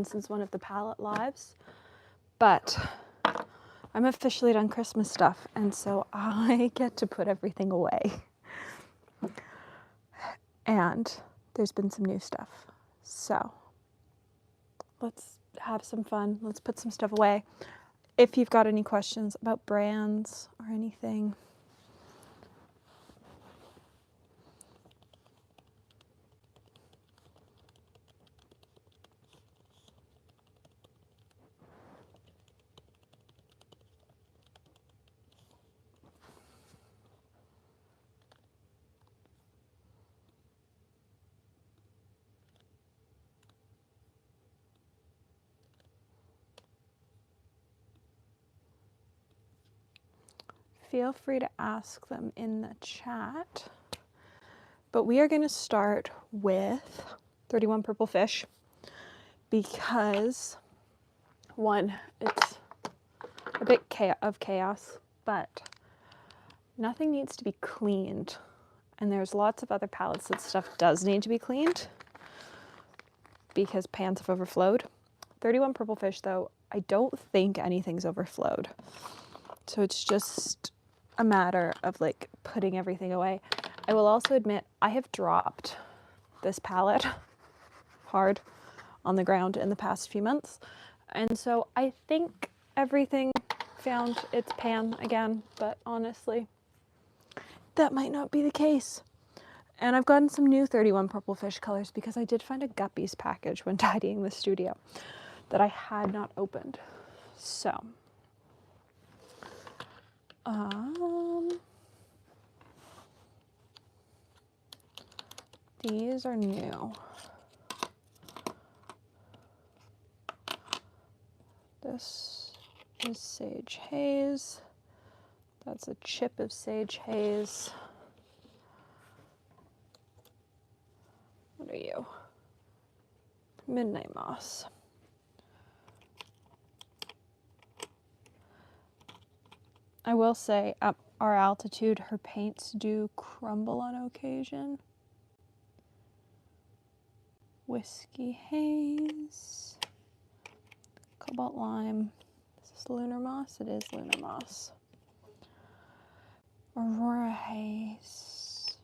since one of the palette lives, but I'm officially done Christmas stuff, and so I get to put everything away. And there's been some new stuff. So let's have some fun. Let's put some stuff away. If you've got any questions about brands or anything. Feel free to ask them in the chat. But we are going to start with 31 Purple Fish because, one, it's a bit of chaos, but nothing needs to be cleaned. And there's lots of other palettes that stuff does need to be cleaned because pans have overflowed. 31 Purple Fish, though, I don't think anything's overflowed. So it's just a matter of like putting everything away. I will also admit I have dropped this palette hard on the ground in the past few months. And so I think everything found its pan again, but honestly, that might not be the case. And I've gotten some new 31 Purple Fish colors because I did find a Guppies package when tidying the studio that I had not opened. So these are new. This is Sage Haze. That's a chip of Sage Haze. What are you? Midnight Moss. I will say, at our altitude, her paints do crumble on occasion. Whiskey Haze. Cobalt Lime. Is this Lunar Moss? It is Lunar Moss. Aurora Haze.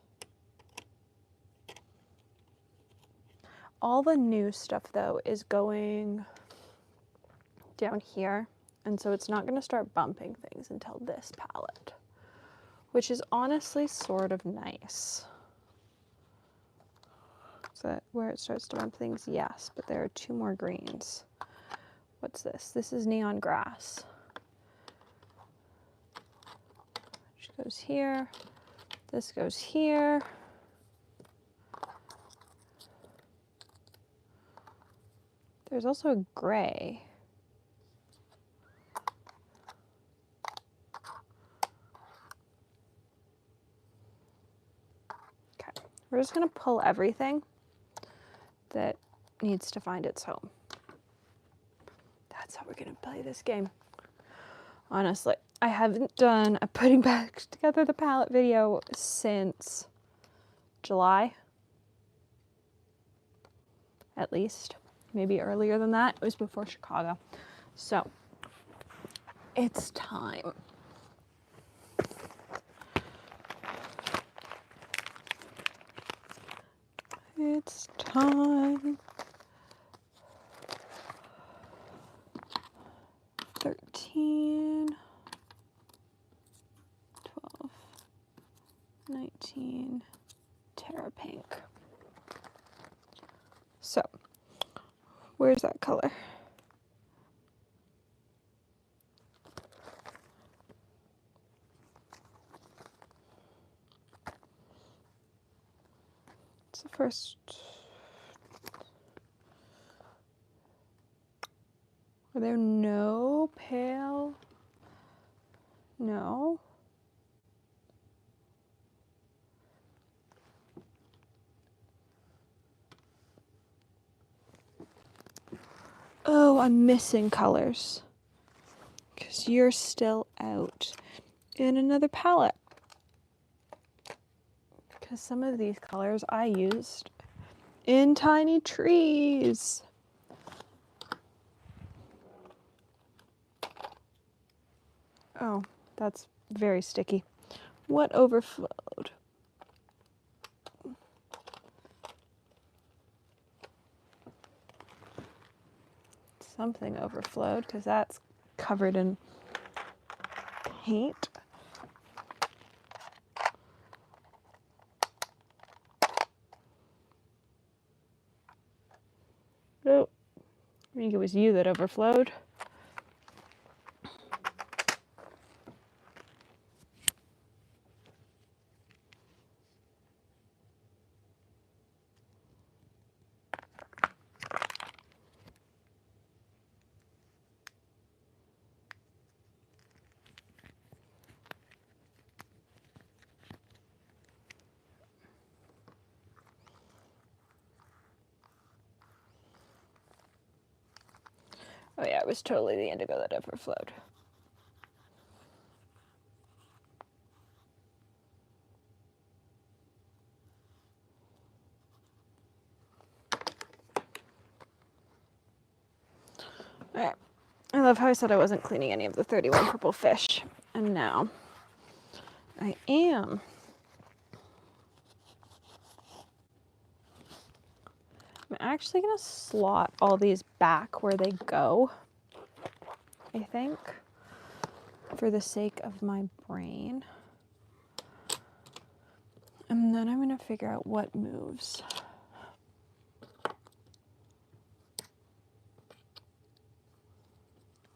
All the new stuff, though, is going down here. And so it's not going to start bumping things until this palette, which is honestly sort of nice. Is that where it starts to bump things? Yes, but there are two more greens. What's this? This is Neon Grass, which goes here. This goes here. There's also a gray. We're just going to pull everything that needs to find its home. That's how we're going to play this game. Honestly, I haven't done a putting back together the palette video since July. At least. Maybe earlier than that. It was before Chicago. So, it's time. It's time. 13, 12, 19, Terra Pink. So, where's that color? It's the first. Are there no pale? No. Oh, I'm missing colors. Because you're still out in another palette. Because some of these colors I used in Tiny Trees. Oh, that's very sticky. What overflowed? Something overflowed because that's covered in paint. Oh, I think it was you that overflowed. Oh yeah, it was totally the indigo that overflowed. All right. I love how I said I wasn't cleaning any of the 31 purple fish, and now I am. I'm actually gonna slot all these back where they go, I think, for the sake of my brain. And then I'm gonna figure out what moves.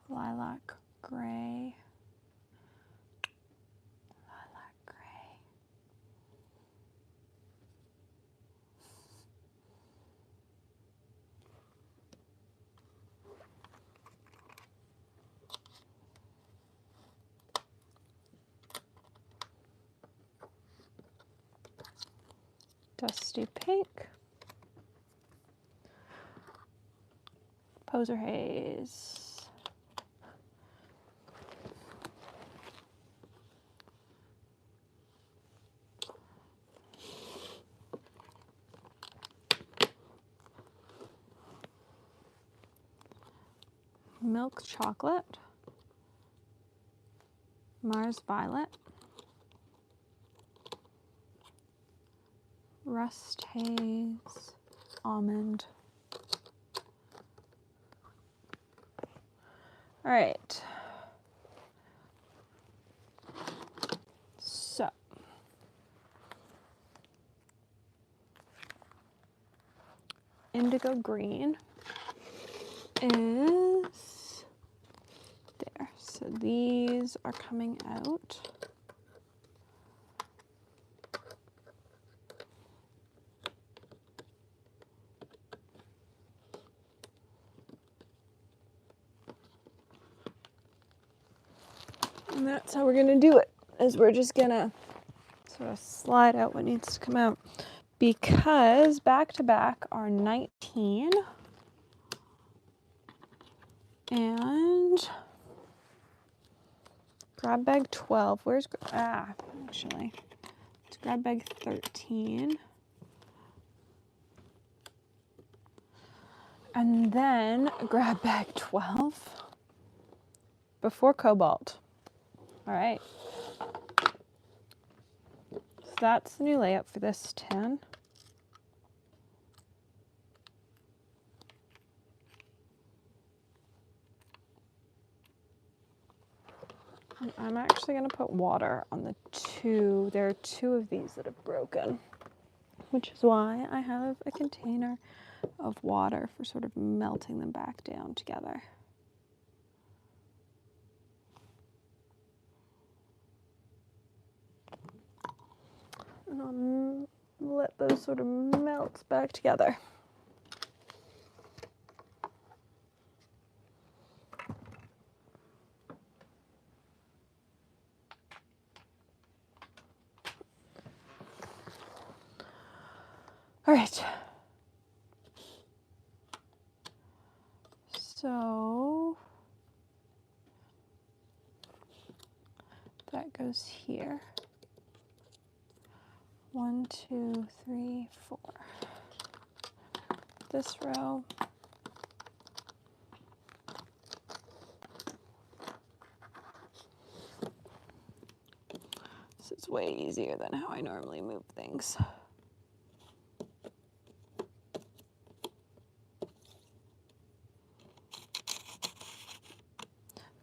Lilac gray. Lilac gray. Dusty pink. Poser haze. Milk chocolate. Mars violet. Rust haze. Almond. All right. So indigo green is there. So these are coming out. And that's how we're gonna do it, is we're just gonna sort of slide out what needs to come out. Because back to back are 19 and grab bag 12. Where's, actually, it's grab bag 13. And then grab bag 12 before cobalt. All right. So that's the new layout for this tin. And I'm actually going to put water on the two. There are two of these that are broken, which is why I have a container of water for sort of melting them back down together. And I'll let those sort of melt back together. All right. So that goes here. 1, 2, 3, 4. This row. It's way easier than how I normally move things.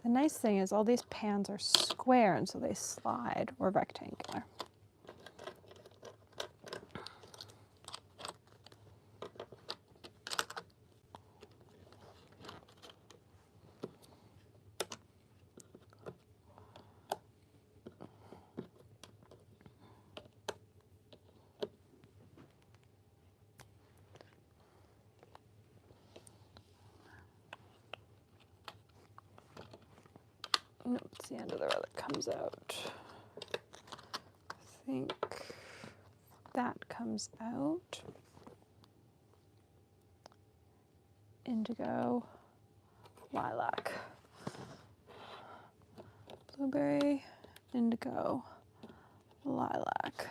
The nice thing is all these pans are square and so they slide, or rectangular. Nope, it's the end of the row that comes out. I think that comes out. Indigo, lilac, blueberry, indigo, lilac.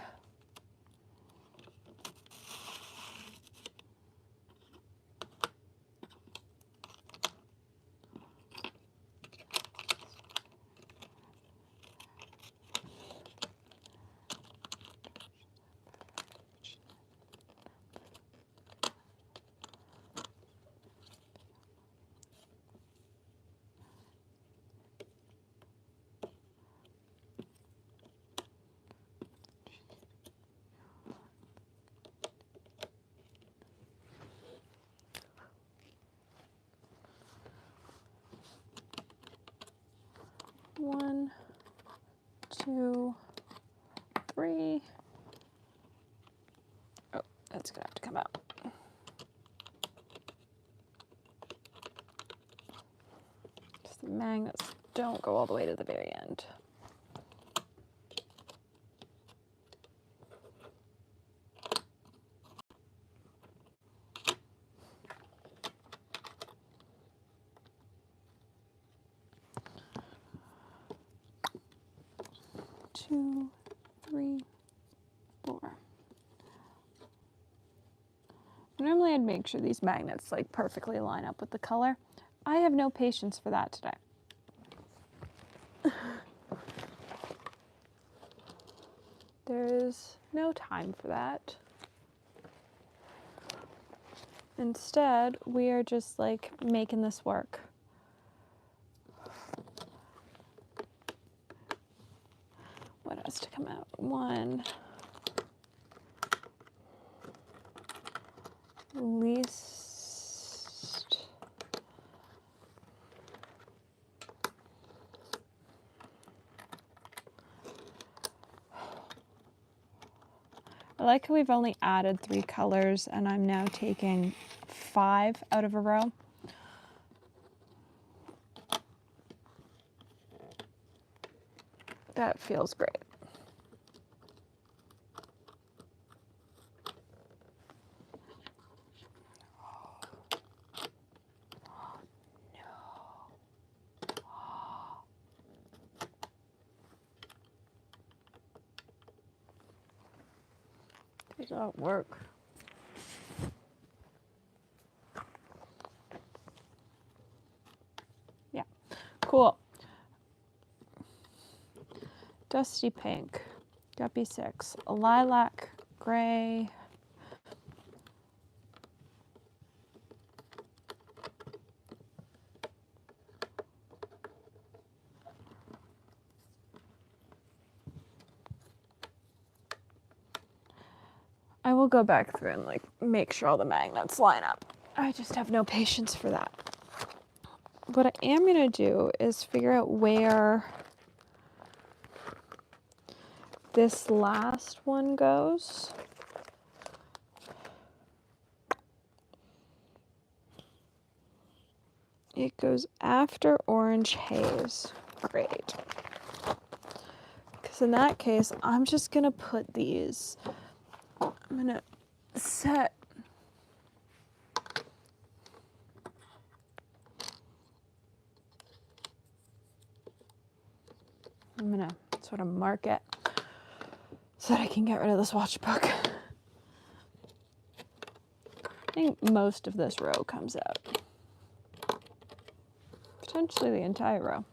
One, two, three. Oh, that's gonna have to come out. Just the magnets don't go all the way to the very end. Two, three, four. Normally I'd make sure these magnets like perfectly line up with the color. I have no patience for that today. There's no time for that. Instead, we are just like making this work. What has to come out? One. Least. I like how we've only added 3 colors and I'm now taking 5 out of a row. That feels great. Does that work? Yeah, cool. Dusty pink, guppy 6, lilac, gray, I will go back through and like make sure all the magnets line up. I just have no patience for that. What I am gonna do is figure out where this last one goes. It goes after orange haze. Great. Because in that case, I'm just gonna put these, I'm gonna set I'm gonna sort of mark it so that I can get rid of this watch book. I think most of this row comes out. Potentially the entire row.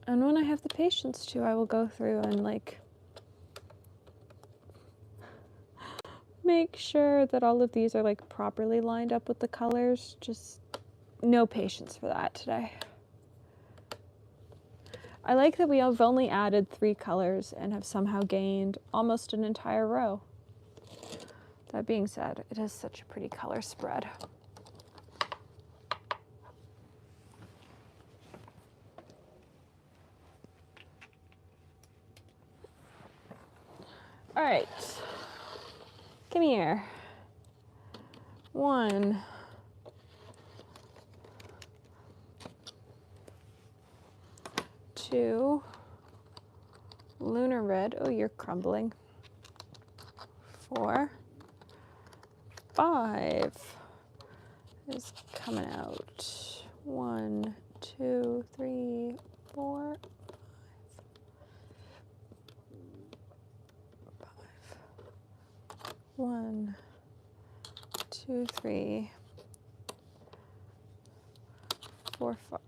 And when I have the patience to, I will go through and like make sure that all of these are like properly lined up with the colors. Just no patience for that today. I like that we have only added 3 colors and have somehow gained almost an entire row. That being said, it is such a pretty color spread. All right, come here. 1, 2, lunar red. Oh, you're crumbling. 4, 5 is coming out. 1, 2, 3, 4, 5. 1, 2, 3, 4, 5.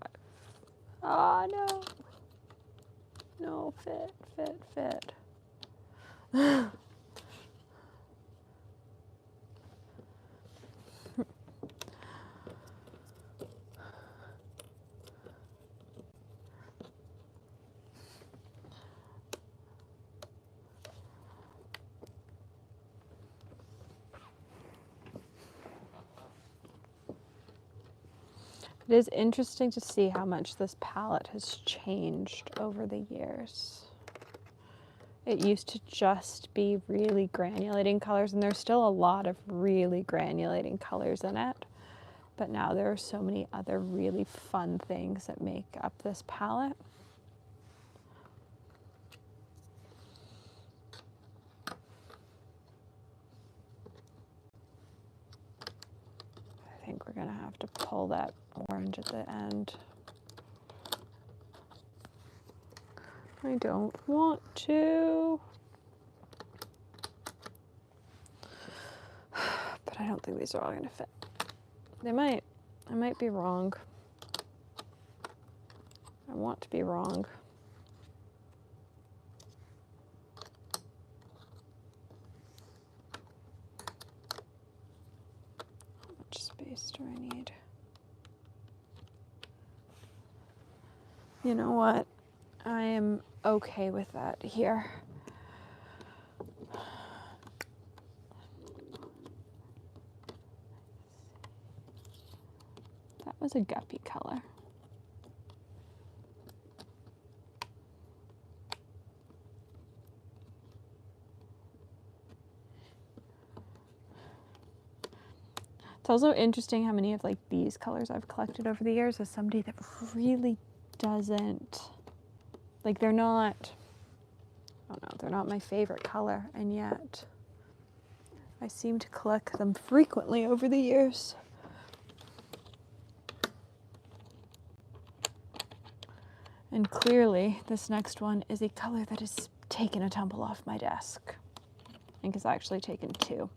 Oh no. No, fit. It is interesting to see how much this palette has changed over the years. It used to just be really granulating colors, and there's still a lot of really granulating colors in it. But now there are so many other really fun things that make up this palette. I think we're gonna have to pull that orange at the end. I don't want to. But I don't think these are all gonna fit. They might. I might be wrong. I want to be wrong. How much space do I need? You know what? I am okay with that here. That was a guppy color. It's also interesting how many of like these colors I've collected over the years as somebody that really doesn't, like they're not, I don't know, they're not my favorite color, and yet I seem to collect them frequently over the years. And clearly this next one is a color that has taken a tumble off my desk. I think it's actually taken 2.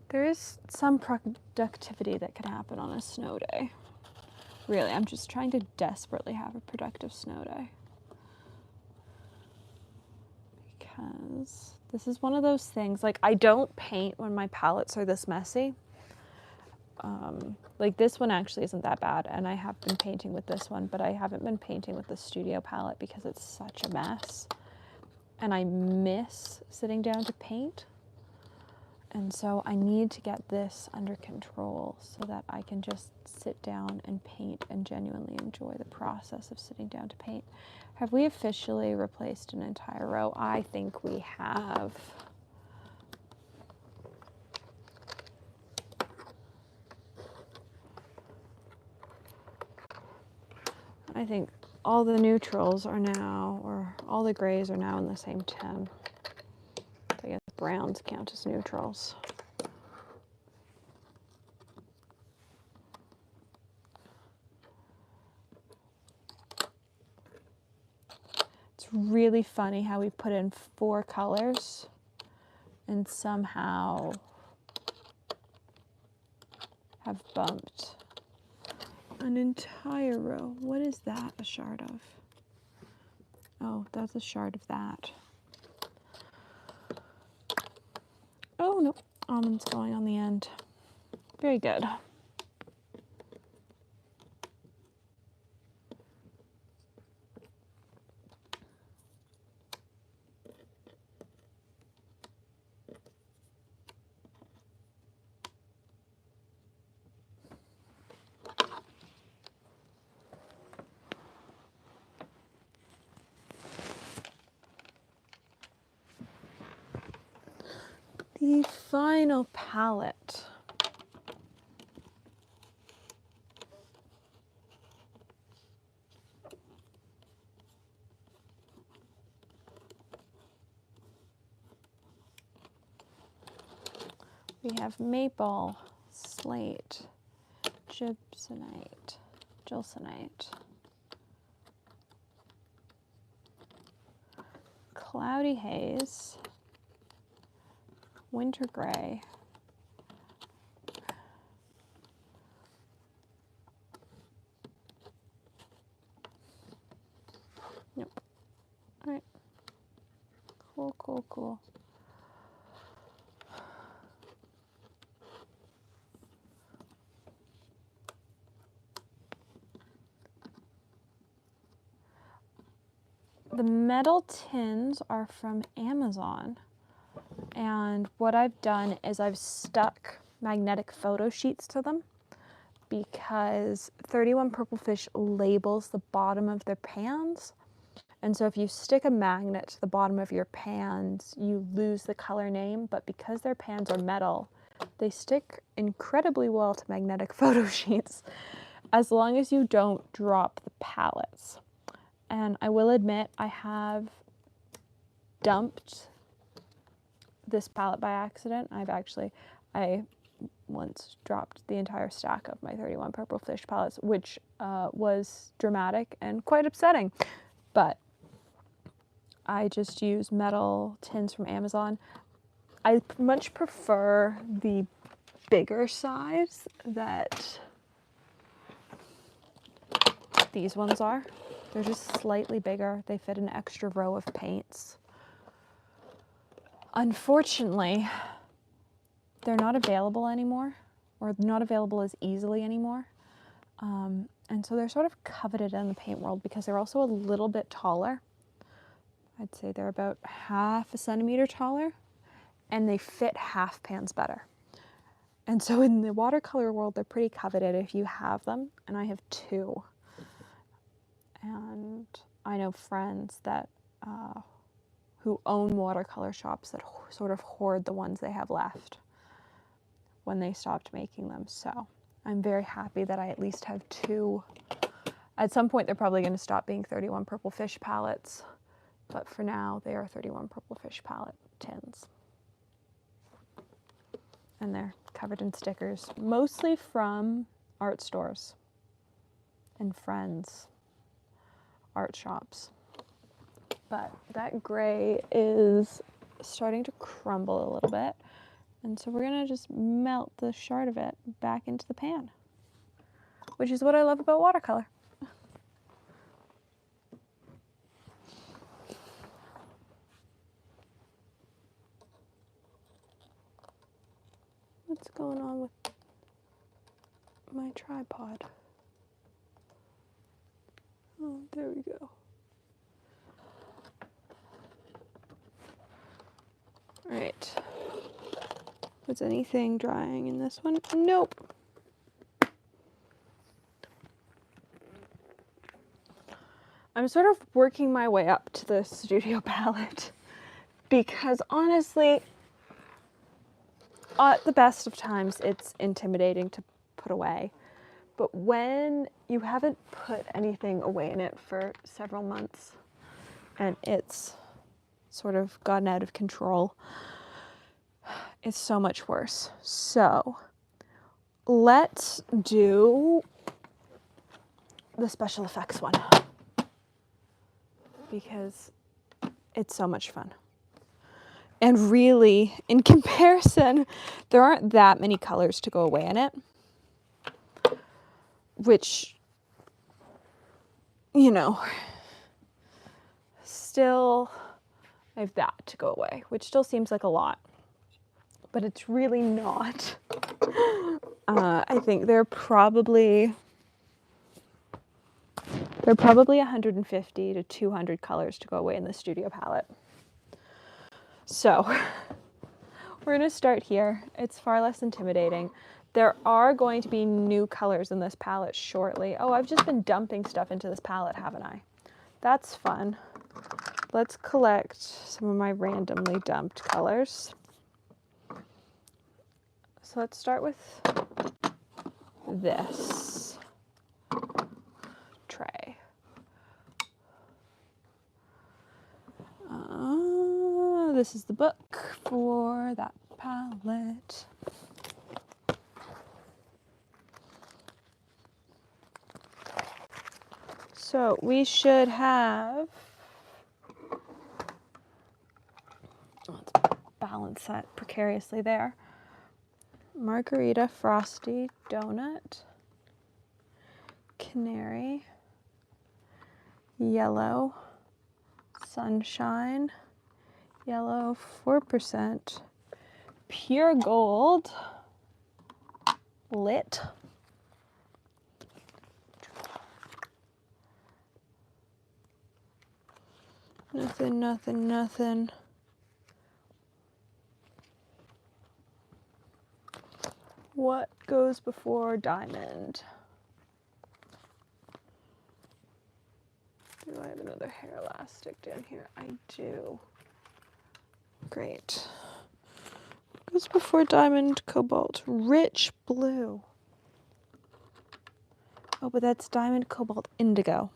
There is some productivity that can happen on a snow day. Really, I'm just trying to desperately have a productive snow day. Because this is one of those things, like I don't paint when my palettes are this messy. Like this one actually isn't that bad, and I have been painting with this one, but I haven't been painting with the studio palette because it's such a mess. And I miss sitting down to paint. And so I need to get this under control so that I can just sit down and paint and genuinely enjoy the process of sitting down to paint. Have we officially replaced an entire row? I think we have. I think all the neutrals are now, or all the grays are now in the same 10. I guess browns count as neutrals. really funny how we put in 4 colors and somehow have bumped an entire row. What is that a shard of? Oh, that's a shard of that. Oh, no, almonds going on the end. Very good. The final palette. We have maple, slate, gibsonite, gilsonite, cloudy haze, winter gray, nope. All right, cool, cool, cool. The metal tins are from Amazon, and what I've done is I've stuck magnetic photo sheets to them because 31 Purple Fish labels the bottom of their pans, and so if you stick a magnet to the bottom of your pans, you lose the color name, but because their pans are metal, they stick incredibly well to magnetic photo sheets as long as you don't drop the palettes. And I will admit, I have dumped this palette by accident. I once dropped the entire stack of my 31 Purple Fish palettes, which was dramatic and quite upsetting. But I just use metal tins from Amazon. I much prefer the bigger size that these ones are. They're just slightly bigger. They fit an extra row of paints. Unfortunately, they're not available anymore, or not available as easily anymore. And so they're sort of coveted in the paint world because they're also a little bit taller. I'd say they're about half a centimeter taller, and they fit half pans better. And so in the watercolor world, they're pretty coveted if you have them, and I have 2. And I know friends that who own watercolor shops that sort of hoard the ones they have left when they stopped making them. So I'm very happy that I at least have 2. At some point, they're probably going to stop being 31 Purple Fish palettes, but for now, they are 31 Purple Fish palette tins. And they're covered in stickers, mostly from art stores and friends' art shops. But that gray is starting to crumble a little bit, and so we're gonna just melt the shard of it back into the pan, which is what I love about watercolor. What's going on with my tripod? Oh, there we go. All right. Was anything drying in this one? Nope. I'm sort of working my way up to the studio palette because honestly, at the best of times, it's intimidating to put away. But when you haven't put anything away in it for several months and it's sort of gotten out of control, it's so much worse. So let's do the special effects one because it's so much fun. And really, in comparison, there aren't that many colors to go away in it, which, you know, still I have that to go away, which still seems like a lot, but it's really not. I think there are probably 150 to 200 colors to go away in the Studio palette. So we're going to start here. It's far less intimidating. There are going to be new colors in this palette shortly. Oh, I've just been dumping stuff into this palette, haven't I? That's fun. Let's collect some of my randomly dumped colors. So let's start with this tray. This is the book for that palette. So we should have, let's balance that precariously there. Margarita, Frosty, Donut, Canary, Yellow, Sunshine, Yellow, 4%, Pure Gold, Lit, nothing, nothing, nothing. What goes before Diamond? Do I have another hair elastic down here? I do. Great. What goes before Diamond? Cobalt. Rich Blue. Oh, but that's Diamond, Cobalt, Indigo.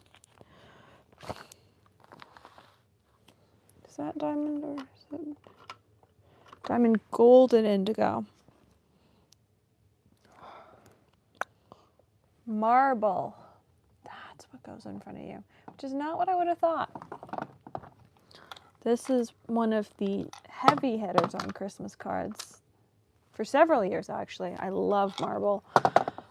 Is that Diamond or is it Diamond, Gold, and Indigo? Marble. That's what goes in front of you, which is not what I would have thought. This is one of the heavy hitters on Christmas cards for several years, actually. I love Marble.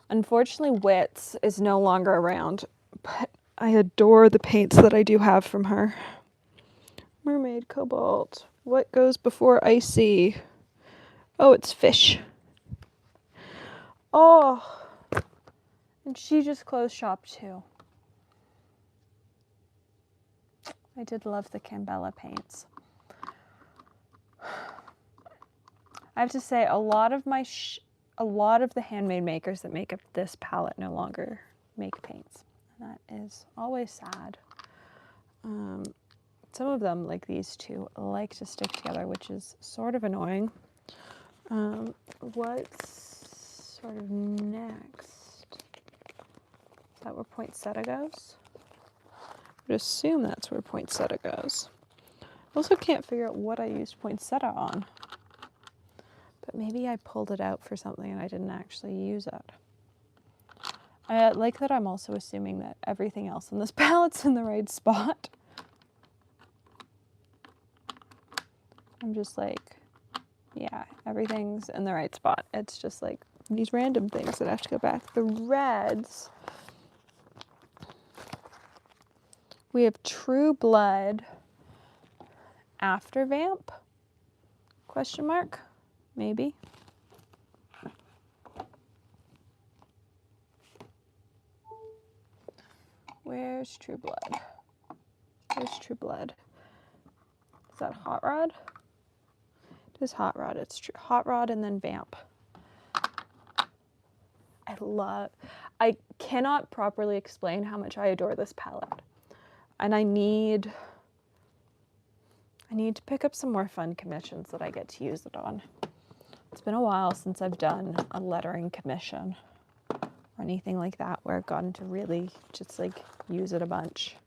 Unfortunately, Wits is no longer around, but I adore the paints that I do have from her. Mermaid, Cobalt. What goes before Icy? Oh, it's Fish. Oh, and she just closed shop too. I did love the Cambella paints. I have to say, a lot of the handmade makers that make up this palette no longer make paints. And that is always sad. Some of them, like these two, like to stick together, which is sort of annoying. What's sort of next? Is that where Poinsettia goes? I would assume that's where Poinsettia goes. I also can't figure out what I used Poinsettia on. But maybe I pulled it out for something and I didn't actually use it. I like that I'm also assuming that everything else in this palette's in the right spot. I'm just like, yeah, everything's in the right spot. It's just like these random things that have to go back. The reds, we have True Blood after Vamp? Question mark? Maybe. Where's True Blood? Where's True Blood? Is that Hot Rod? It is Hot Rod. It's true. Hot Rod and then Vamp. I cannot properly explain how much I adore this palette. And I need to pick up some more fun commissions that I get to use it on. It's been a while since I've done a lettering commission or anything like that where I've gotten to really just like use it a bunch.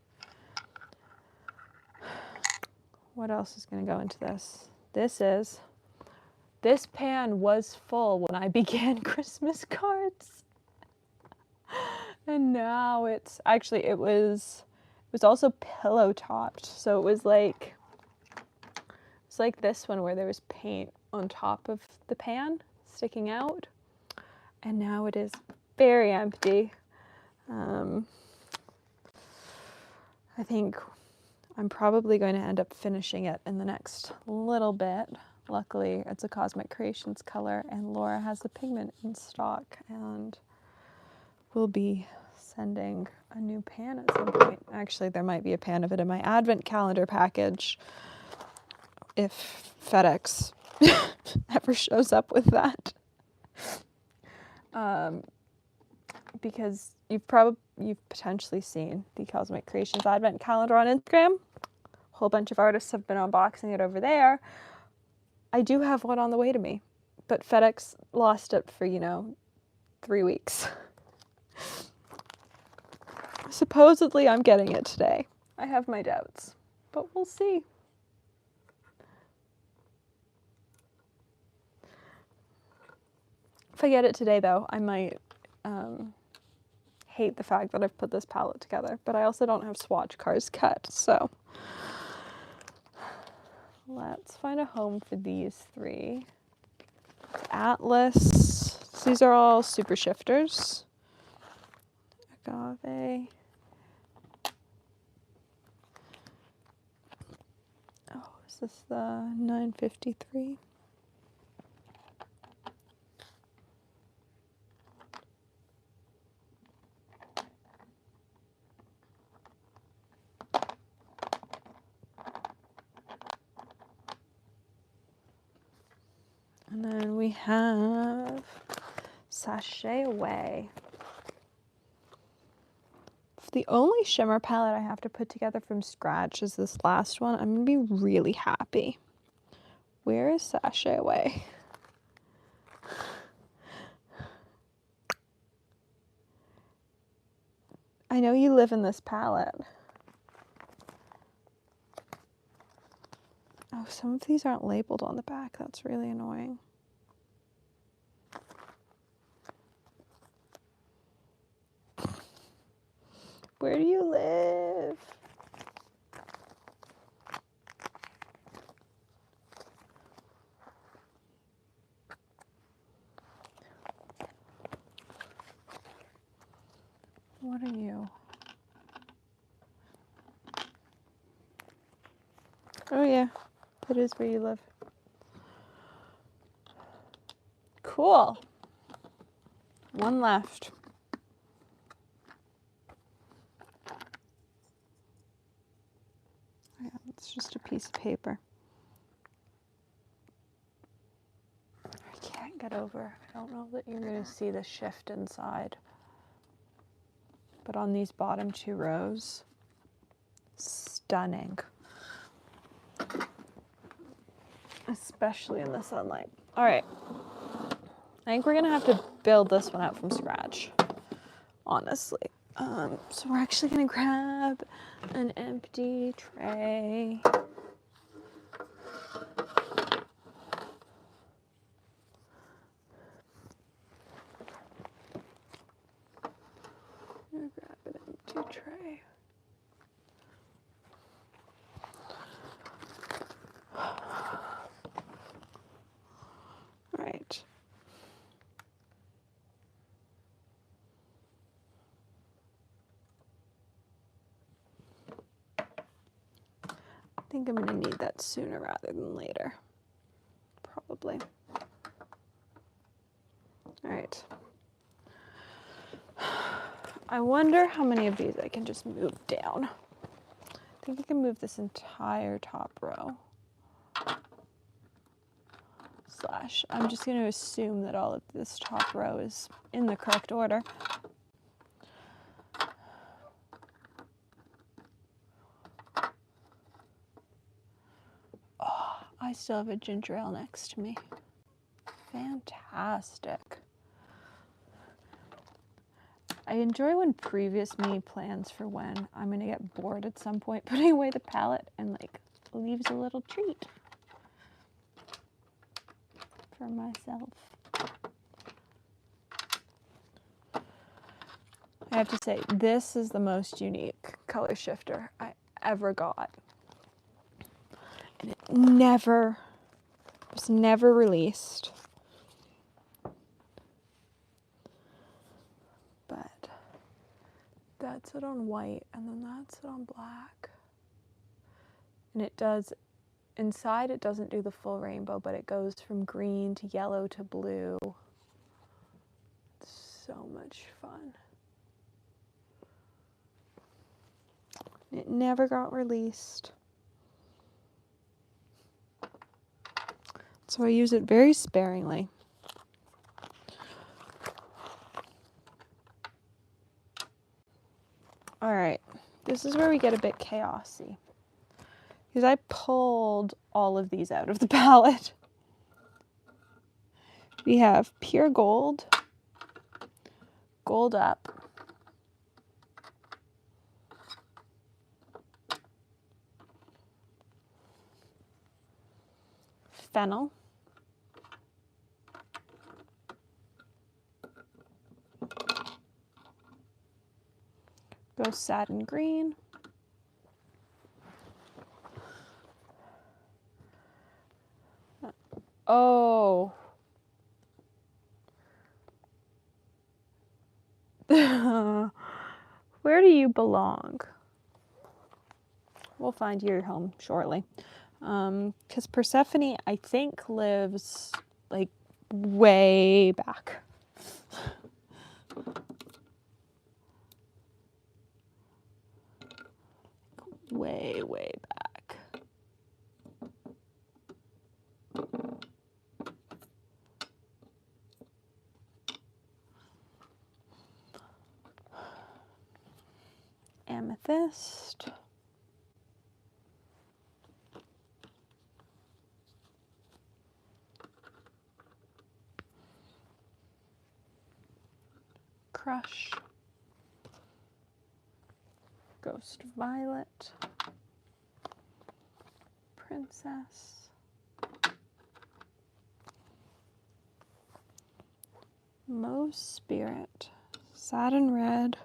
What else is going to go into this? This pan was full when I began Christmas cards. And now it's, actually it was also pillow topped. So it was like It's like this one where there was paint on top of the pan sticking out, and now it is very empty. I think I'm probably going to end up finishing it in the next little bit. Luckily, it's a Cosmic Creations color, and Laura has the pigment in stock, and we'll be sending a new pan at some point. Actually, there might be a pan of it in my advent calendar package if FedEx ever shows up with that. Because you've potentially seen the Cosmic Creations advent calendar on Instagram. A whole bunch of artists have been unboxing it over there. I do have one on the way to me, but FedEx lost it for, 3 weeks. Supposedly I'm getting it today. I have my doubts, but we'll see. If I get it today, though, I might hate the fact that I've put this palette together, but I also don't have swatch cards cut, so let's find a home for these three. Atlas. These are all super shifters. Agave. Oh, is this the 953? And then we have Sachet Away. If the only shimmer palette I have to put together from scratch is this last one, I'm going to be really happy. Where is Sachet Away? I know you live in this palette. Oh, some of these aren't labeled on the back. That's really annoying. Where do you live? What are you? Oh yeah, it is where you live. Cool. One left. Yeah, it's just a piece of paper. I can't get over. I don't know that you're going to see the shift inside. But on these bottom two rows, stunning. Especially in the sunlight. All right. I think we're going to have to build this one out from scratch, honestly. So we're actually going to grab an empty tray. I'm going to grab an empty tray. All right. I think I'm going to need that sooner rather than later. Probably. All right. I wonder how many of these I can just move down. I think I can move this entire top row. Slash, I'm just going to assume that all of this top row is in the correct order. Oh, I still have a ginger ale next to me. Fantastic. I enjoy when previous me plans for when I'm going to get bored at some point putting away the palette and like leaves a little treat for myself. I have to say, this is the most unique color shifter I ever got. And it was never released. But that's it on white, and then that's it on black. And it does, inside it doesn't do the full rainbow, but it goes from green to yellow to blue. It's so much fun. It never got released. So I use it very sparingly. All right, this is where we get a bit chaosy, because I pulled all of these out of the palette. We have pure gold, gold up, fennel, ghost satin green, oh, where do you belong? We'll find your home shortly. Because Persephone, I think, lives like way back. Way, way back. Amethyst. Crush. Ghost violet. Princess. Mauve spirit. Satin red.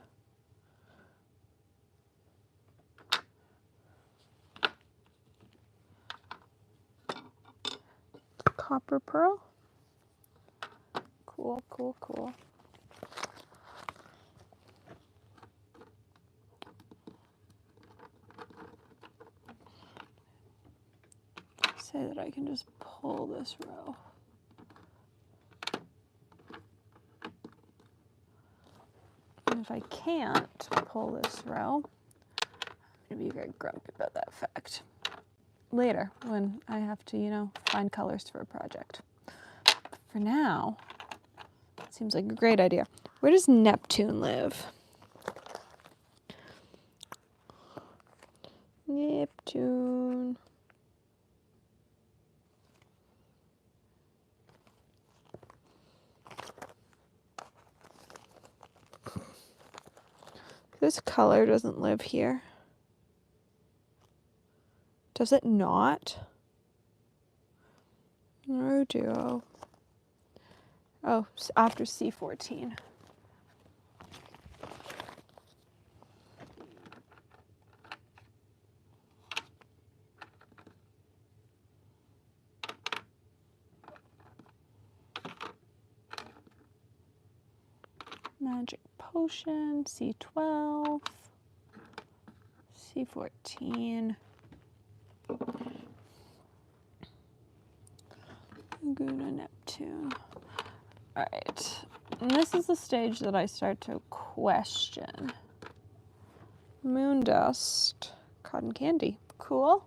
Copper pearl. Cool, cool, cool. Say that I can just pull this row. And if I can't pull this row, I'm gonna be very grumpy about that fact later when I have to, you know, find colors for a project. But for now, it seems like a great idea. Where does Neptune live? Neptune. This color doesn't live here. Does it not? Oh, duo. Oh, after C14. Magic Potion, C12, C14, Laguna Neptune. All right, and this is the stage that I start to question. Moon dust, cotton candy, cool.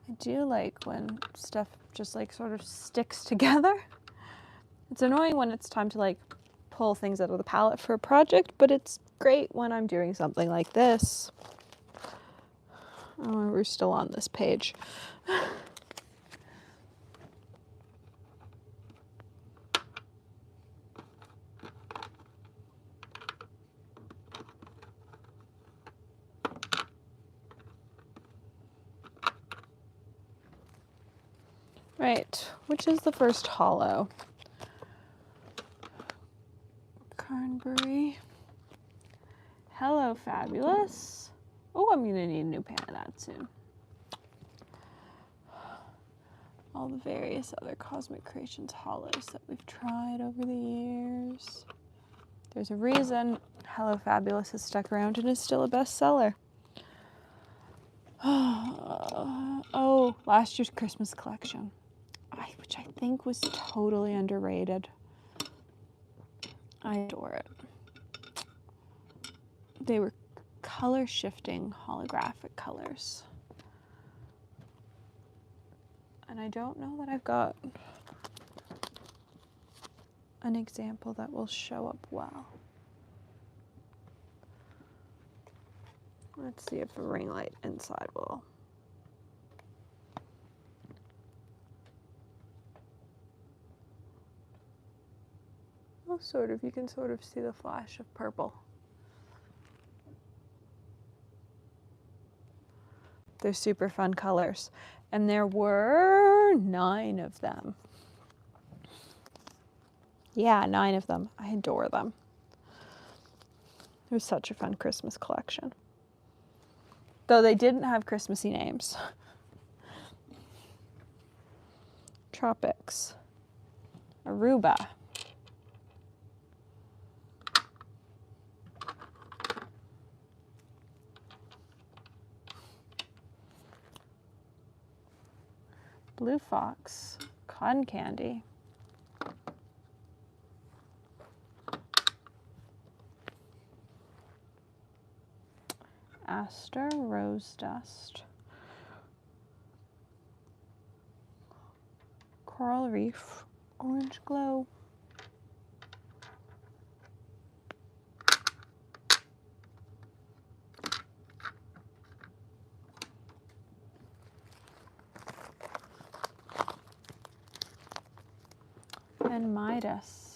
I do like when stuff just like sort of sticks together. It's annoying when it's time to like pull things out of the palette for a project, but it's great when I'm doing something like this. Oh, we're still on this page. Right, which is the first hollow? Hello Fabulous. Oh, I'm gonna need a new pan of that soon. All the various other Cosmic Creations hollows that we've tried over the years. There's a reason Hello Fabulous has stuck around and is still a bestseller. Oh, last year's Christmas collection, which I think was totally underrated. I adore it. They were color shifting holographic colors. And I don't know that I've got an example that will show up well. Let's see if a ring light inside will. Oh, sort of. You can sort of see the flash of purple. They're super fun colors. And there were 9 of them. Yeah, 9 of them. I adore them. It was such a fun Christmas collection. Though they didn't have Christmassy names. Tropics. Aruba. Blue Fox. Cotton Candy. Aster Rose Dust. Coral Reef Orange Glow. And Midas.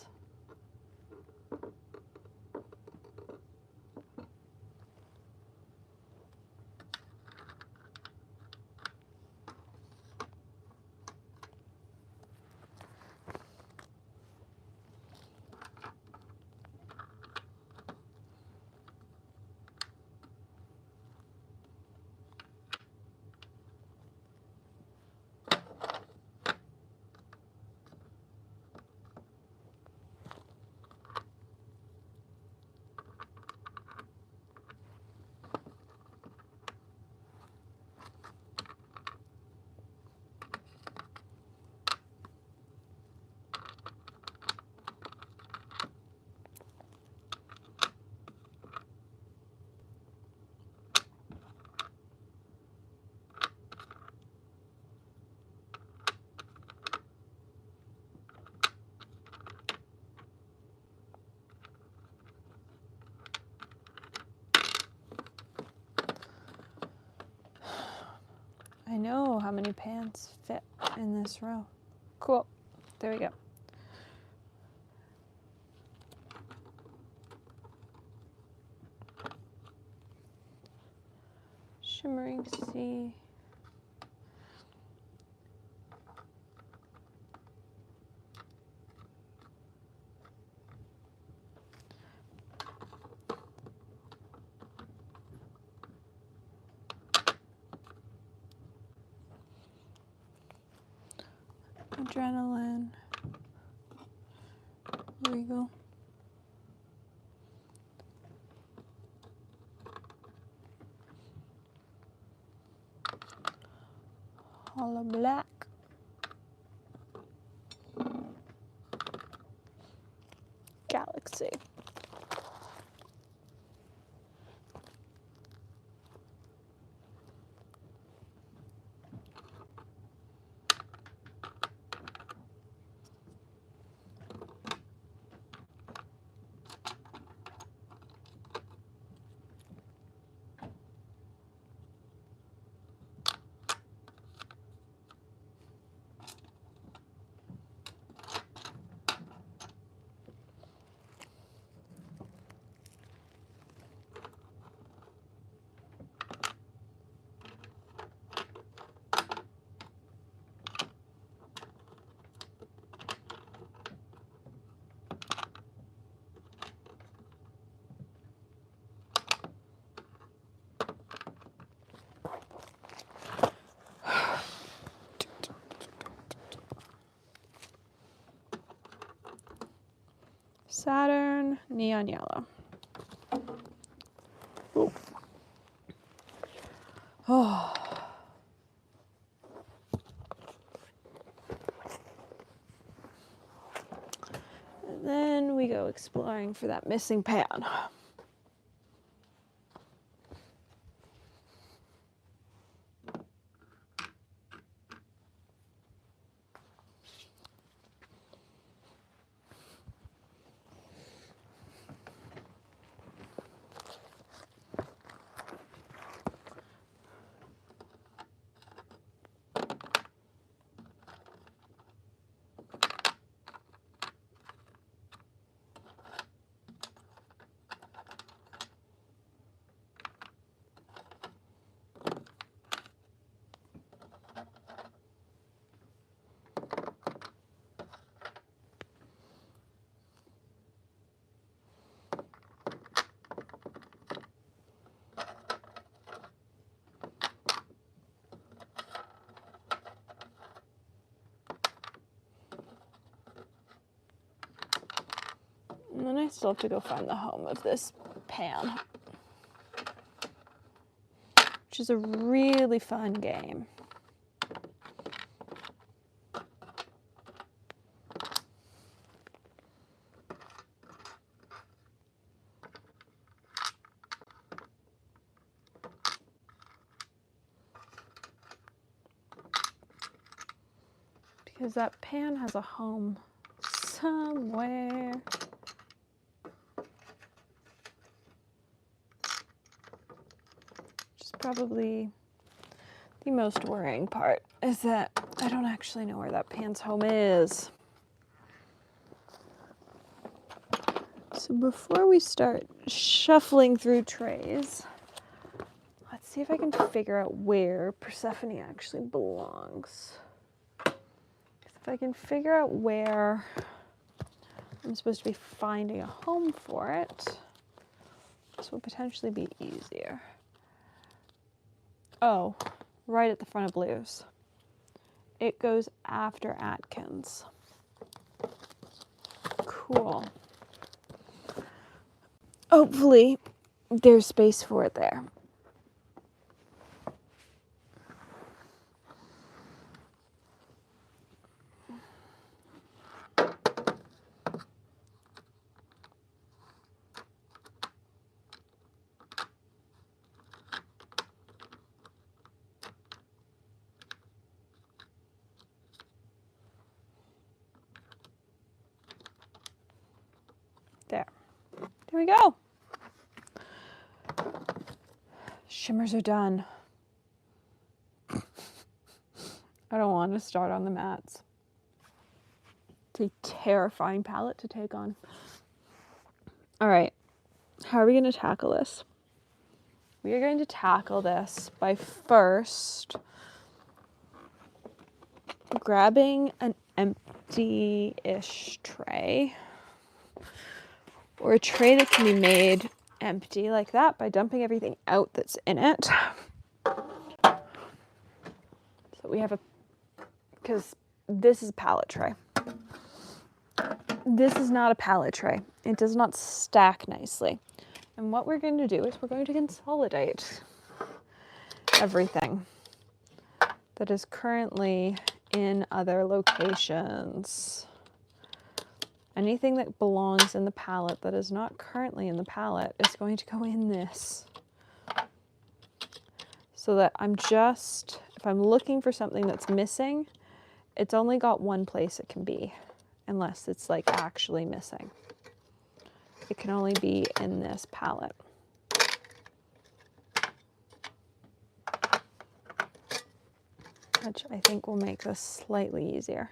I know how many pans fit in this row. Cool. There we go. Shimmering Sea. Adrenaline. Regal. Hollow Black. Galaxy. Saturn neon yellow. Ooh. Oh. And then we go exploring for that missing pan. And then I still have to go find the home of this pan, which is a really fun game. Because that pan has a home somewhere. Which is probably the most worrying part, is that I don't actually know where that pan's home is. So before we start shuffling through trays, let's see if I can figure out where Persephone actually belongs. If I can figure out where I'm supposed to be finding a home for it, this will potentially be easier. Oh, right at the front of Blues. It goes after Atkins. Cool. Hopefully, there's space for it there. There. There we go. Shimmers are done. I don't want to start on the mats. It's a terrifying palette to take on. All right, how are we going to tackle this? We are going to tackle this by first grabbing an empty-ish tray, or a tray that can be made empty like that by dumping everything out that's in it. So we have because this is a palette tray. This is not a palette tray. It does not stack nicely. And what we're going to do is we're going to consolidate everything that is currently in other locations. Anything that belongs in the palette that is not currently in the palette is going to go in this. So that if I'm looking for something that's missing, it's only got one place it can be, unless it's like actually missing. It can only be in this palette. Which I think will make this slightly easier,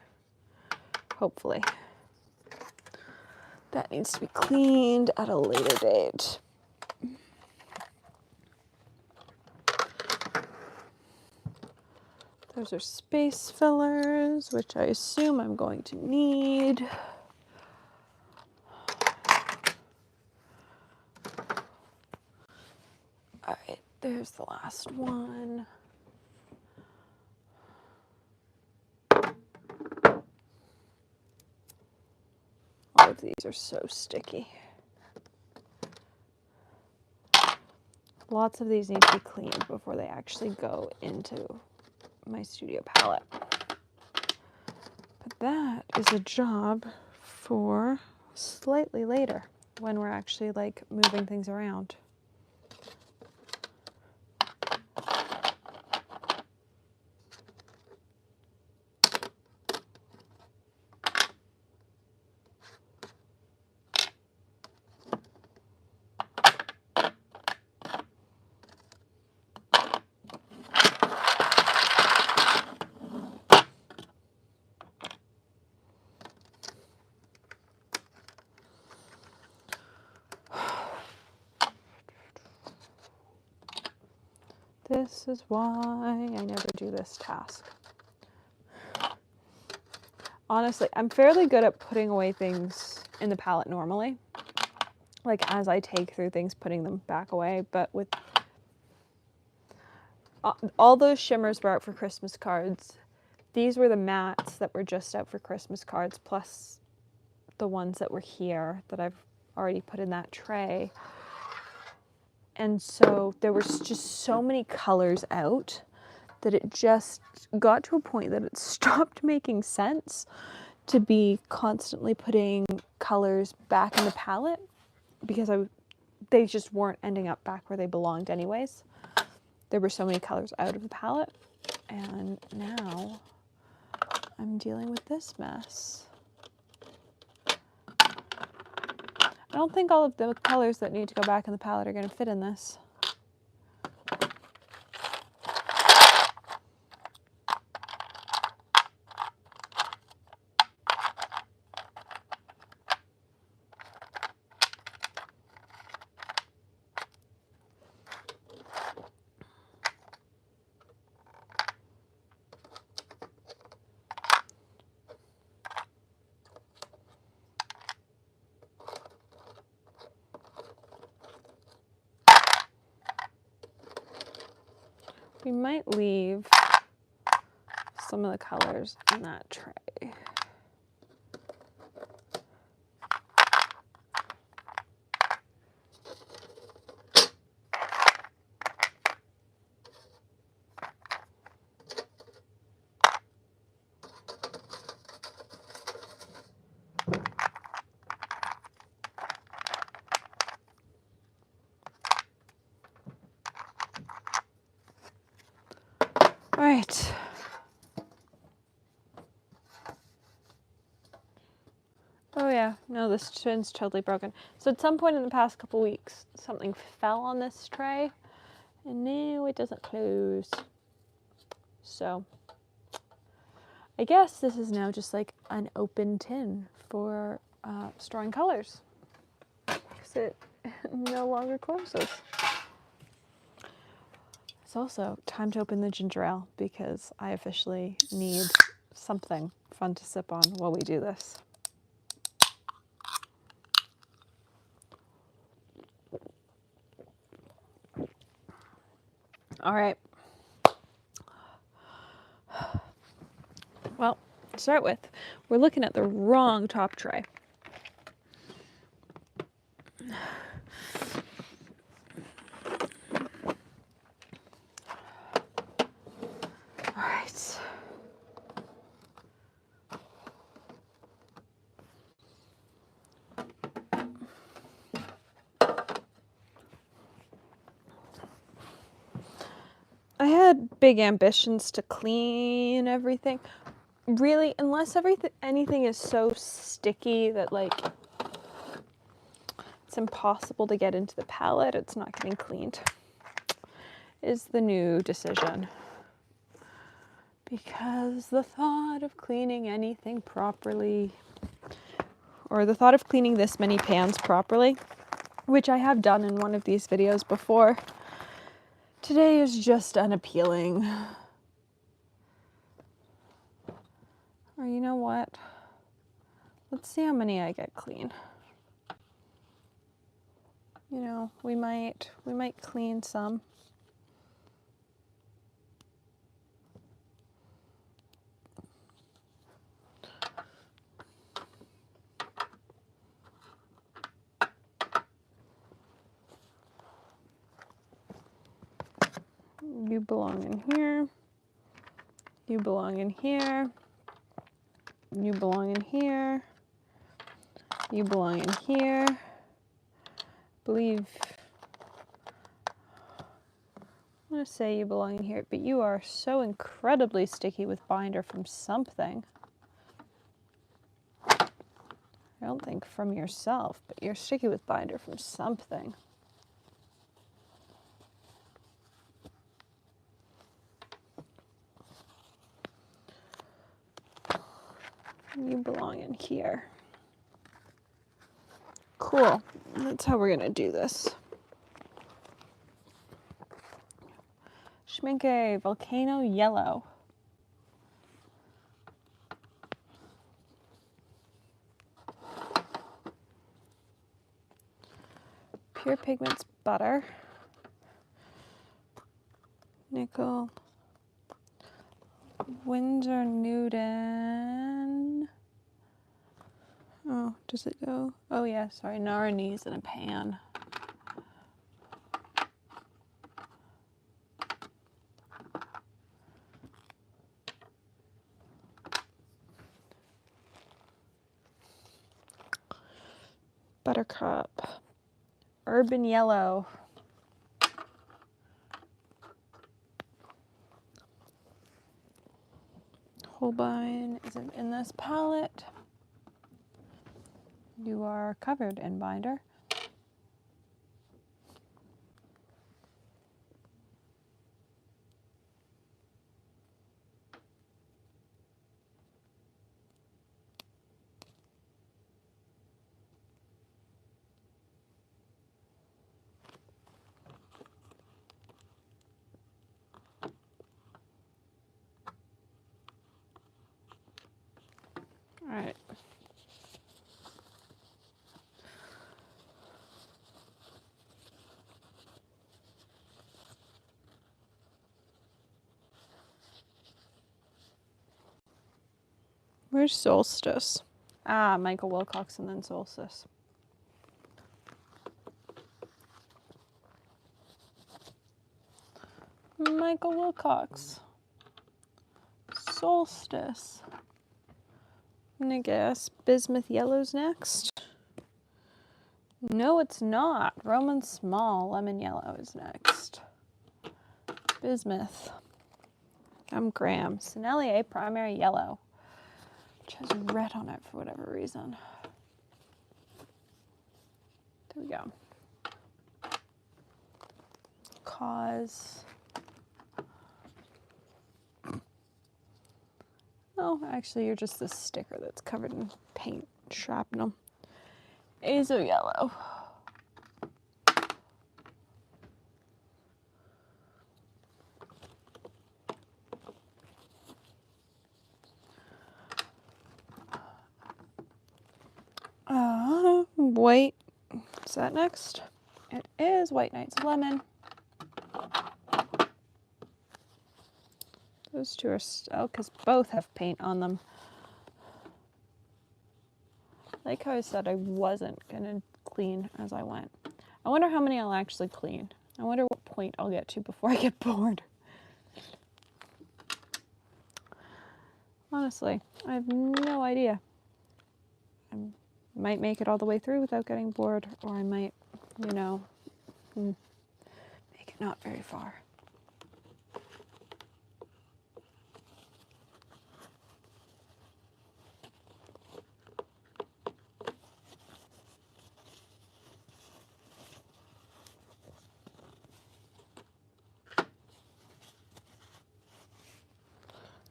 hopefully. That needs to be cleaned at a later date. Those are space fillers, which I assume I'm going to need. All right, there's the last one. of these are so sticky. Lots of these need to be cleaned before they actually go into my studio palette. But that is a job for slightly later when we're actually like moving things around. This is why I never do this task. Honestly, I'm fairly good at putting away things in the palette normally. Like as I take through things, putting them back away. But with all those shimmers were out for Christmas cards. These were the mattes that were just out for Christmas cards, plus the ones that were here that I've already put in that tray. And so there was just so many colors out that it just got to a point that it stopped making sense to be constantly putting colors back in the palette because they just weren't ending up back where they belonged anyways. There were so many colors out of the palette, and now I'm dealing with this mess. I don't think all of the colors that need to go back in the palette are going to fit in this. We might leave some of the colors in that tray. All right. Oh yeah, no, this tin's totally broken. So at some point in the past couple weeks, something fell on this tray, and now it doesn't close. So I guess this is now just like an open tin for storing colors, because it no longer closes. It's also time to open the ginger ale because I officially need something fun to sip on while we do this. All right. Well, to start with, we're looking at the wrong top tray. All right. I had big ambitions to clean everything. Really, unless anything is so sticky that like it's impossible to get into the palette, it's not getting cleaned, is the new decision. Because the thought of cleaning anything properly, or the thought of cleaning this many pans properly, which I have done in one of these videos before, today is just unappealing. Or you know what? Let's see how many I get clean. You know, we might clean some. You belong in here. You belong in here. You belong in here. You belong in here. Believe. I want to say you belong in here, but you are so incredibly sticky with binder from something. I don't think from yourself, but you're sticky with binder from something. You belong in here. Cool. That's how we're going to do this. Schminke Volcano Yellow. Pure Pigments Butter. Nickel. Winsor Newton. Oh, does it go? Oh yeah, sorry, Nara knees in a pan. Buttercup. Urban Yellow. Holbein isn't in this palette. You are covered in binder. All right. Where's Solstice? Ah, Michael Wilcox and then Solstice. Michael Wilcox. Solstice. I'm gonna guess Bismuth Yellow's next. No, it's not. Roman Small Lemon Yellow is next. Bismuth. Graham. Sennelier Primary Yellow, which has red on it for whatever reason. There we go. Cause. Oh, actually, you're just this sticker that's covered in paint shrapnel. Azo Yellow. White. Is that next? It is White Nights Lemon. Those two are, oh, because both have paint on them. Like how I said I wasn't going to clean as I went. I wonder how many I'll actually clean. I wonder what point I'll get to before I get bored. Honestly, I have no idea. I might make it all the way through without getting bored, or I might, you know, make it not very far.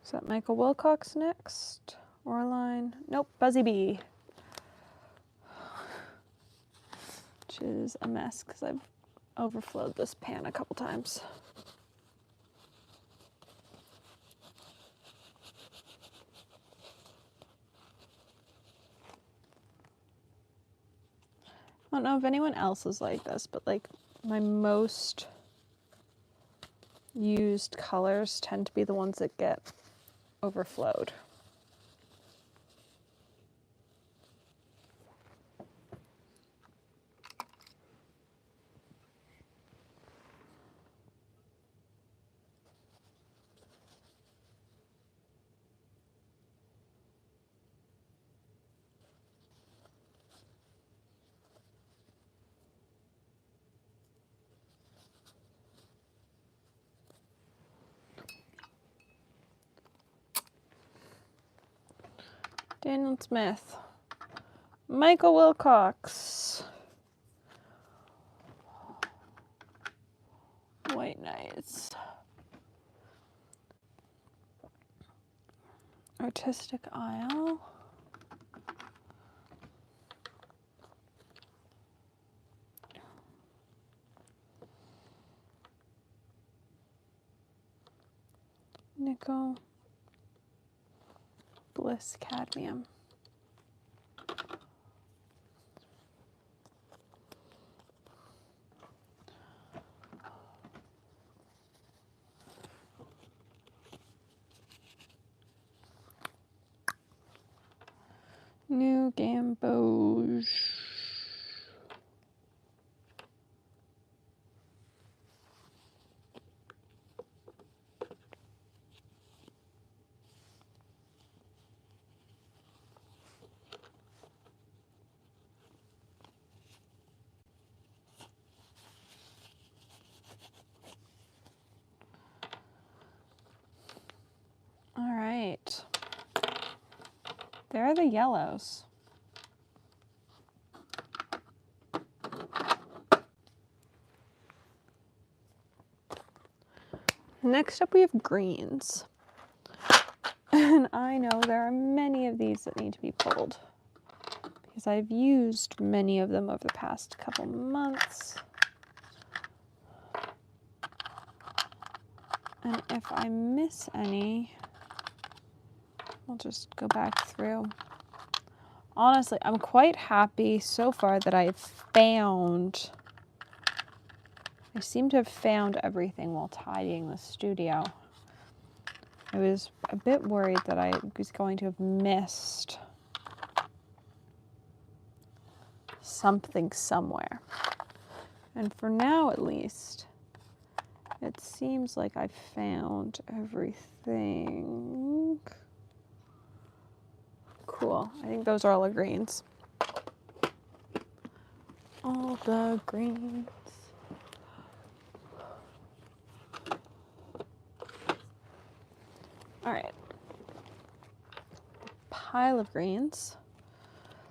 Is that Michael Wilcox next? Orline? Nope, Buzzy Bee. Which is a mess because I've overflowed this pan a couple times. I don't know if anyone else is like this, but like my most used colors tend to be the ones that get overflowed. Daniel Smith. Michael Wilcox. White Knights. Artistic Isle. Nickel. Bliss Cadmium. New Gamboge. All right. There are the yellows. Next up we have greens. And I know there are many of these that need to be pulled because I've used many of them over the past couple months. And if I miss any, I'll just go back through. Honestly, I'm quite happy so far that I seem to have found everything while tidying the studio. I was a bit worried that I was going to have missed something somewhere. And for now, at least, it seems like I found everything. Cool. I think those are all the greens. All the greens. All right. Pile of greens.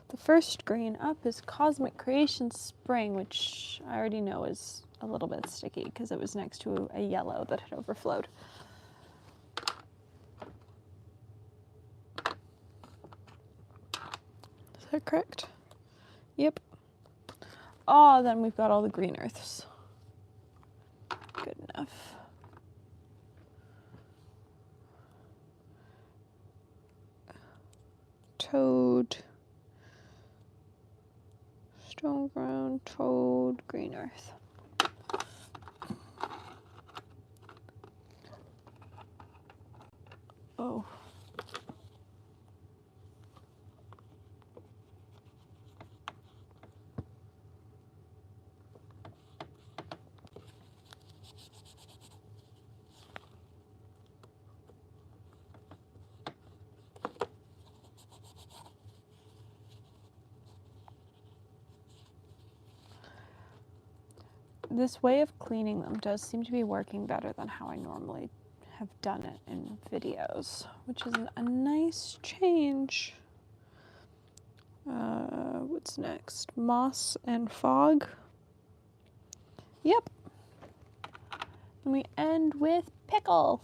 The first green up is Cosmic Creation Spring, which I already know is a little bit sticky because it was next to a yellow that had overflowed. Is that correct? Yep. Oh, then we've got all the green earths. Good enough. Toad. Stone ground, toad, green earth. Oh. This way of cleaning them does seem to be working better than how I normally have done it in videos, which is a nice change. What's next? Moss and fog. Yep. And we end with pickle.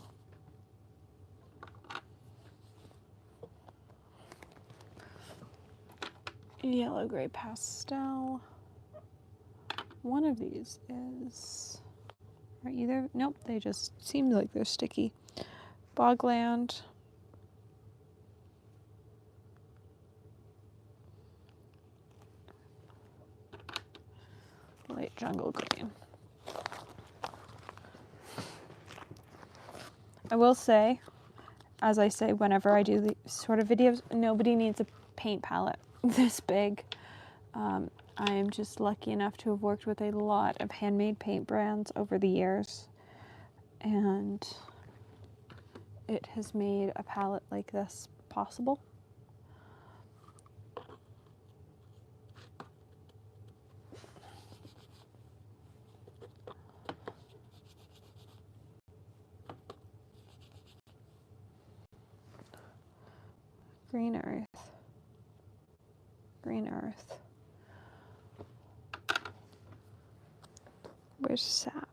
Yellow gray pastel. One of these is, are either, nope, they just seem like they're sticky. Bogland. Light jungle green. I will say, as I say whenever I do these sort of videos, nobody needs a paint palette this big. I am just lucky enough to have worked with a lot of handmade paint brands over the years, and it has made a palette like this possible. Green earth. earth. Where's sap?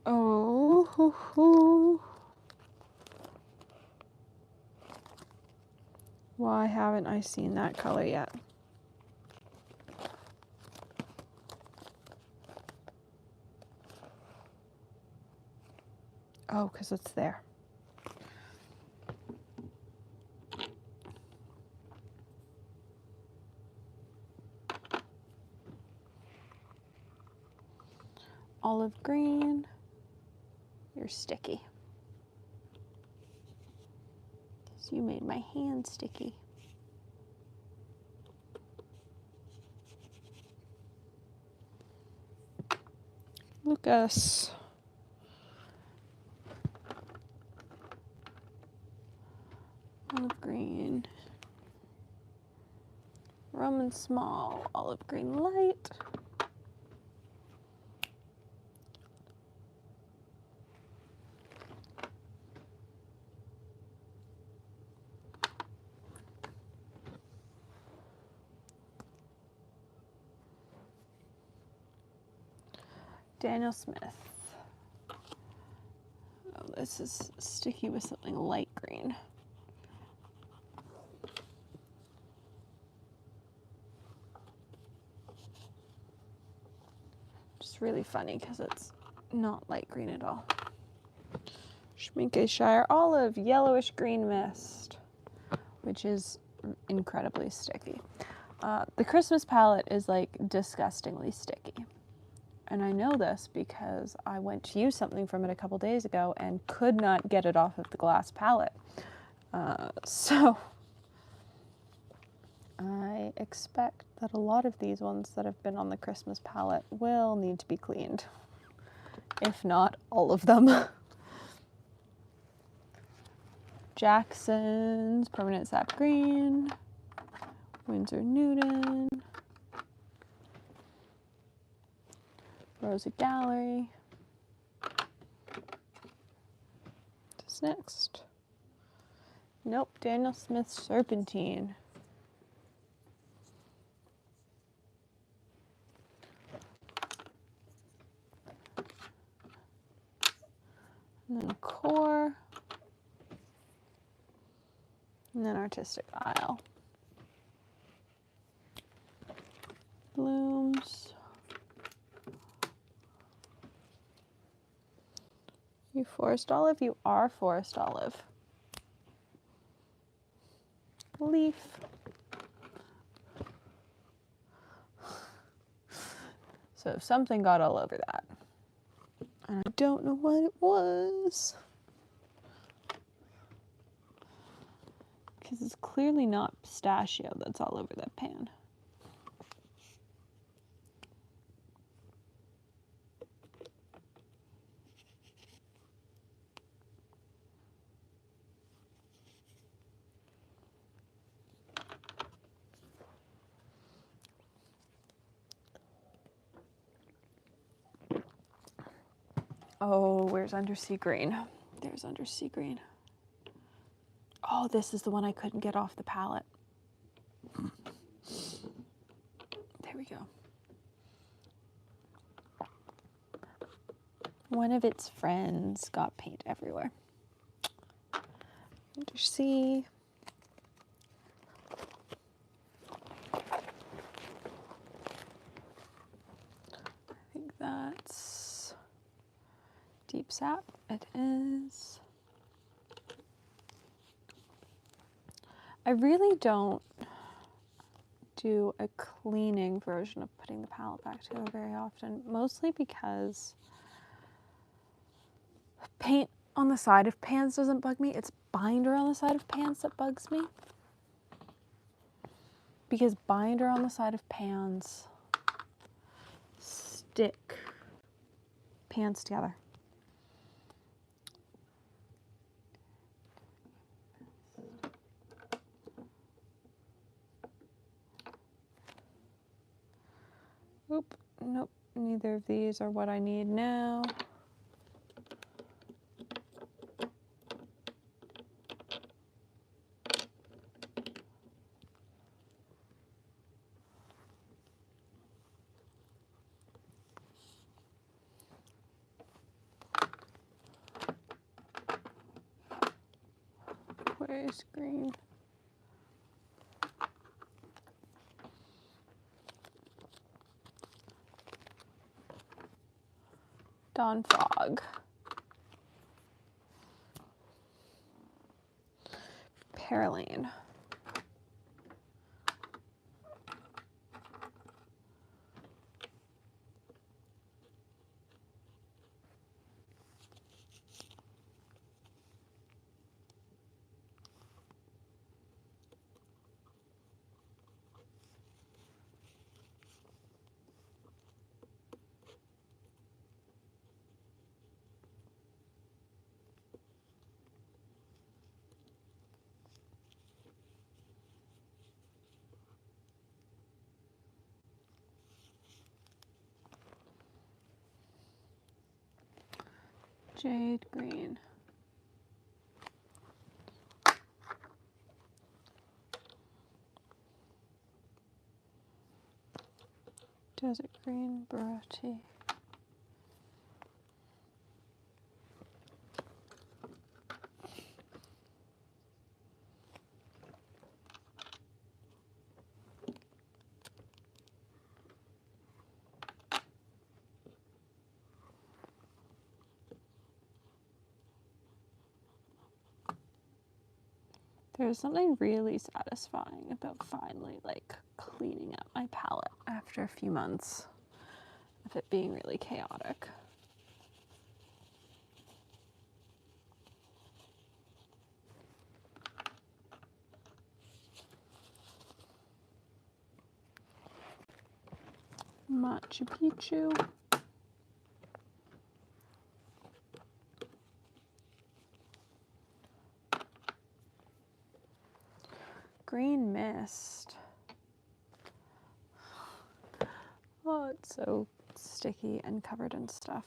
Oh, hoo, hoo. Why haven't I seen that color yet? Oh, because it's there. Olive green. You're sticky. So you made my hand sticky. Lucas. Olive green. Roman small, olive green light. Daniel Smith. Oh, this is sticky with something light green. It's really funny because it's not light green at all. Schminke Shire Olive, yellowish green mist, which is incredibly sticky. The Christmas palette is like disgustingly sticky. And I know this because I went to use something from it a couple days ago and could not get it off of the glass palette. So I expect that a lot of these ones that have been on the Christmas palette will need to be cleaned. If not, all of them. Jackson's Permanent Sap Green, Winsor Newton, Rosa Gallery. What's next? Nope, Daniel Smith Serpentine. And then Core. And then Artistic Isle. Blooms. You Forest Olive? You are Forest Olive. Leaf. So something got all over that. And I don't know what it was. Because it's clearly not pistachio that's all over that pan. Oh, where's Undersea Green? There's Undersea Green. Oh, this is the one I couldn't get off the palette. There we go. One of its friends got paint everywhere. Undersea. I think that's Deep Sap. It is. I really don't do a cleaning version of putting the palette back together very often, mostly because paint on the side of pans doesn't bug me. It's binder on the side of pans that bugs me. Because binder on the side of pans stick pans together. Oop, nope, neither of these are what I need now. Where's green? Dawn Fog. Pearline. Jade green. Desert green, Barotti. There's something really satisfying about finally like cleaning up my palette after a few months of it being really chaotic. Machu Picchu. Green Mist. Oh, it's so sticky and covered in stuff.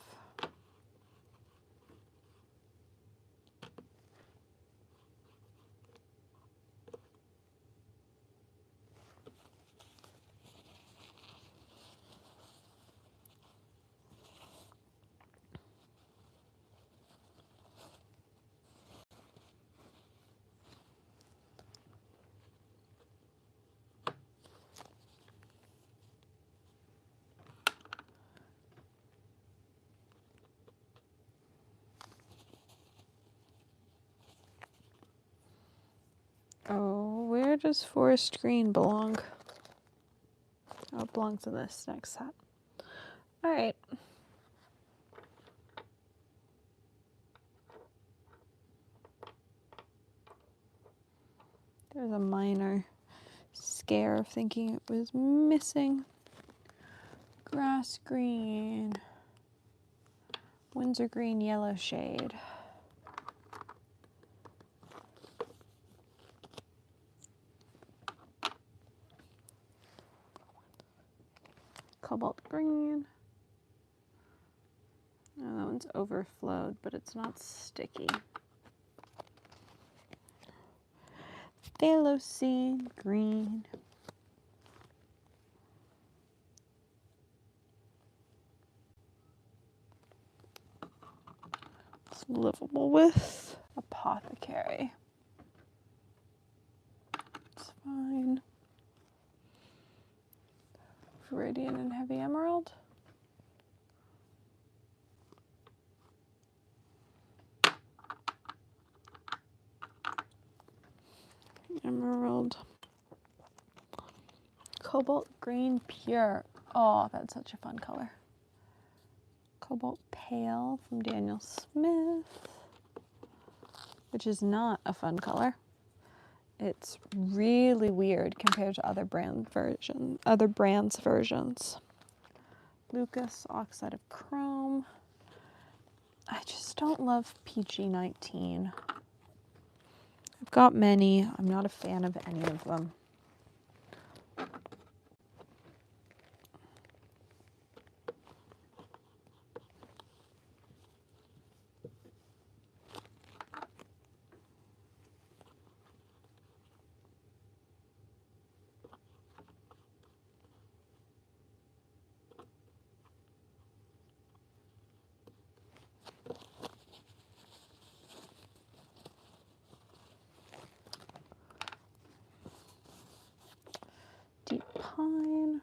Oh, where does forest green belong? Oh, it belongs in this next set. All right. There's a minor scare of thinking it was missing. Grass green. Windsor green yellow shade. Cobalt green. Oh, that one's overflowed, but it's not sticky. Phthalocene green. It's livable with. Apothecary. It's fine. Viridian and Heavy Emerald. Emerald. Cobalt green pure. Oh, that's such a fun color. Cobalt pale from Daniel Smith, which is not a fun color. It's really weird compared to other brands' versions. Lucas Oxide of Chrome. I just don't love PG19. I've got many. I'm not a fan of any of them. Deep Pine.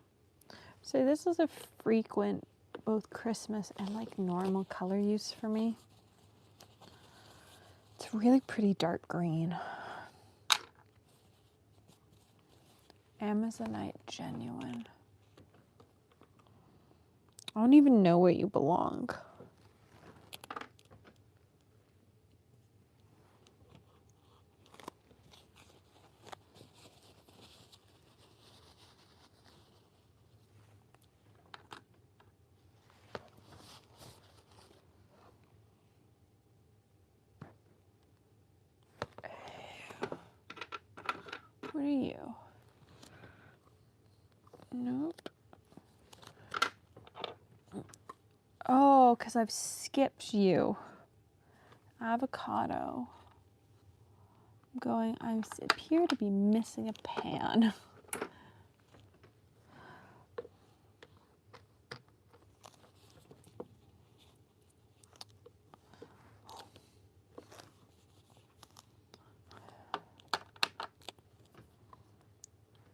So this is a frequent both Christmas and like normal color use for me. It's really pretty dark green. Amazonite Genuine. I don't even know where you belong. What are you? Nope. Oh, because I've skipped you. Avocado. I appear to be missing a pan.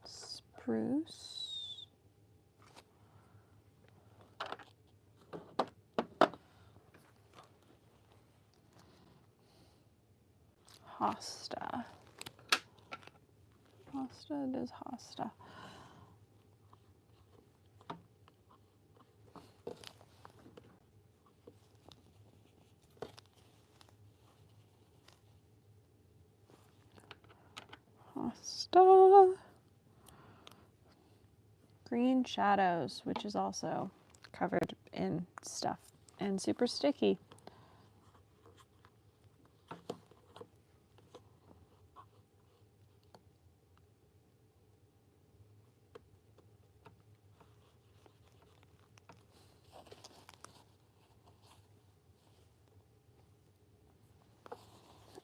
Spruce. Hosta. Hosta, it is Hosta. Hosta. Green Shadows, which is also covered in stuff and super sticky.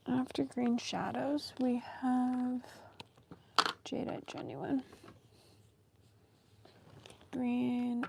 After Green Shadows, we have Jadeite Genuine. Green.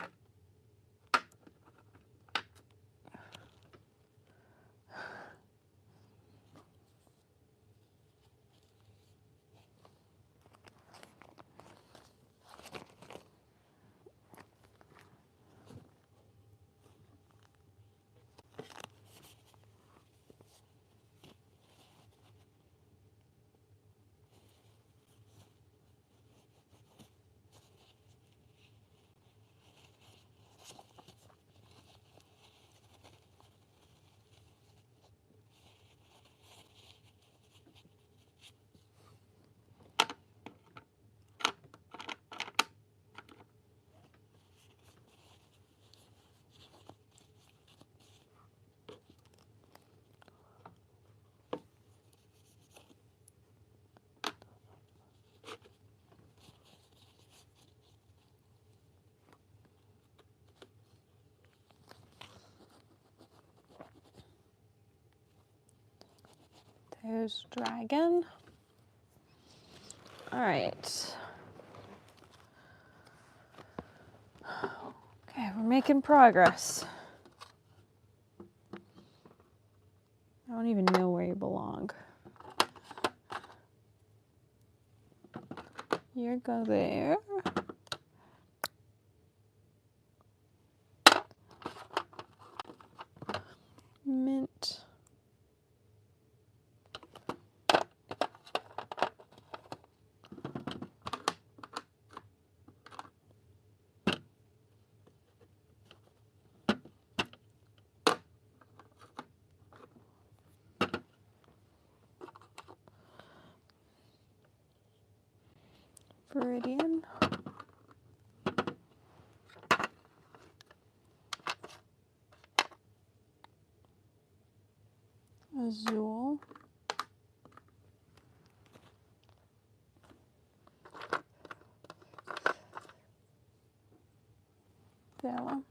There's Dragon. All right. Okay, we're making progress. I don't even know where you belong. You go there. Mint. Viridian. Azul. Vela.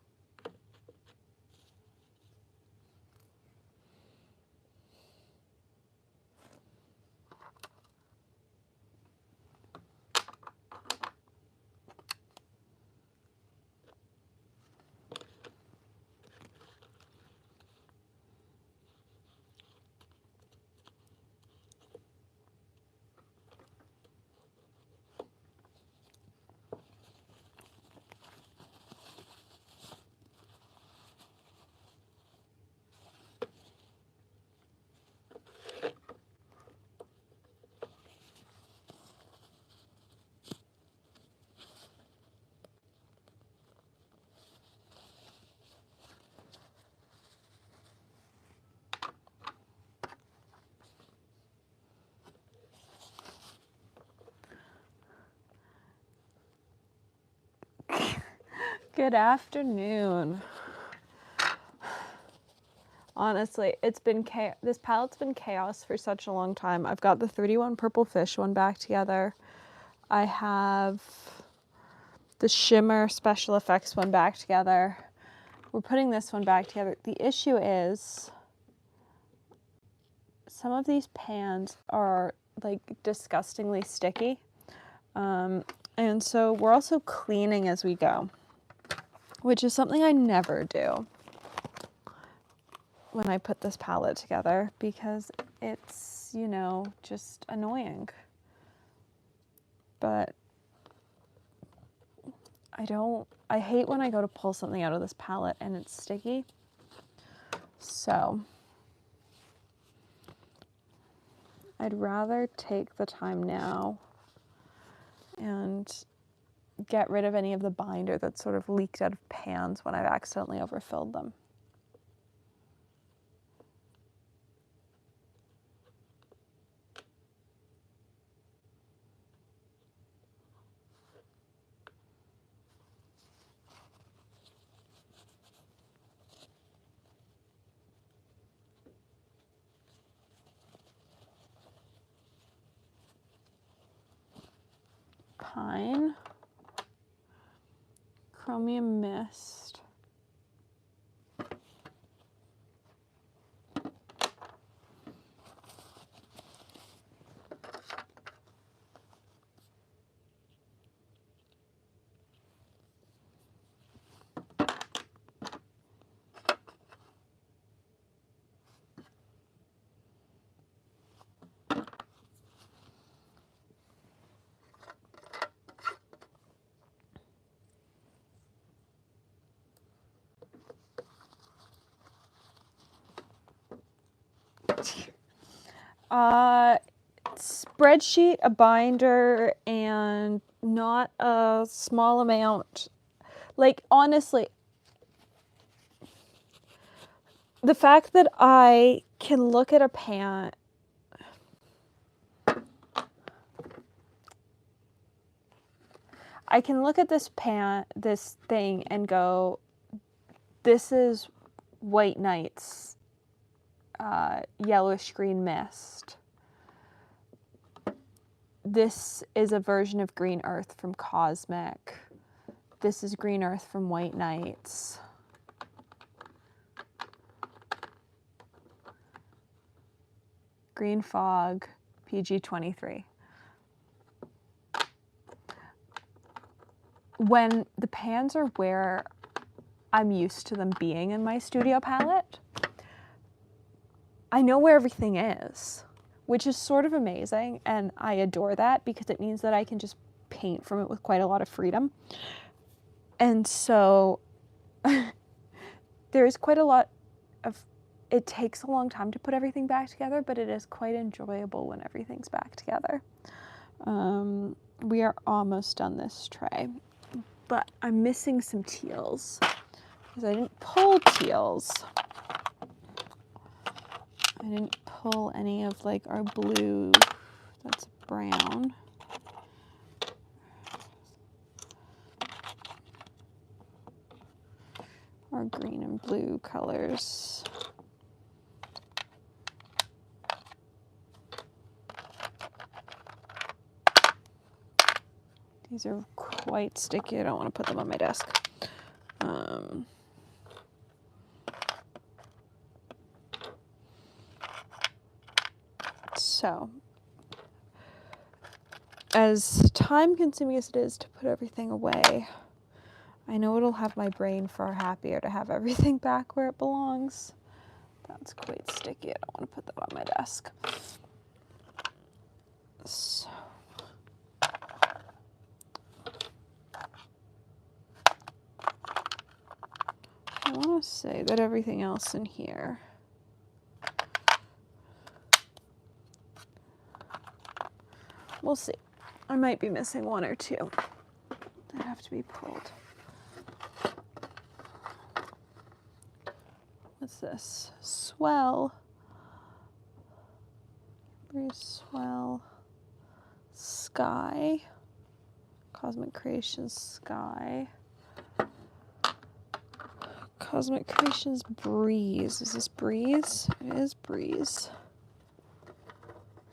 Good afternoon. Honestly, it's been this palette's been chaos for such a long time. I've got the 31 Purple Fish one back together. I have the Shimmer Special Effects one back together. We're putting this one back together. The issue is some of these pans are like disgustingly sticky. And so we're also cleaning as we go, which is something I never do when I put this palette together because it's, you know, just annoying. But I hate when I go to pull something out of this palette and it's sticky. So I'd rather take the time now and get rid of any of the binder that's sort of leaked out of pans when I've accidentally overfilled them. Pine, Chromium Mist, spreadsheet, a binder, and not a small amount. Like, honestly, the fact that I can look at a pan, I can look at this thing and go, this is White Knight's Yellowish Green Mist. This is a version of Green Earth from Cosmic. This is Green Earth from White Knights. Green Fog, PG-23. When the pans are where I'm used to them being in my studio palette, I know where everything is, which is sort of amazing, and I adore that because it means that I can just paint from it with quite a lot of freedom. And so there is quite a lot of, it takes a long time to put everything back together, but it is quite enjoyable when everything's back together. We are almost done this tray, but I'm missing some teals because I didn't pull teals. I didn't pull any of like our blue, that's brown. Our green and blue colors. These are quite sticky. I don't want to put them on my desk. So, as time consuming as it is to put everything away, I know it'll have my brain far happier to have everything back where it belongs. That's quite sticky. I don't want to put that on my desk. So, I want to say that everything else in here we'll see. I might be missing one or two that have to be pulled. What's this? Swell. Breeze Swell. Sky. Cosmic Creations Sky. Cosmic Creations Breeze. Is this Breeze? It is Breeze.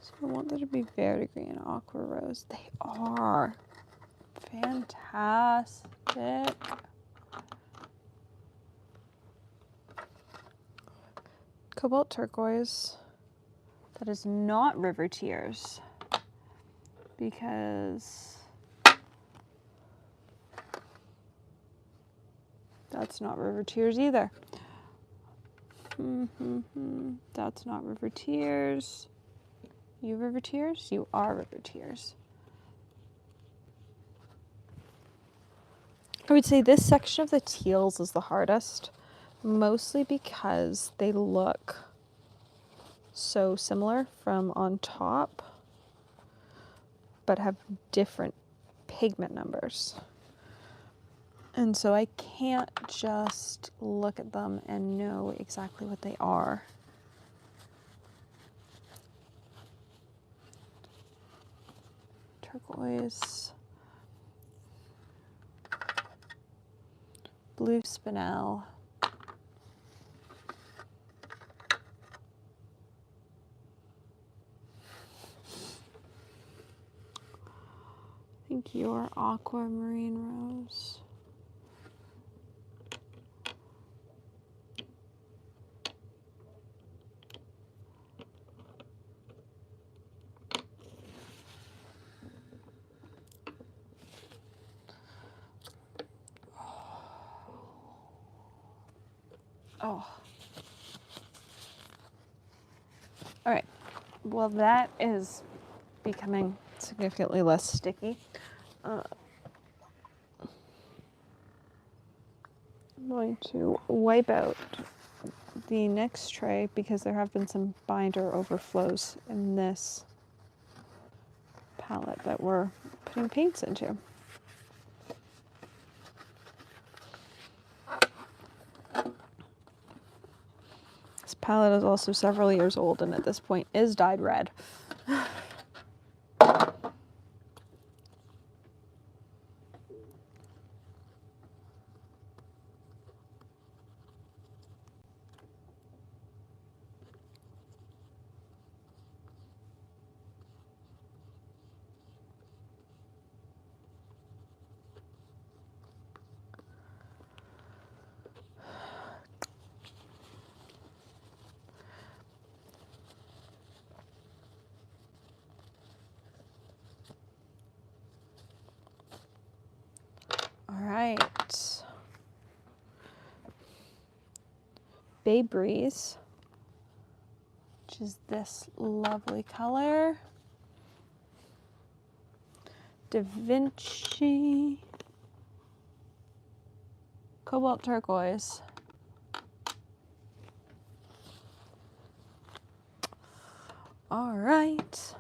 So I want there to be Verdigris and Aqua Rose. They are. Fantastic. Cobalt Turquoise. That is not River Tears. Because that's not River Tears either. That's not River Tears. You River Tears? You are River Tears. I would say this section of the teals is the hardest, mostly because they look so similar from on top, but have different pigment numbers. And so I can't just look at them and know exactly what they are. Turquoise. Blue Spinel. I think you're Aquamarine Rose. Oh. All right. Well, that is becoming significantly less sticky. I'm going to wipe out the next tray because there have been some binder overflows in this palette that we're putting paints into. This palette is also several years old and at this point is dyed red. Right. Bay Breeze, which is this lovely color. Da Vinci. Cobalt Turquoise. All right.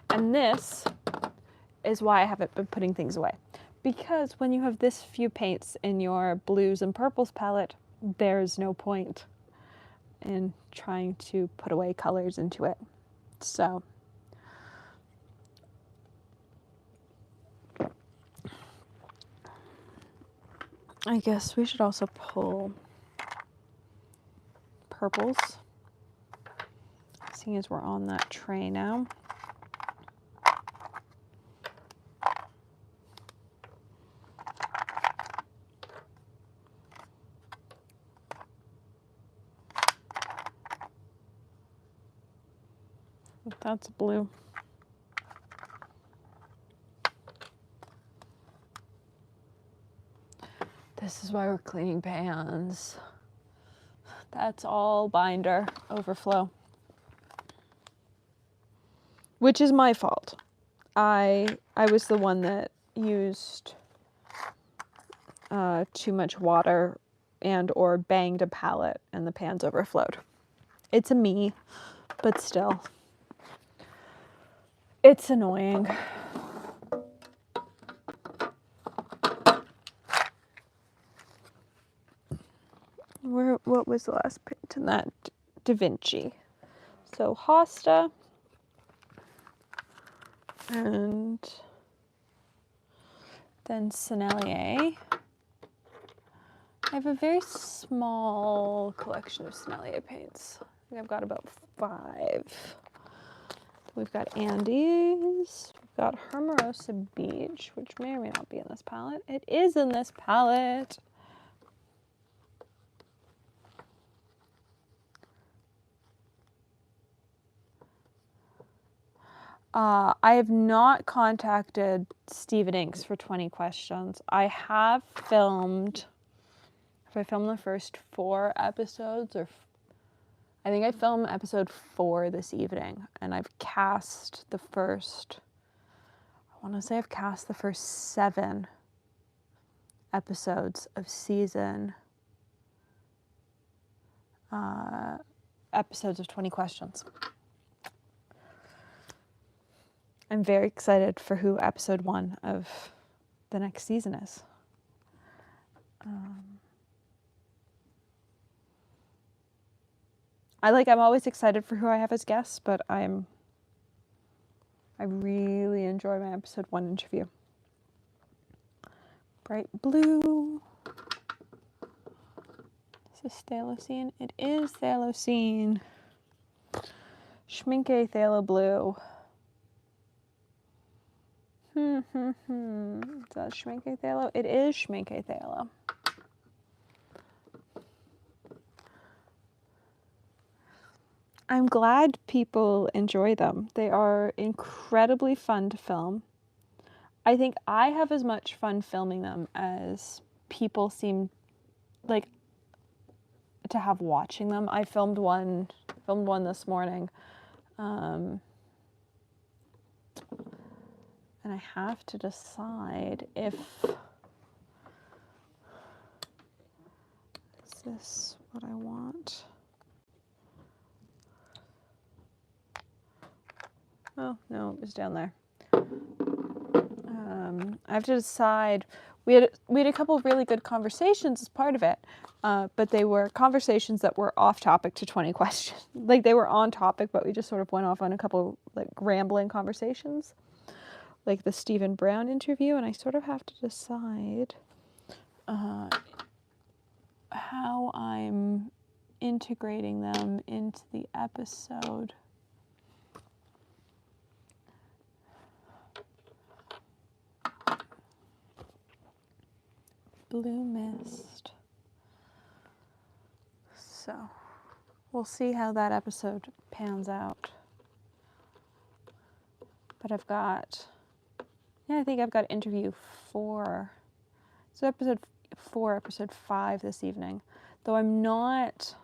And this is why I haven't been putting things away. Because when you have this few paints in your blues and purples palette, there's no point in trying to put away colors into it. So I guess we should also pull purples, seeing as we're on that tray now. That's blue. This is why we're cleaning pans. That's all binder overflow, which is my fault. I was the one that used too much water and or banged a palette and the pans overflowed. It's a me, but still. It's annoying. What was the last paint in that? Da Vinci. So Hosta and then Sennelier. I have a very small collection of Sennelier paints. I think I've got about 5. We've got Andes, we've got Hermosa Beach, which may or may not be in this palette. It is in this palette. I have not contacted Steven Inks for 20 questions. I have filmed, have I filmed the first 4 episodes? Or I think I filmed episode 4 this evening, and I've cast the first, I want to say I've cast the first 7 episodes of season, episodes of 20 questions. I'm very excited for who episode 1 of the next season is. I'm always excited for who I have as guests, but I really enjoy my episode 1 interview. Bright blue. Is this Thalocene? It is Thalocene. Schminke Thalo Blue. Is that Schminke Thalo? It is Schminke Thalo. I'm glad people enjoy them. They are incredibly fun to film. I think I have as much fun filming them as people seem like to have watching them. I filmed one this morning. And I have to decide if, is this what I want? Oh, no, it was down there. I have to decide. We had a couple of really good conversations as part of it, but they were conversations that were off topic to 20 questions. Like they were on topic, but we just sort of went off on a couple like rambling conversations, like the Stephen Brown interview, and I sort of have to decide how I'm integrating them into the episode. Blue Mist. So we'll see how that episode pans out. But I've got, I think I've got interview 4. So episode 4, episode 5 this evening. Though I'm not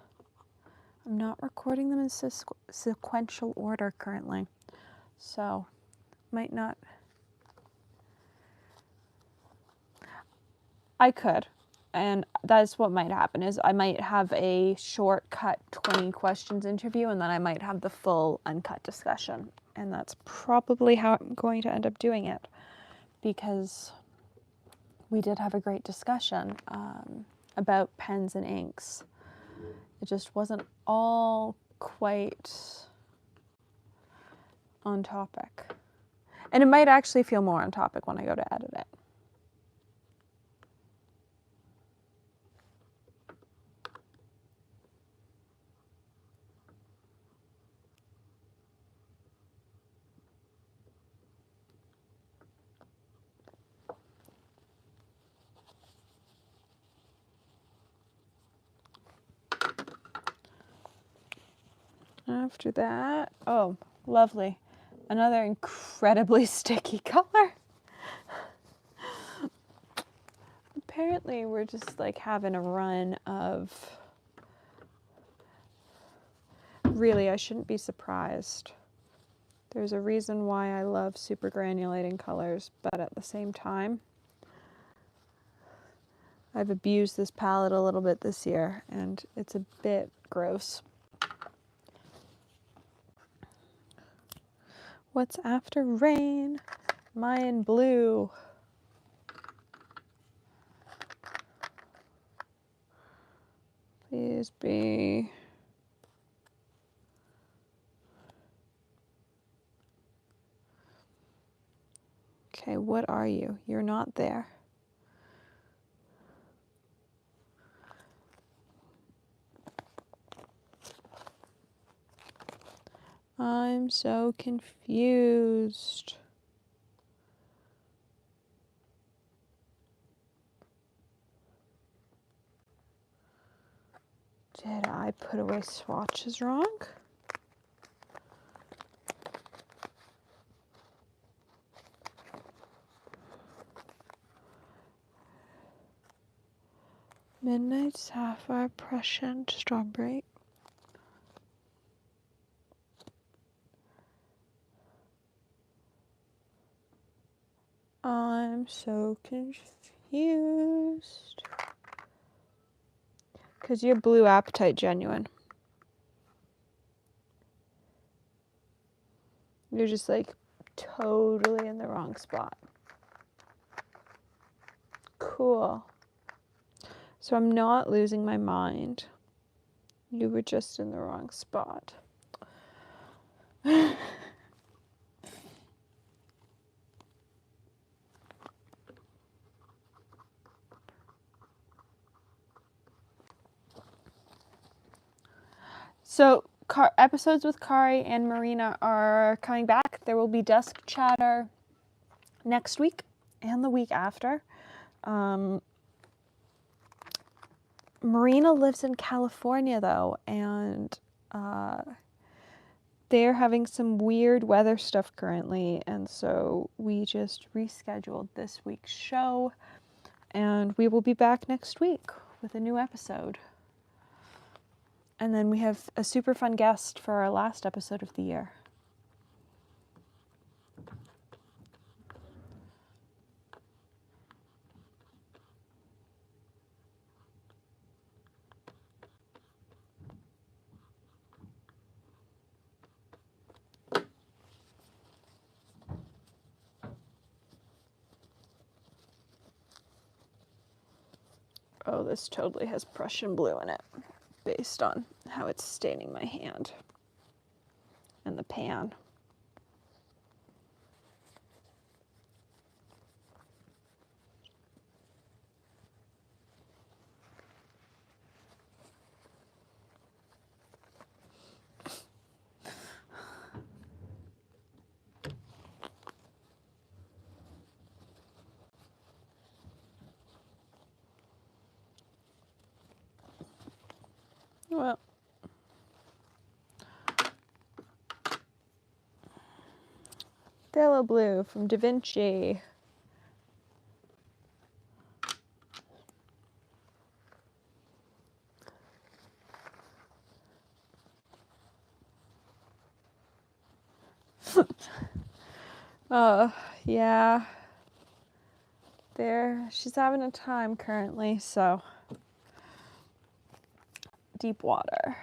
recording them in sequential order currently. So might not. I could, and that's what might happen is I might have a shortcut 20 questions interview, and then I might have the full uncut discussion, and that's probably how I'm going to end up doing it, because we did have a great discussion about pens and inks. It just wasn't all quite on topic, and it might actually feel more on topic when I go to edit it. After that, oh, lovely. Another incredibly sticky color. Apparently we're just like having a run of, really, I shouldn't be surprised. There's a reason why I love super granulating colors, but at the same time, I've abused this palette a little bit this year, and it's a bit gross. What's after rain? Mayan blue. Please be. Okay, what are you? You're not there. I'm so confused. Did I put away swatches wrong? Midnight Sapphire, Prussian, Strawberry. I'm so confused. Because you're Blue Appetite Genuine. You're just like totally in the wrong spot. Cool. So I'm not losing my mind. You were just in the wrong spot. So episodes with Kari and Marina are coming back. There will be Dusk Chatter next week and the week after. Marina lives in California though, and they're having some weird weather stuff currently, and so we just rescheduled this week's show, and we will be back next week with a new episode. And then we have a super fun guest for our last episode of the year. Oh, this totally has Prussian blue in it, based on how it's staining my hand and the pan. Well, Phthalo Blue from Da Vinci. Yeah. She's having a time currently, so. Deep water.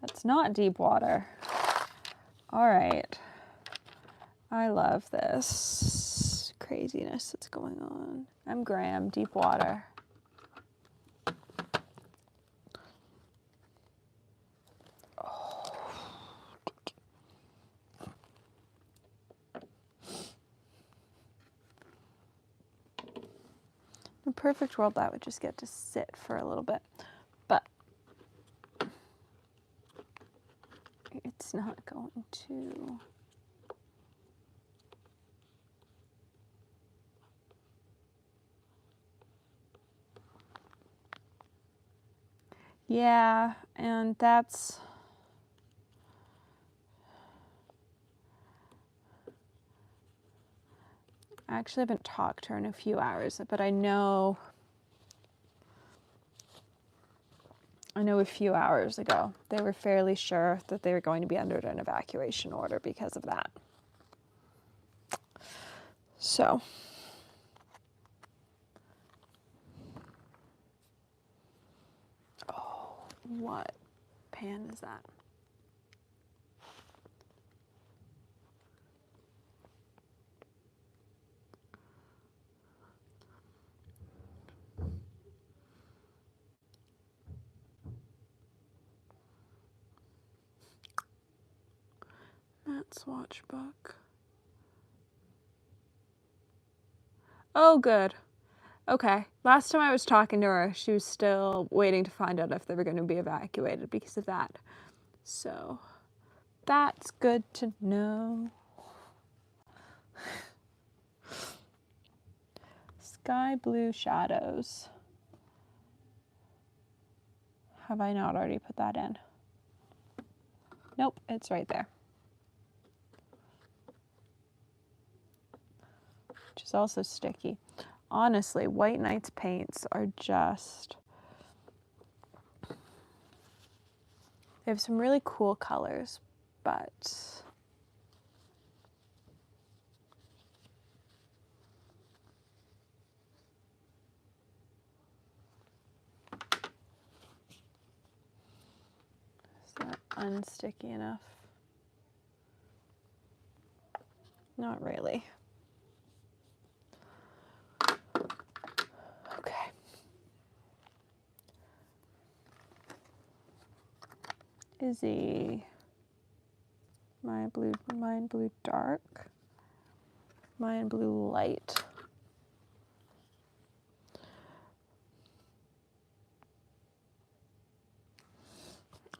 That's not deep water. All right. I love this craziness that's going on. I'm Graham, deep water. In a perfect world, that would just get to sit for a little bit, but it's not going to. Yeah, and that's I actually haven't talked to her in a few hours, but I know a few hours ago they were fairly sure that they were going to be under an evacuation order because of that. So, oh, what pan is that? Matt Swatch book. Oh, good. Okay. Last time I was talking to her, she was still waiting to find out if they were going to be evacuated because of that. So, that's good to know. Sky blue shadows. Have I not already put that in? Nope, it's right there. Which is also sticky. Honestly, White Nights paints are just... They have some really cool colors, but... Is that unsticky enough? Not really. Okay. Izzy. Mine blue dark. Mine blue light.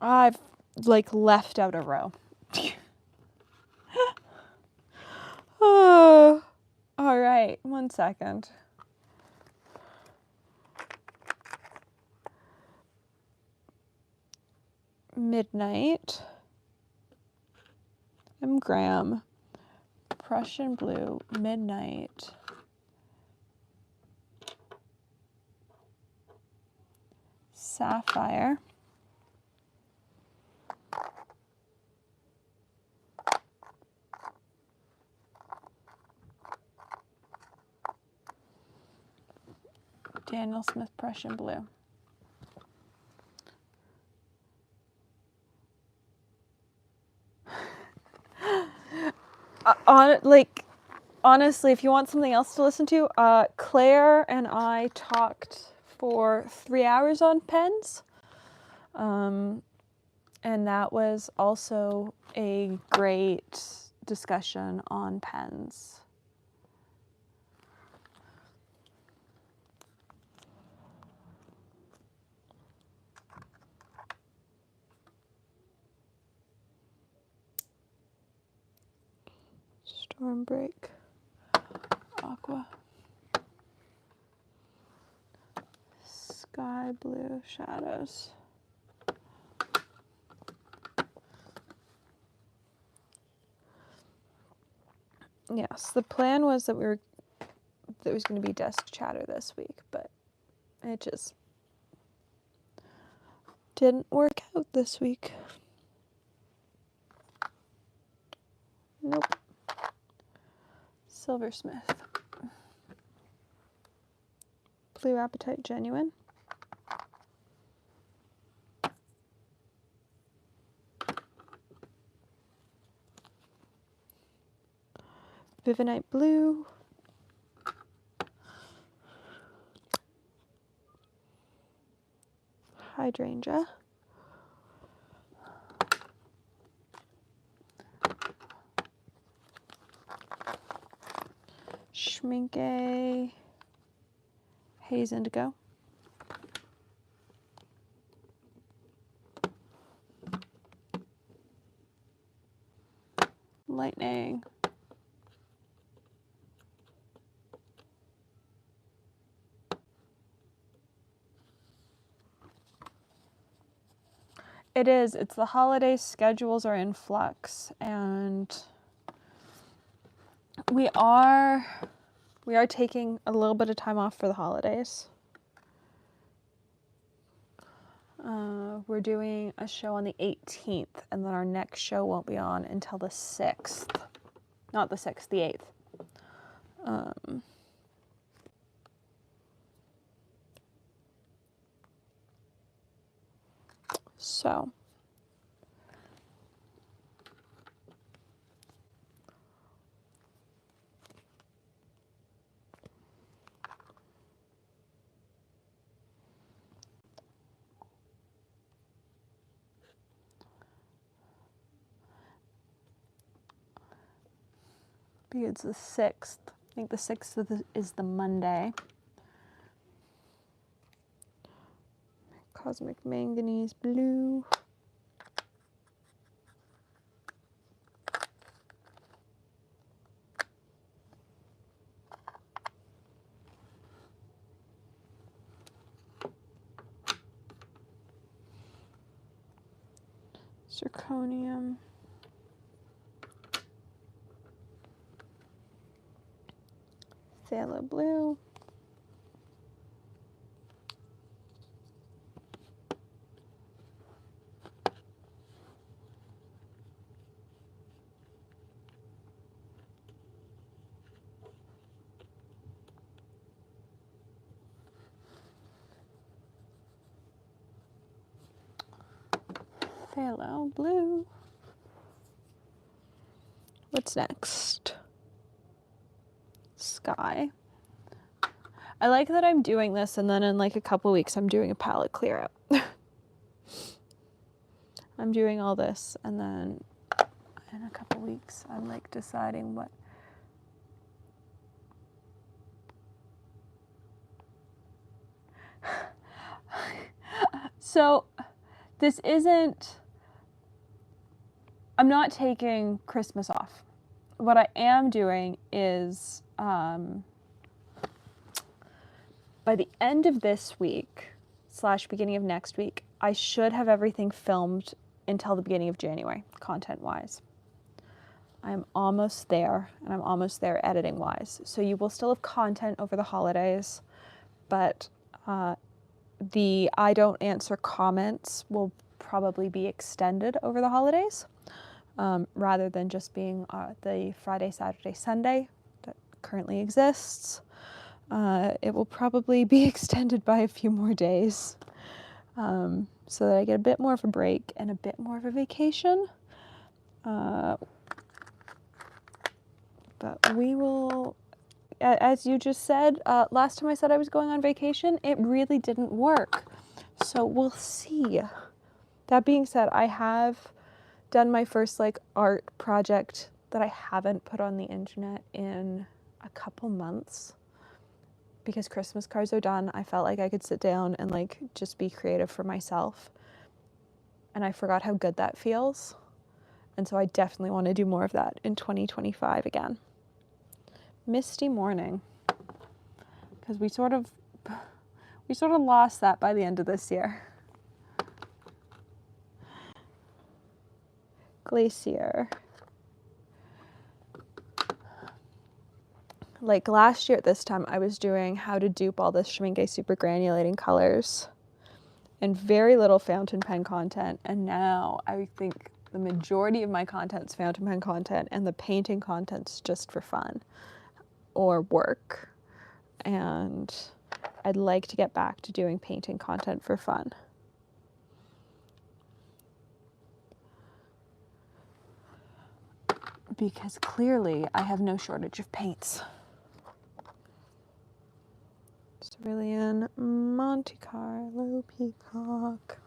I've like left out a row. Oh, all right, 1 second. Midnight. M. Graham. Prussian blue. Midnight. Sapphire. Daniel Smith Prussian blue. Honestly, if you want something else to listen to, Claire and I talked for 3 hours on pens. And that was also a great discussion on pens. Stormbreak. Aqua. Sky blue shadows. Yes, the plan was that there was going to be desk chatter this week, but it just didn't work out this week. Nope. Silversmith. Blue Appetite Genuine. Vivinite Blue. Hydrangea. Schmincke. Haze Indigo. Lightning. It is. It's the holiday schedules are in flux, and we are We are taking a little bit of time off for the holidays. We're doing a show on the 18th, and then our next show won't be on until the 6th. Not the 6th, the 8th. So. It's the 6th. I think the 6th is the Monday. Cosmic Manganese Blue. Zirconium. Phthalo Blue. Phthalo Blue. What's next? Sky. I like that I'm doing this and then in like a couple weeks I'm doing a palette clear out. I'm doing all this and then in a couple weeks I'm like deciding what. So this isn't, I'm not taking Christmas off. What I am doing is by the end of this week / beginning of next week, I should have everything filmed until the beginning of January, content-wise. I'm almost there, and I'm almost there editing-wise. So you will still have content over the holidays, but the I don't answer comments will probably be extended over the holidays, rather than just being the Friday, Saturday, Sunday that currently exists. It will probably be extended by a few more days, so that I get a bit more of a break and a bit more of a vacation. But we will, as you just said, last time I said I was going on vacation, it really didn't work. So we'll see. That being said, I have done my first like art project that I haven't put on the internet in a couple months. Because Christmas cards are done, I felt like I could sit down and like just be creative for myself. And I forgot how good that feels. And so I definitely want to do more of that in 2025 again. Misty Morning. Because we sort of lost that by the end of this year. Glacier. Like last year at this time, I was doing how to dupe all the Schmincke super granulating colors and very little fountain pen content. And now I think the majority of my content's fountain pen content and the painting content's just for fun or work. And I'd like to get back to doing painting content for fun. Because clearly I have no shortage of paints. Cerulean, Monte Carlo, Peacock.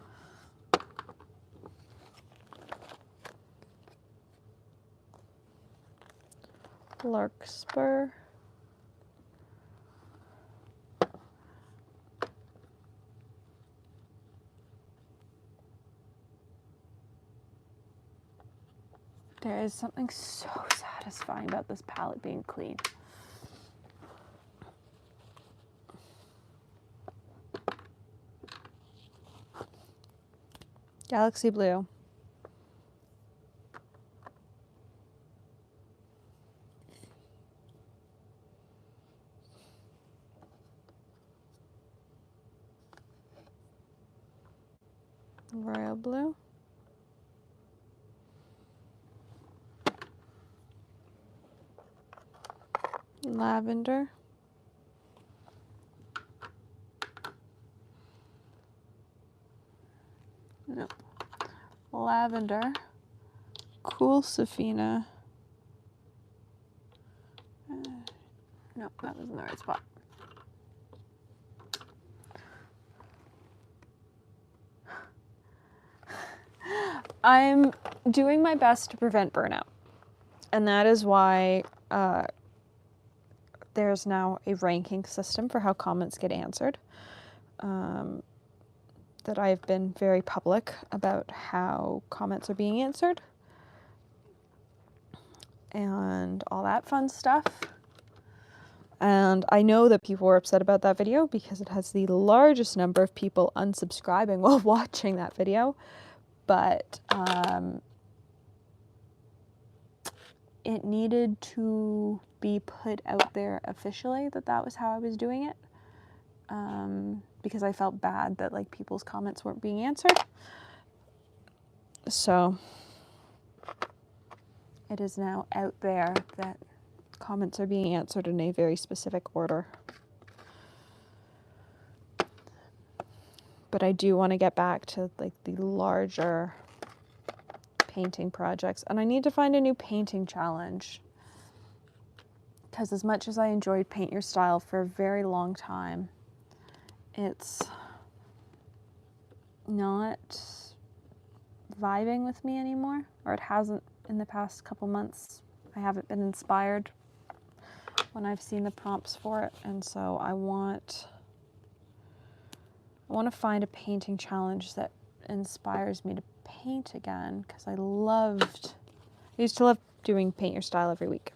Larkspur. There is something so satisfying about this palette being clean. Galaxy Blue. blue. Lavender. No. Lavender. Cool Safina. No, that wasn't the right spot. I'm doing my best to prevent burnout. And that is why there's now a ranking system for how comments get answered. That I've been very public about how comments are being answered. And all that fun stuff. And I know that people were upset about that video because it has the largest number of people unsubscribing while watching that video. But it needed to be put out there officially that that was how I was doing it. Because I felt bad that like people's comments weren't being answered. So it is now out there that comments are being answered in a very specific order. But I do want to get back to like the larger painting projects, and I need to find a new painting challenge, because as much as I enjoyed Paint Your Style for a very long time, it's not vibing with me anymore, or it hasn't in the past couple months. I haven't been inspired when I've seen the prompts for it, and so I want to find a painting challenge that inspires me to paint again, because I used to love doing Paint Your Style every week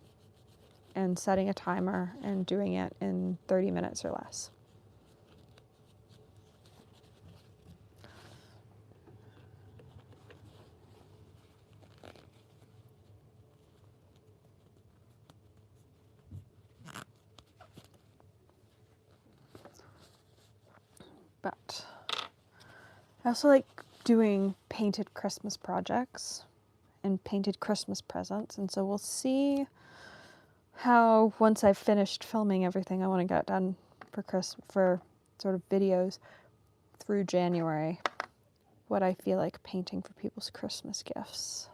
and setting a timer and doing it in 30 minutes or less. But I also like doing painted Christmas projects and painted Christmas presents, and so we'll see how, once I've finished filming everything I want to get done for sort of videos through January, what I feel like painting for people's Christmas gifts.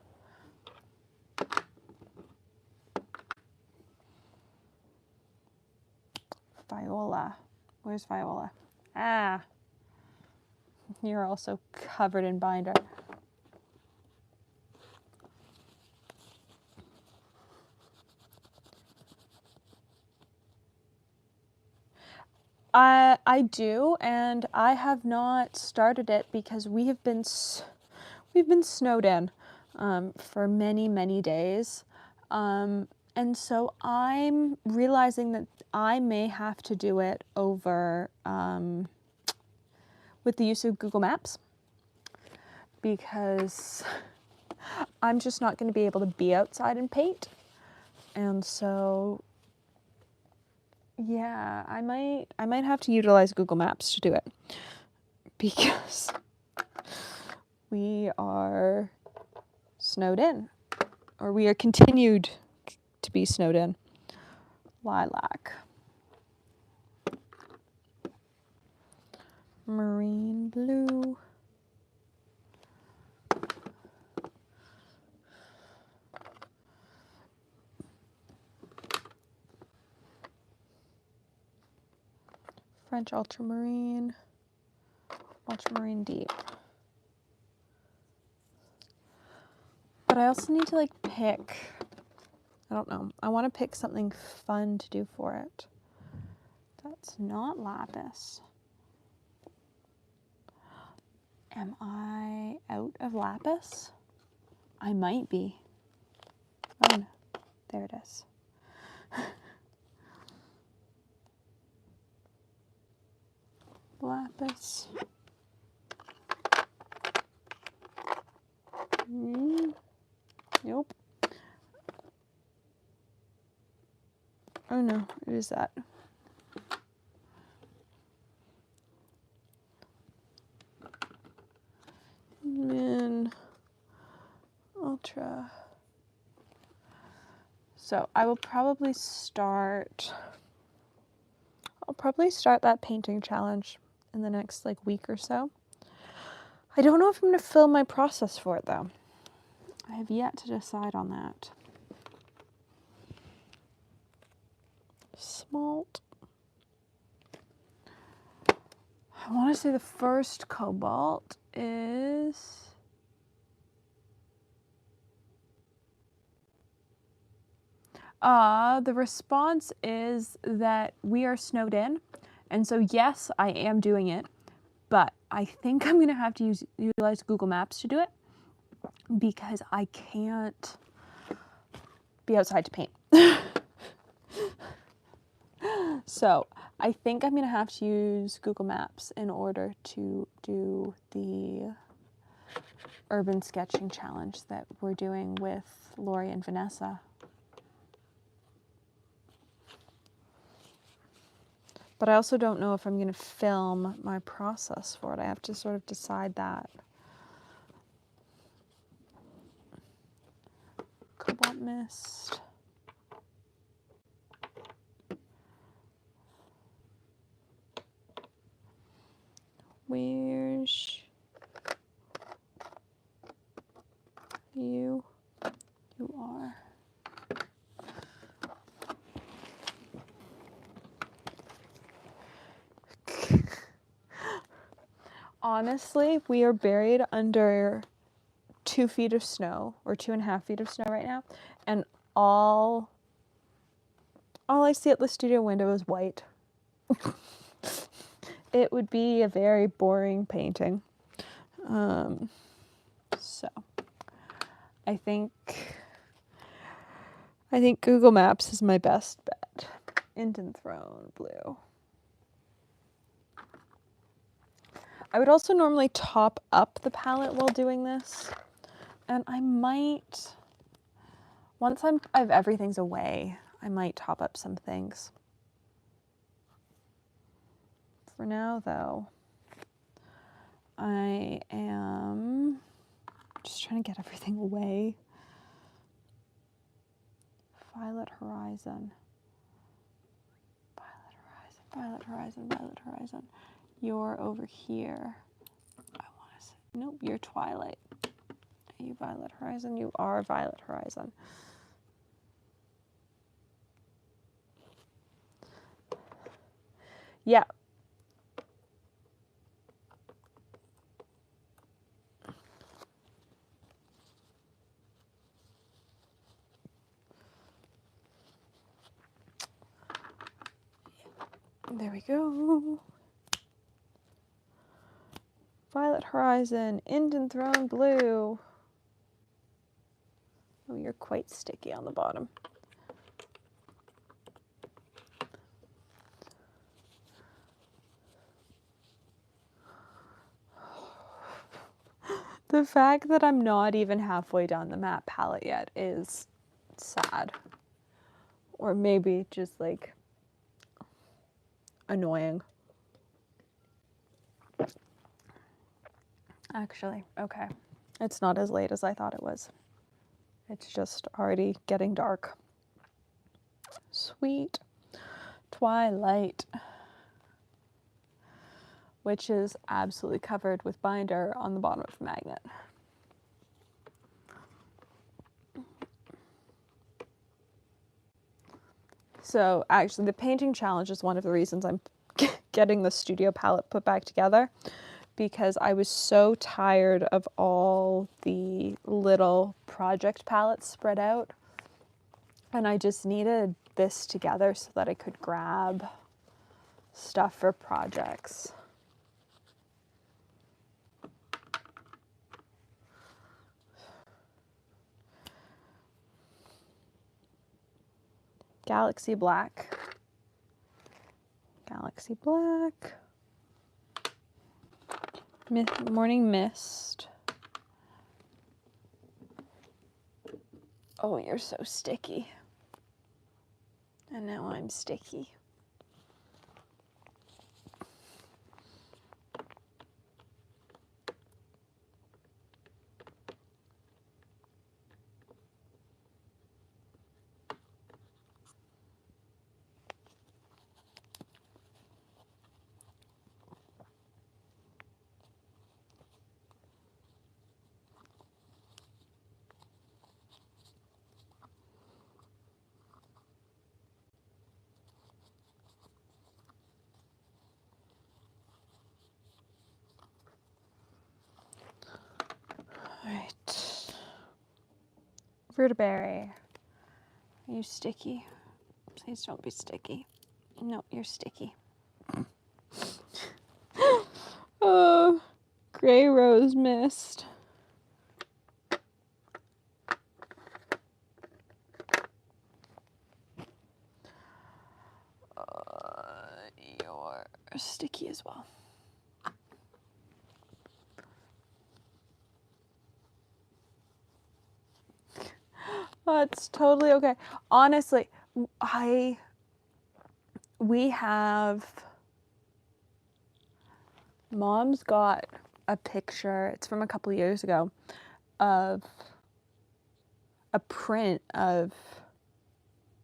Viola. Where's Viola? Ah. You're also covered in binder. I do, and I have not started it because we've been snowed in for many days, and so I'm realizing that I may have to do it over with the use of Google Maps, because I'm just not going to be able to be outside and paint, and so yeah, I might have to utilize Google Maps to do it, because we are snowed in, or we are continued to be snowed in. Lilac. Marine blue. French ultramarine. Ultramarine deep. But I also need to like pick, I don't know, I want to pick something fun to do for it. That's not lapis. Am I out of lapis? I might be. Oh no, there it is. Lapis. Nope. Oh no, it is that. etc. So I will probably start, I'll probably start that painting challenge in the next like week or so. I don't know if I'm going to film my process for it though. I have yet to decide on that. Smalt. I want to say the first cobalt is the response is that we are snowed in. And so yes, I am doing it, but I think I'm going to have to utilize Google Maps to do it because I can't be outside to paint. So I think I'm going to have to use Google Maps in order to do the urban sketching challenge that we're doing with Lori and Vanessa. But I also don't know if I'm going to film my process for it. I have to sort of decide that. Cobalt mist. Where's you? You are. Honestly, we are buried under 2 feet of snow, or 2.5 feet of snow right now, and all I see at the studio window is white. It would be a very boring painting. So I think Google Maps is my best bet. Indian Throne blue. I would also normally top up the palette while doing this, and I might, once everything's away, I might top up some things. For now, though, I am just trying to get everything away. Violet Horizon. Violet Horizon, Violet Horizon, Violet Horizon. You're over here. I want to say, nope, you're Twilight. Are you Violet Horizon? You are Violet Horizon. Yeah. There we go. Violet Horizon, Indian Throne blue. Oh, you're quite sticky on the bottom. The fact that I'm not even halfway down the matte palette yet is sad. Or maybe just like annoying. Actually, okay. It's not as late as I thought it was. It's just already getting dark. Sweet Twilight, which is absolutely covered with binder on the bottom of the magnet. So actually the painting challenge is one of the reasons I'm getting the studio palette put back together, because I was so tired of all the little project palettes spread out, and I just needed this together so that I could grab stuff for projects. Galaxy Black. Galaxy Black. Morning Mist. Oh, you're so sticky. And now I'm sticky. Fruitaberry. Are you sticky? Please don't be sticky. No, you're sticky. Oh, Gray Rose Mist. You're sticky as well. That's totally okay. Honestly, we have, Mom's got a picture, it's from a couple years ago, of a print of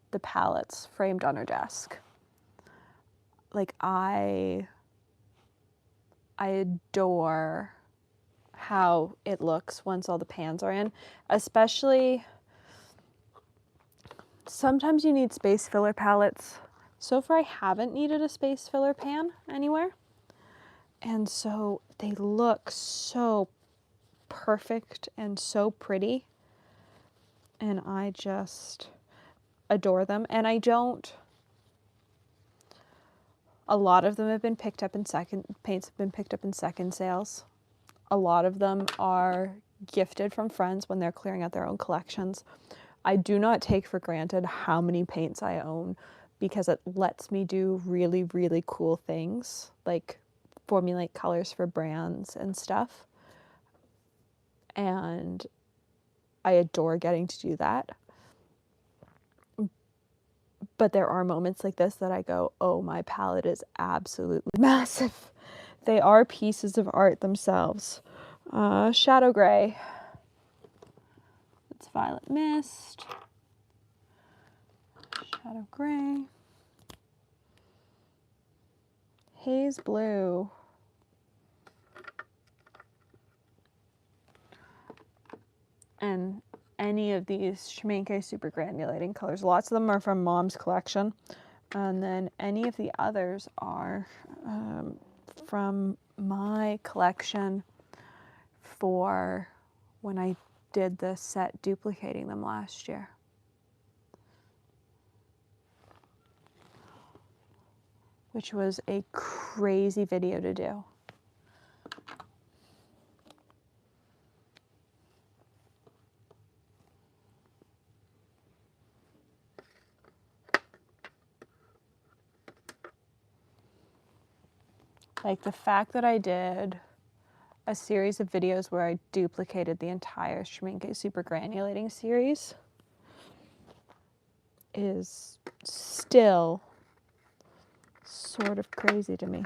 the palettes framed on her desk. Like, I adore how it looks once all the pans are in, especially sometimes you need space filler palettes. So far I haven't needed a space filler pan anywhere. And so they look so perfect and so pretty. And I just adore them. And a lot of them have been picked up in paints have been picked up in second sales. A lot of them are gifted from friends when they're clearing out their own collections. I do not take for granted how many paints I own because it lets me do really, really cool things, like formulate colors for brands and stuff. And I adore getting to do that. But there are moments like this that I go, oh, my palette is absolutely massive. They are pieces of art themselves. Shadow Gray. It's Violet Mist. Shadow Gray. Haze Blue. And any of these Schmincke super granulating colors. Lots of them are from Mom's collection. And then any of the others are from my collection for when I did the set duplicating them last year. Which was a crazy video to do. Like the fact that I did a series of videos where I duplicated the entire Schmincke Super Granulating series is still sort of crazy to me.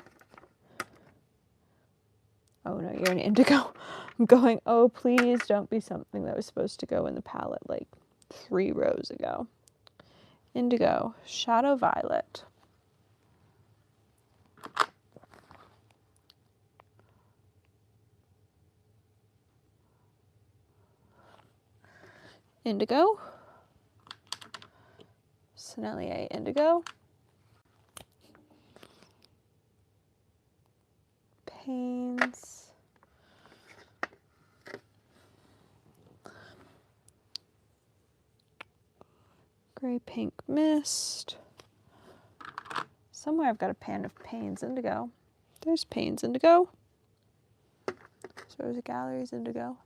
Oh no, you're an indigo. I'm going, oh please don't be something that was supposed to go in the palette like 3 rows ago. Indigo, Shadow Violet. Indigo. Sennelier Indigo. Pains. Gray Pink Mist. Somewhere I've got a pan of Pains Indigo. There's Pains Indigo. So there's a Galleries Indigo.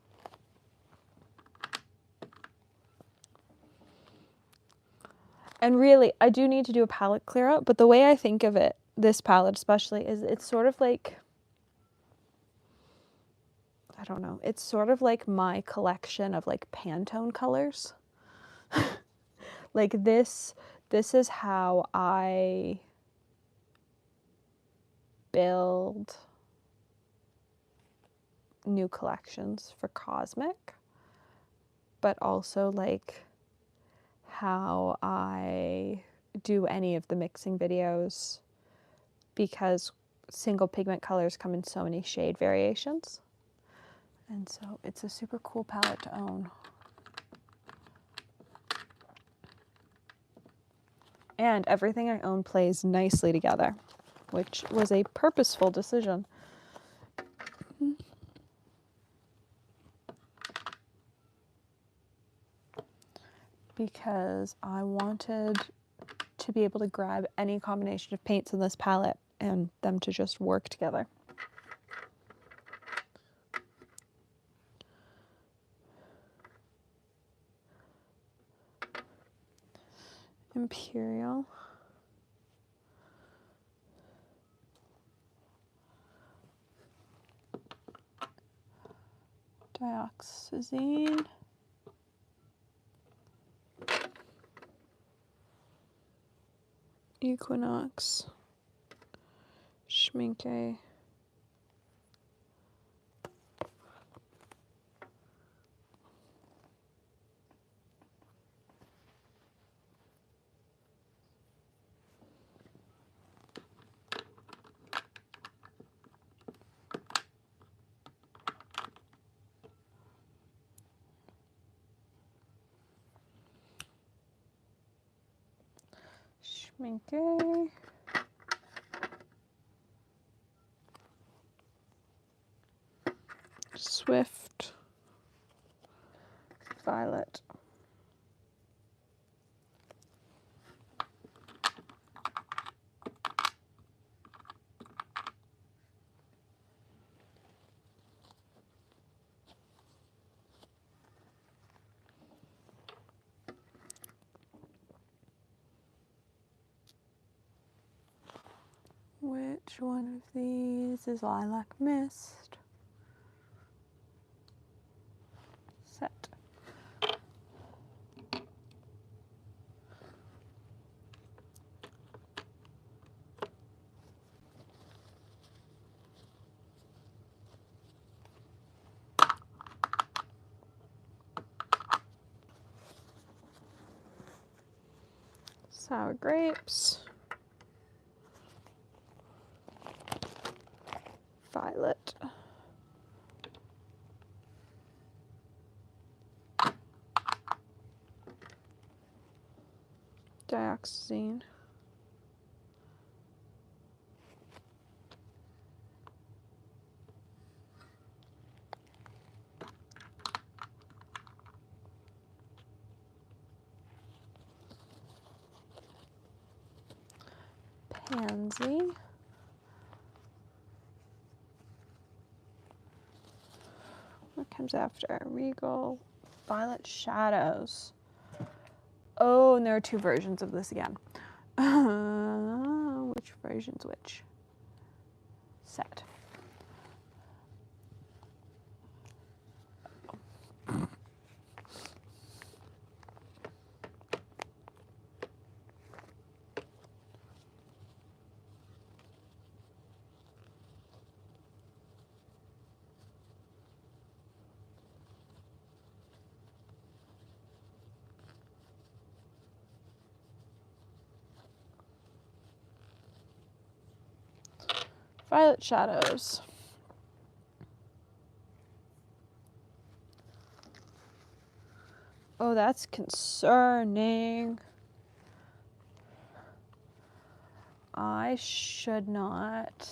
And really, I do need to do a palette clear out, but the way I think of it, this palette especially, is it's sort of like, I don't know, it's sort of like my collection of like Pantone colors. Like this is how I build new collections for Cosmic, but also like how I do any of the mixing videos, because single pigment colors come in so many shade variations. And so it's a super cool palette to own. And everything I own plays nicely together, which was a purposeful decision. because I wanted to be able to grab any combination of paints in this palette and them to just work together. Imperial. Dioxazine. Equinox. Schminke. Schminke. Swift. Violet. Which one of these is Lilac Mist? Set. Sour grapes. Violet. Dioxazine. Pansy. What comes after? Regal. Violet Shadows. Oh, and there are two versions of this again. Which version's which? Set. Violet Shadows. Oh, that's concerning. I should not.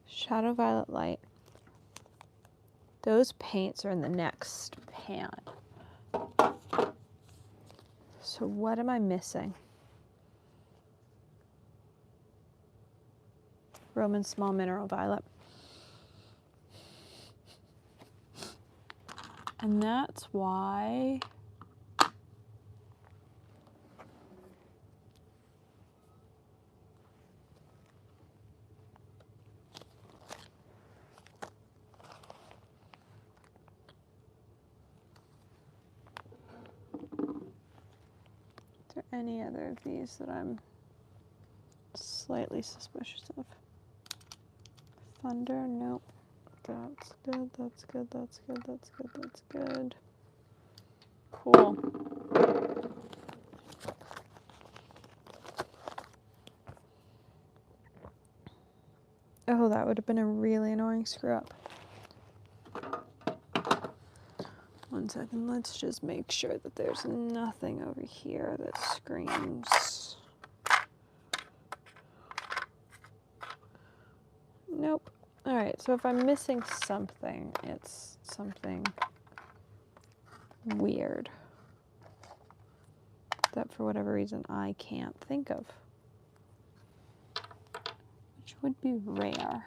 Shadow Violet Light. Those paints are in the next pan. So what am I missing? Roman Small Mineral Violet. And that's why is there any other of these that I'm slightly suspicious of? Thunder, nope. That's good, that's good, that's good, that's good, that's good. Cool. Oh, that would have been a really annoying screw up. 1 second, let's just make sure that there's nothing over here that screams. Nope. All right, so if I'm missing something, it's something weird that for whatever reason I can't think of, which would be rare.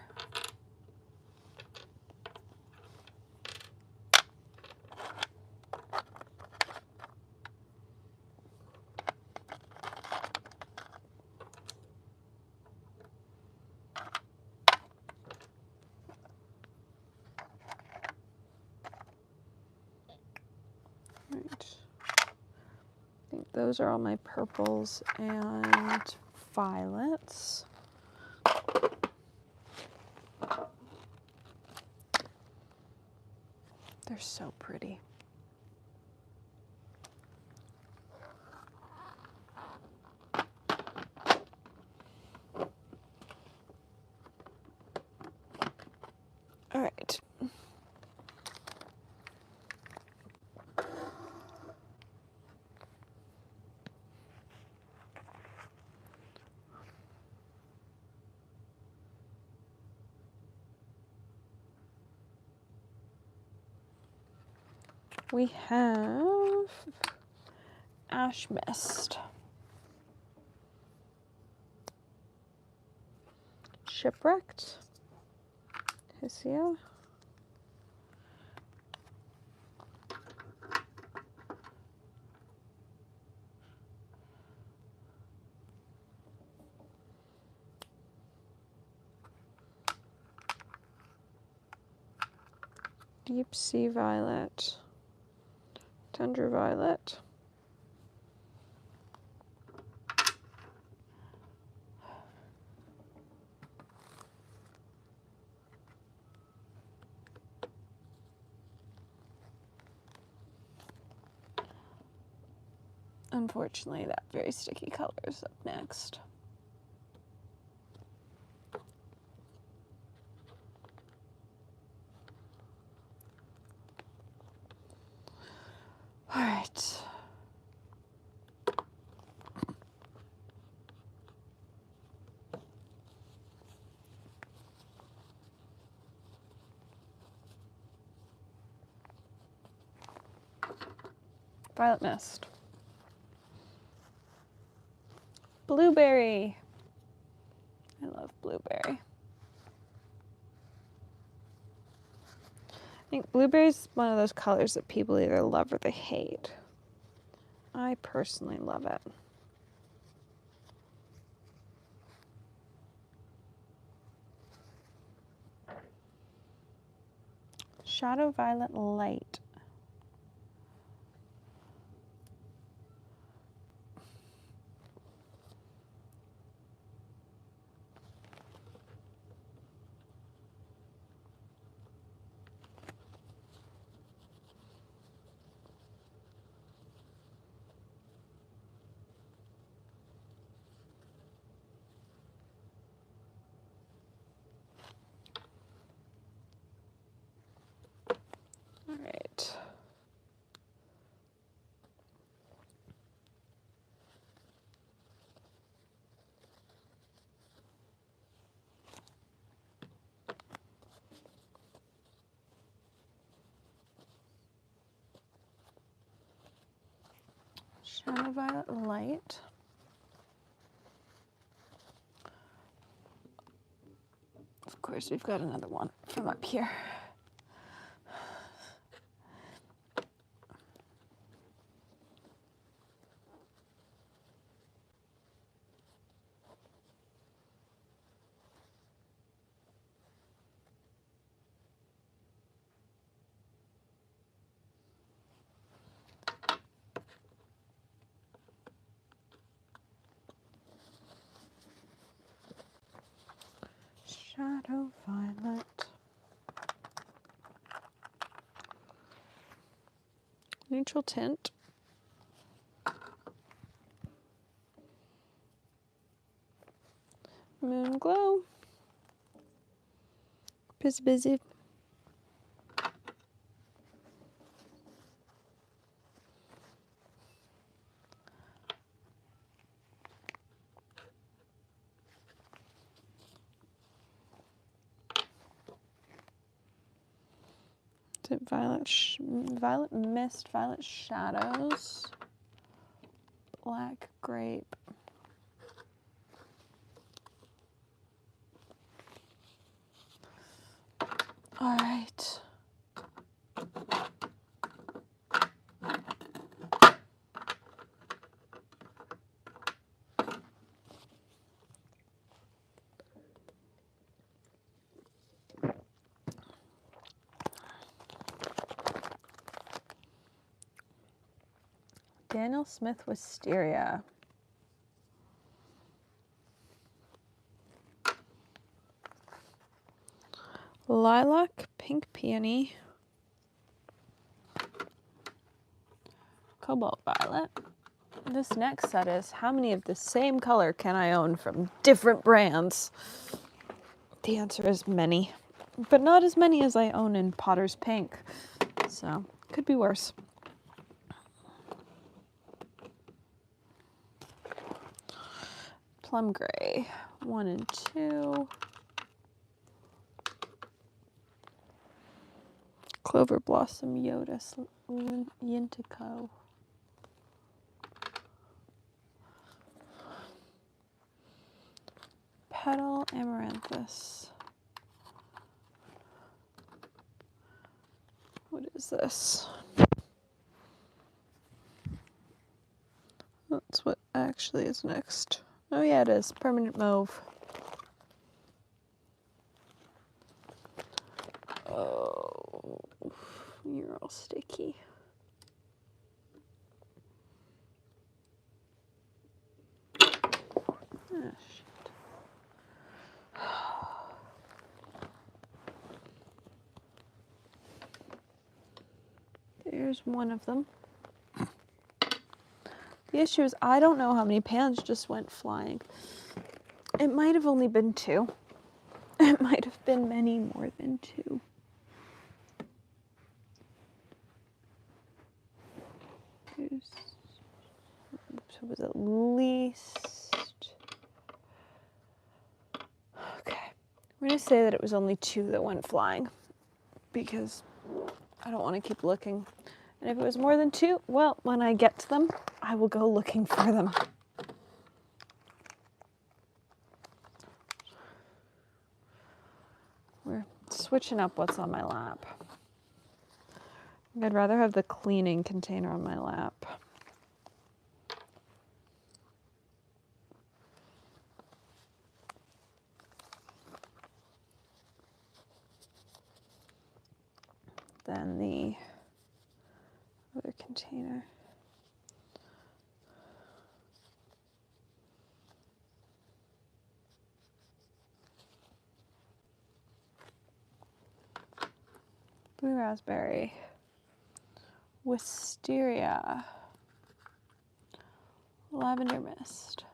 Right. I think those are all my purples and violets. They're so pretty. All right. We have Ash Mist, Shipwrecked, Hysia, Deep Sea Violet, Tundra Violet, unfortunately that very sticky color is up next. All right. Violet Mist. Blueberry. I love blueberry. I think blueberry is one of those colors that people either love or they hate. I personally love it. Shadow Violet Light. All right. Shadow Violet Light. Of course, we've got another one from up here. Shadow Violet. Neutral tint. Moon Glow. Busy. Is it Violet Mist, Violet Shadows, Black Grape. All right. Daniel Smith Wisteria. Lilac Pink Peony. Cobalt Violet. This next set is how many of the same color can I own from different brands? The answer is many, but not as many as I own in Potter's Pink. So, could be worse. Plum Gray, 1 and 2. Clover Blossom Yoda Yintico. Petal Amaranthus. What is this? That's what actually is next. Oh yeah, it is. Permanent Mauve. Oh, you're all sticky. Ah, shit. There's one of them. The issue is I don't know how many pans just went flying. It might have only been 2. It might have been many more than 2. So it was at least... Okay. We're going to say that it was only 2 that went flying because I don't want to keep looking. And if it was more than 2, well, when I get to them, I will go looking for them. We're switching up what's on my lap. I'd rather have the cleaning container on my lap. Than the other container. Blue Raspberry. Wisteria. Lavender Mist.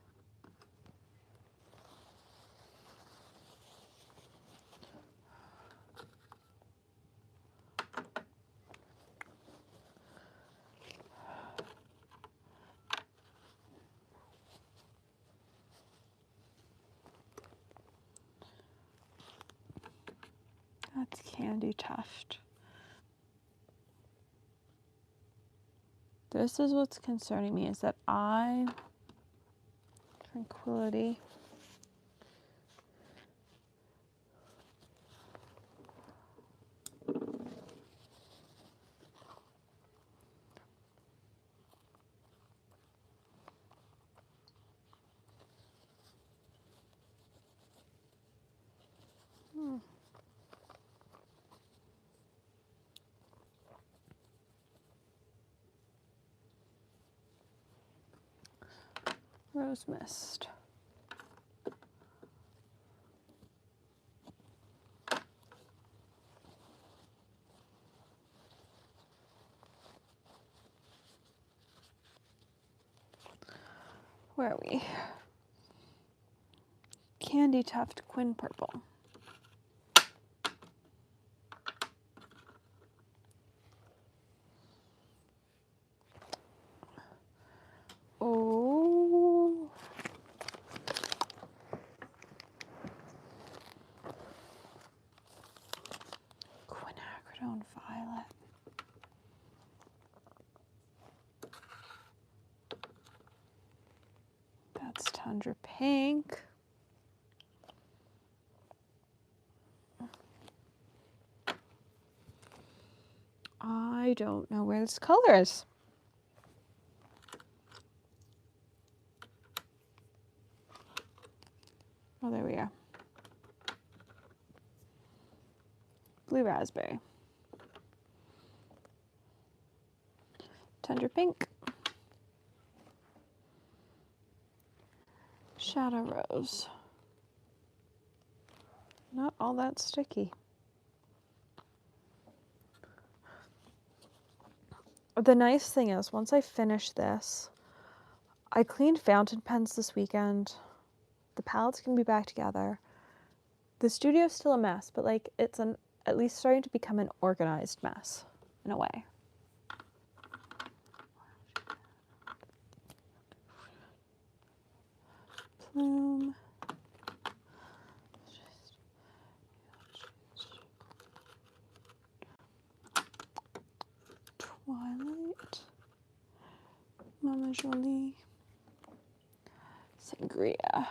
That's Candy Tuft. This is what's concerning me, is that Tranquility. Rose Mist. Where are we? Candy Tuft Quin Purple. Oh. Quinacridone Violet. That's Tundra Pink. I don't know where this color is. Oh, there we are. Blue Raspberry. Tundra Pink. Shadow Rose. Not all that sticky. The nice thing is, once I finish this, I cleaned fountain pens this weekend. The palettes can be back together. The studio's still a mess, but like it's at least starting to become an organized mess in a way. Plume. Twilight. Mama Jolie. Sangria.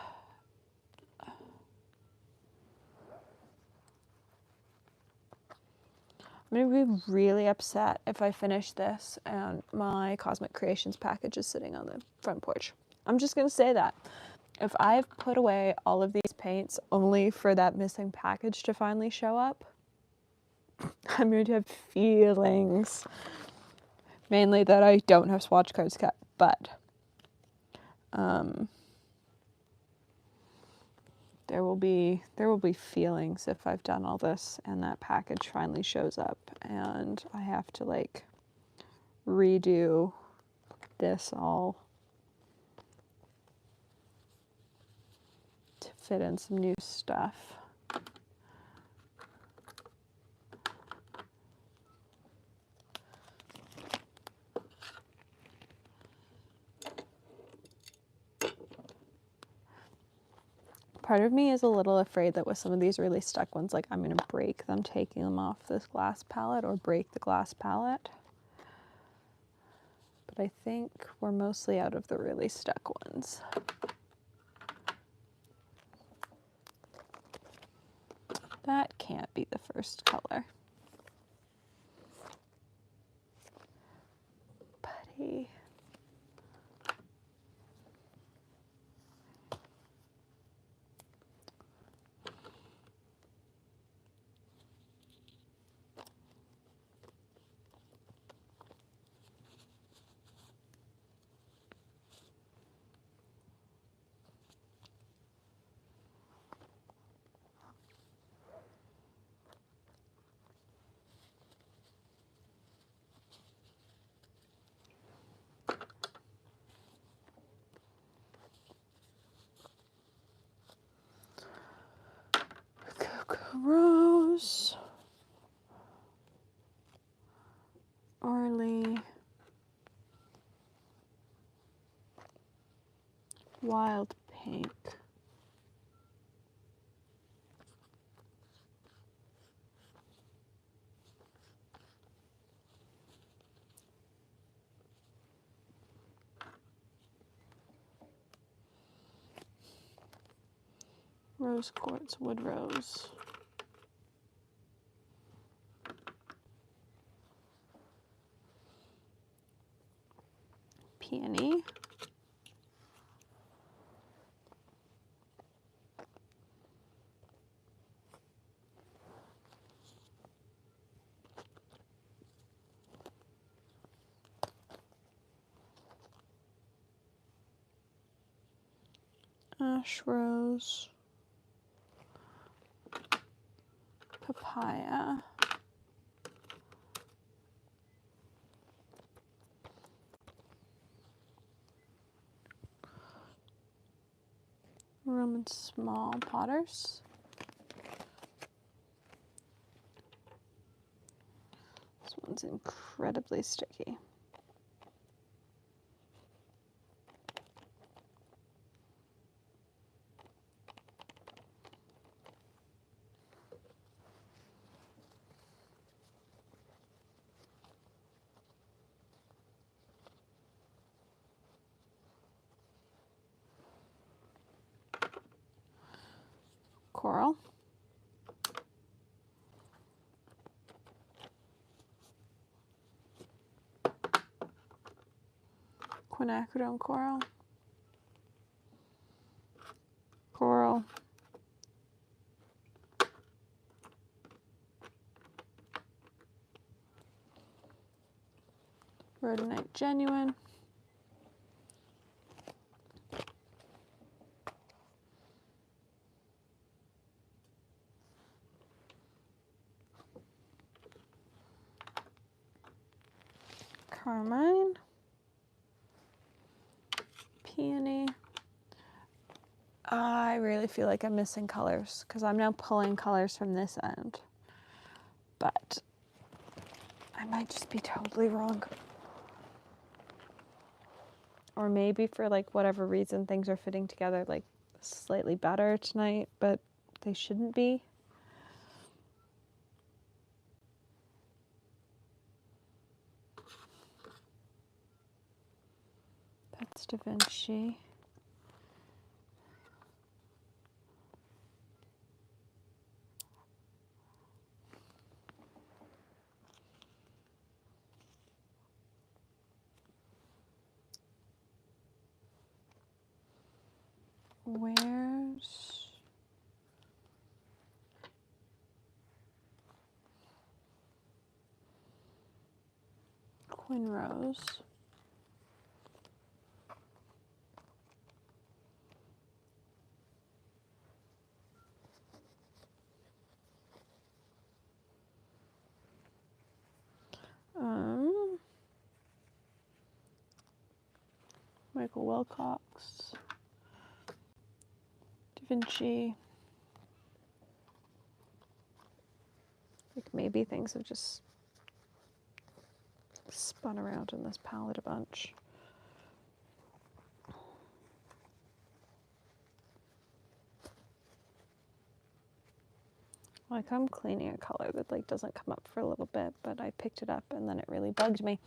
I'm going to be really upset if I finish this and my Cosmic Creations package is sitting on the front porch. I'm just going to say that. If I've put away all of these paints only for that missing package to finally show up, I'm going to have feelings. Mainly that I don't have swatch cards cut, but there will be feelings if I've done all this and that package finally shows up and I have to like redo this all to fit in some new stuff. Part of me is a little afraid that with some of these really stuck ones, like I'm going to break them taking them off this glass palette or break the glass palette. But I think we're mostly out of the really stuck ones. That can't be the first color. Putty. Rose, Orly, Wild Pink, Rose Quartz, Wood Rose, Peony, Ash Rose, Papaya, Roman Small Potters, this one's incredibly sticky. coral. Quinacridone coral. Coral. Rhodonite genuine. Carmine. Peony. I really feel like I'm missing colors because I'm now pulling colors from this end, but I might just be totally wrong. Or maybe for like whatever reason things are fitting together like slightly better tonight, but they shouldn't be. That's Da Vinci. Where's Quinn Rose? Michael Wilcox, Da Vinci. Like maybe things have just spun around in this palette a bunch. Like I'm cleaning a color that like doesn't come up for a little bit, but I picked it up and then it really bugged me.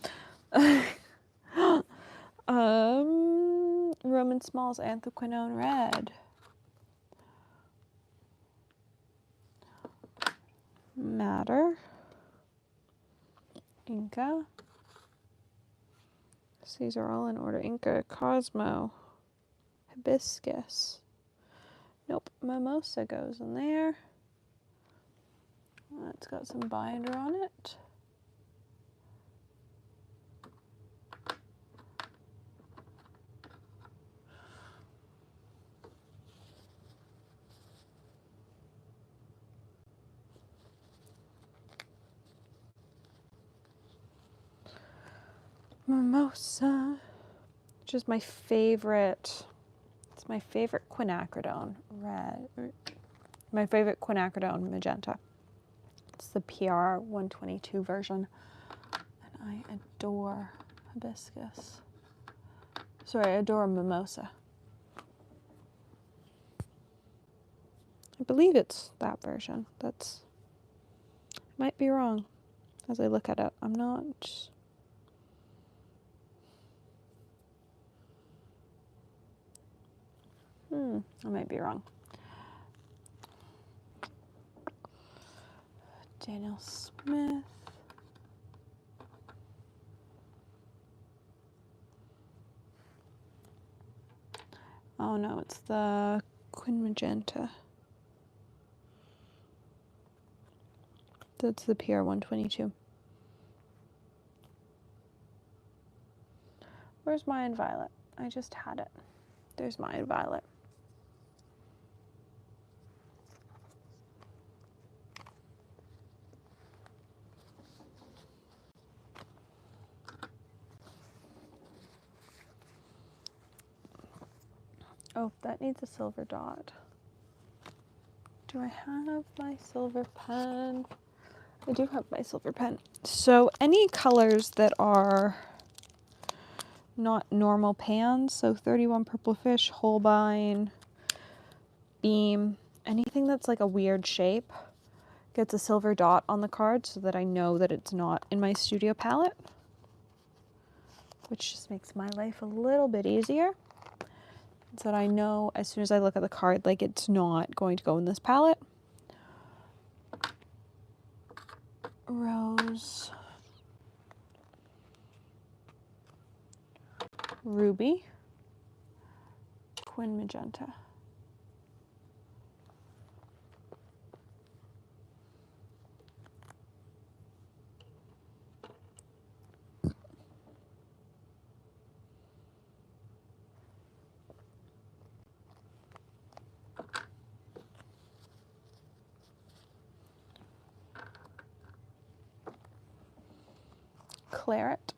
Roman Smalls Anthraquinone Red. Matter. Inca. These are all in order. Inca, Cosmo, Hibiscus. Nope, Mimosa goes in there. It's got some binder on it. Mimosa, which is my favorite. It's my favorite quinacridone red. My favorite quinacridone magenta. It's the PR 122 version. And I adore hibiscus. Sorry, I adore mimosa. I believe it's that version. That's, might be wrong as I look at it. I'm not. I might be wrong. Daniel Smith. Oh no, it's the Quin Magenta. That's the PR 122. Where's Mayan Violet? I just had it. There's Mayan Violet. Oh, that needs a silver dot. Do I have my silver pen? I do have my silver pen. So any colors that are not normal pans, so 31 Purple Fish, Holbein, Beam, anything that's like a weird shape gets a silver dot on the card so that I know that it's not in my studio palette, which just makes my life a little bit easier. so that I know as soon as I look at the card, like it's not going to go in this palette. Rose, Ruby, Twin Magenta. Claret,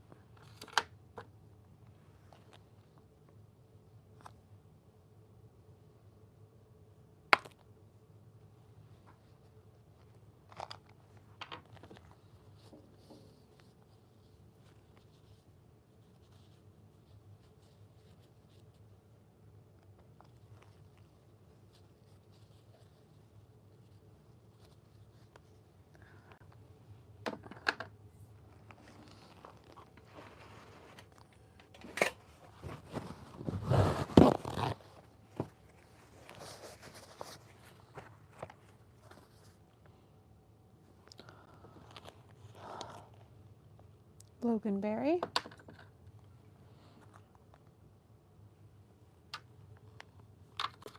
Loganberry,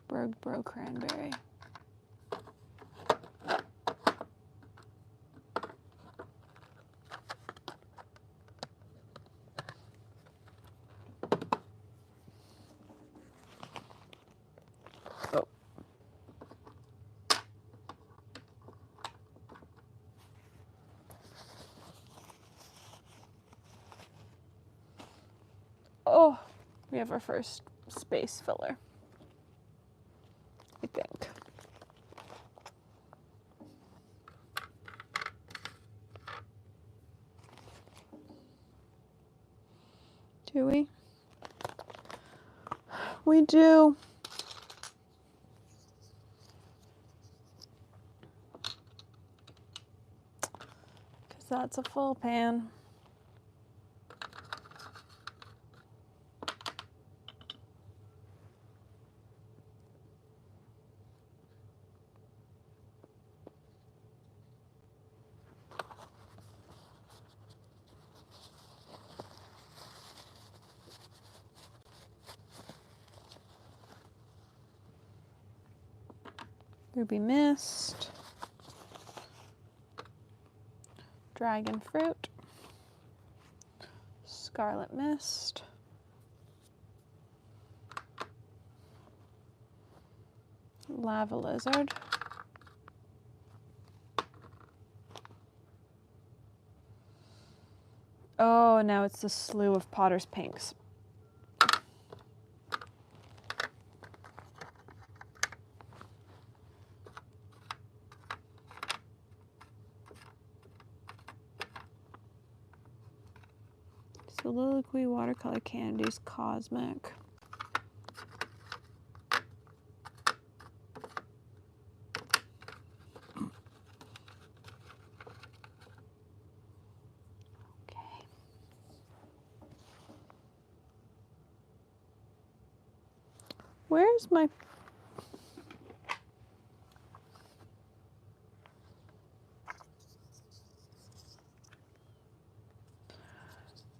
Bergbro Cranberry, oh, oh, we have our first space filler, I think. Do we? We do. Because that's a full pan. Ruby Mist, Dragon Fruit, Scarlet Mist, Lava Lizard, oh, now it's the slew of Potter's Pinks. Soliloquy, Watercolor Candies, Cosmic. Okay. Where's my...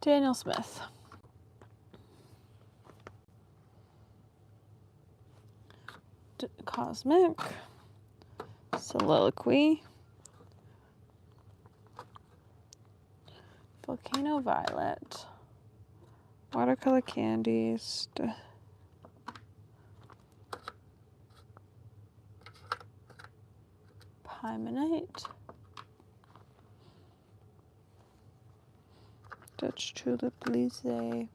Daniel Smith. Cosmic, Soliloquy, Volcano Violet, Watercolor Candies, Pymonite, Dutch Tulip Lise,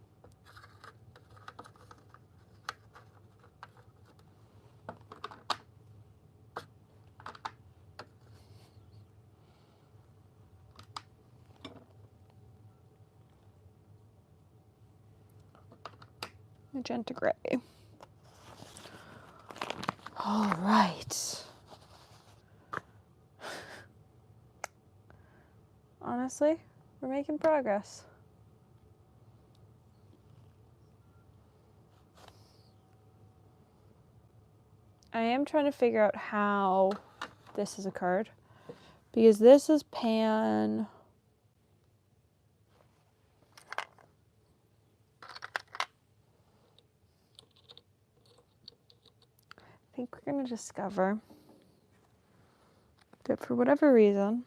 Magenta Gray. All right. Honestly, we're making progress. I am trying to figure out how this has occurred, because this is pan. I think we're going to discover that for whatever reason,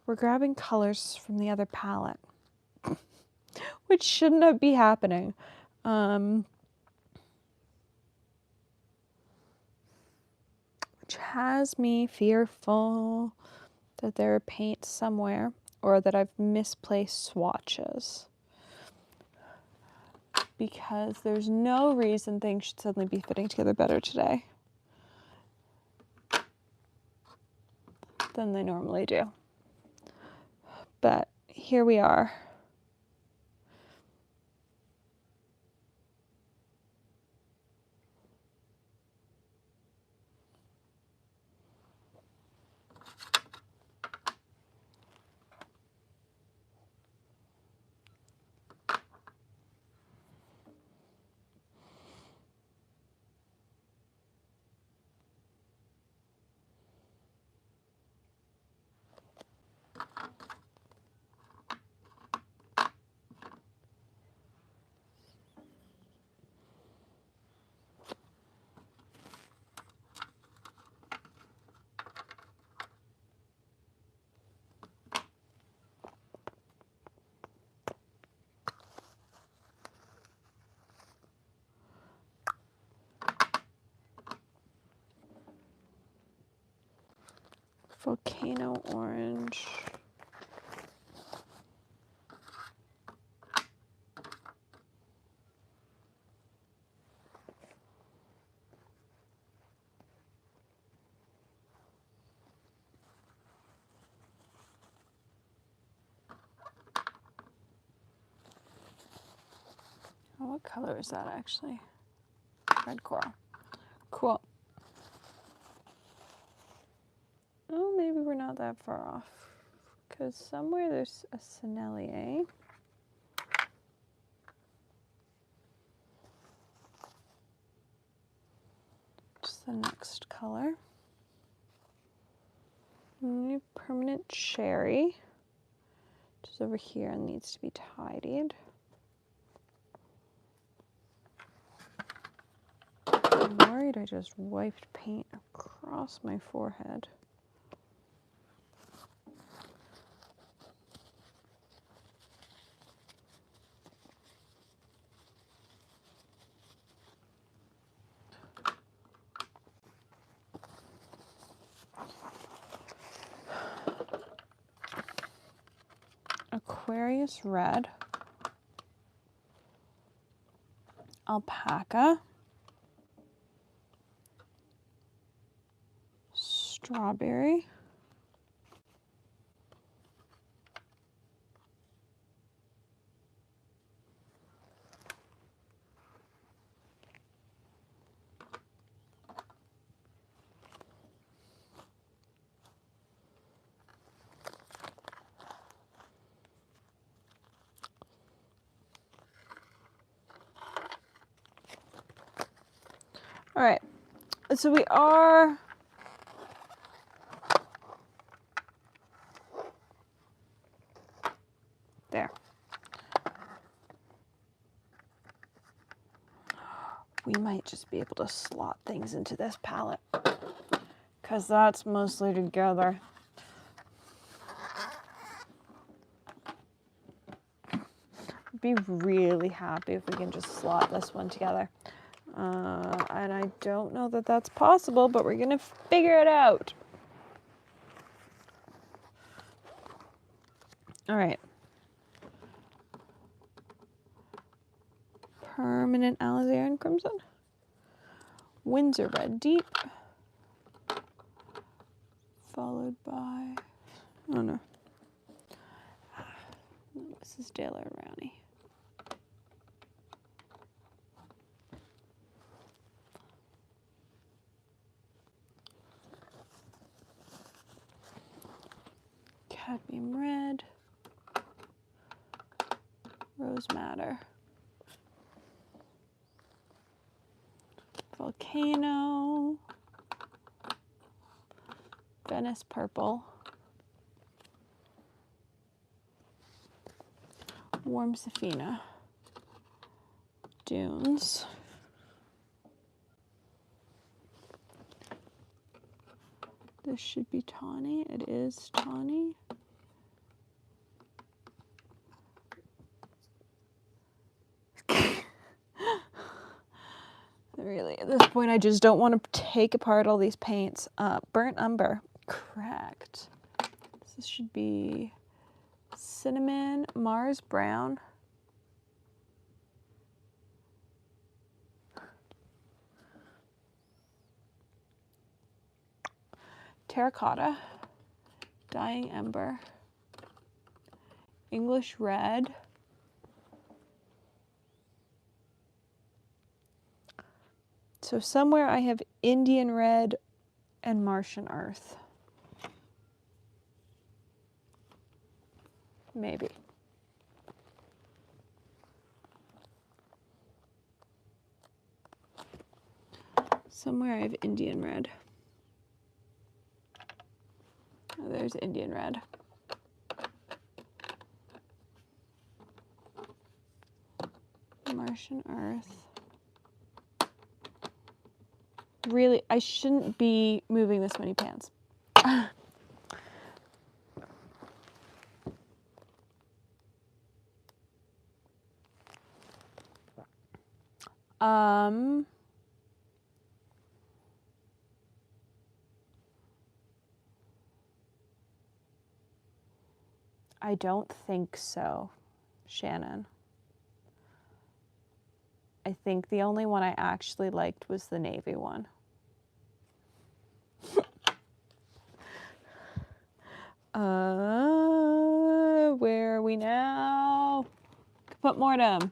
we're grabbing colors from the other palette, which shouldn't be happening. Which has me fearful that there are paints somewhere, or that I've misplaced swatches. Because there's no reason things should suddenly be fitting together better today than they normally do. But here we are. Volcano orange. Oh, what color is that actually? Red coral. Cool. Oh, maybe we're not that far off, because somewhere there's a Sennelier. Just the next color. And permanent cherry, which is over here and needs to be tidied. I'm worried I just wiped paint across my forehead. Aquarius red, alpaca, strawberry, all right, so we are there. We might just be able to slot things into this palette, because that's mostly together. Be really happy if we can just slot this one together. And I don't know that that's possible, but we're gonna figure it out. All right. Permanent alizarin crimson. Windsor red deep. Followed by, oh no. This is Daler Rowney. Cadmium red. Rose madder. Volcano, Venice Purple, Warm Safina, Dunes, this should be tawny, it is tawny. Really, at this point, I just don't want to take apart all these paints. Burnt Umber, correct. This should be Cinnamon, Mars Brown. Terracotta, Dying Ember, English Red, so somewhere I have Indian Red and Martian Earth. Maybe. Somewhere I have Indian Red. Oh, there's Indian Red. Martian Earth. Really, I shouldn't be moving this many pans. I don't think so, Shannon. I think the only one I actually liked was the navy one. Where are we now? Kaput Mortem.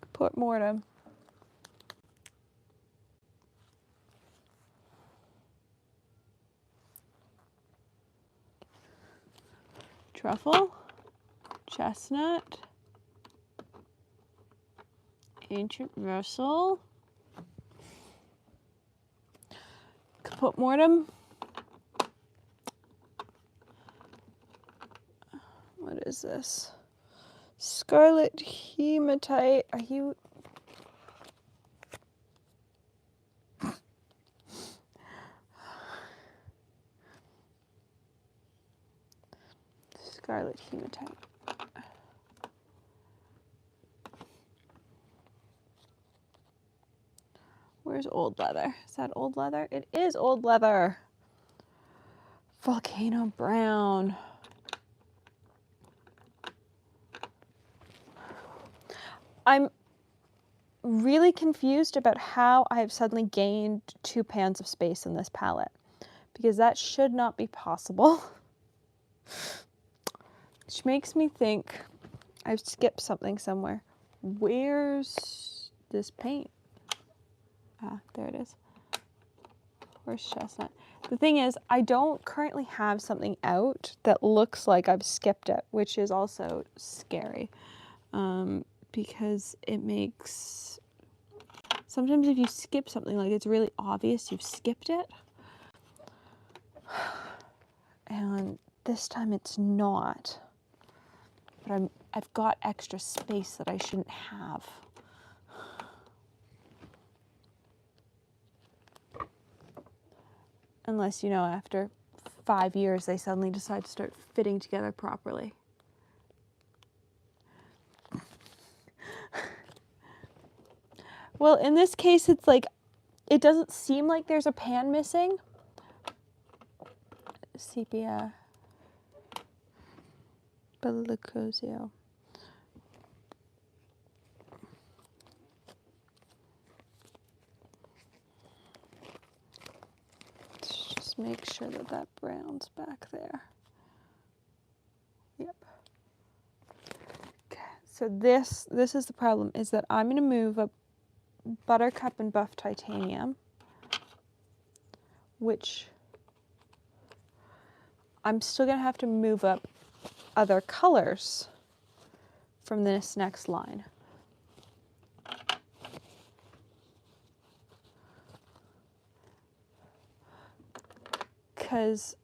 Kaput Mortem. Truffle, Chestnut, Ancient Russell, Kaput Mortem. What is this? Scarlet Hematite. Are you... Scarlet Hematite. Where's Old Leather? Is that Old Leather? It is Old Leather. Volcano Brown. I'm really confused about how I have suddenly gained 2 pans of space in this palette, because that should not be possible. Which makes me think I've skipped something somewhere. Where's this paint? Ah, there it is. Where's Chestnut? The thing is, I don't currently have something out that looks like I've skipped it, which is also scary. Because it makes... Sometimes if you skip something, like it's really obvious you've skipped it. And this time it's not. But I've got extra space that I shouldn't have. Unless, you know, after 5 years, they suddenly decide to start fitting together properly. Well, in this case, it's like, it doesn't seem like there's a pan missing. Sepia. Bellicosio. Let's just make sure that that brown's back there. Yep. Okay, so this is the problem, is that I'm going to move a Buttercup and Buff Titanium, which I'm still going to have to move up other colors from this next line. because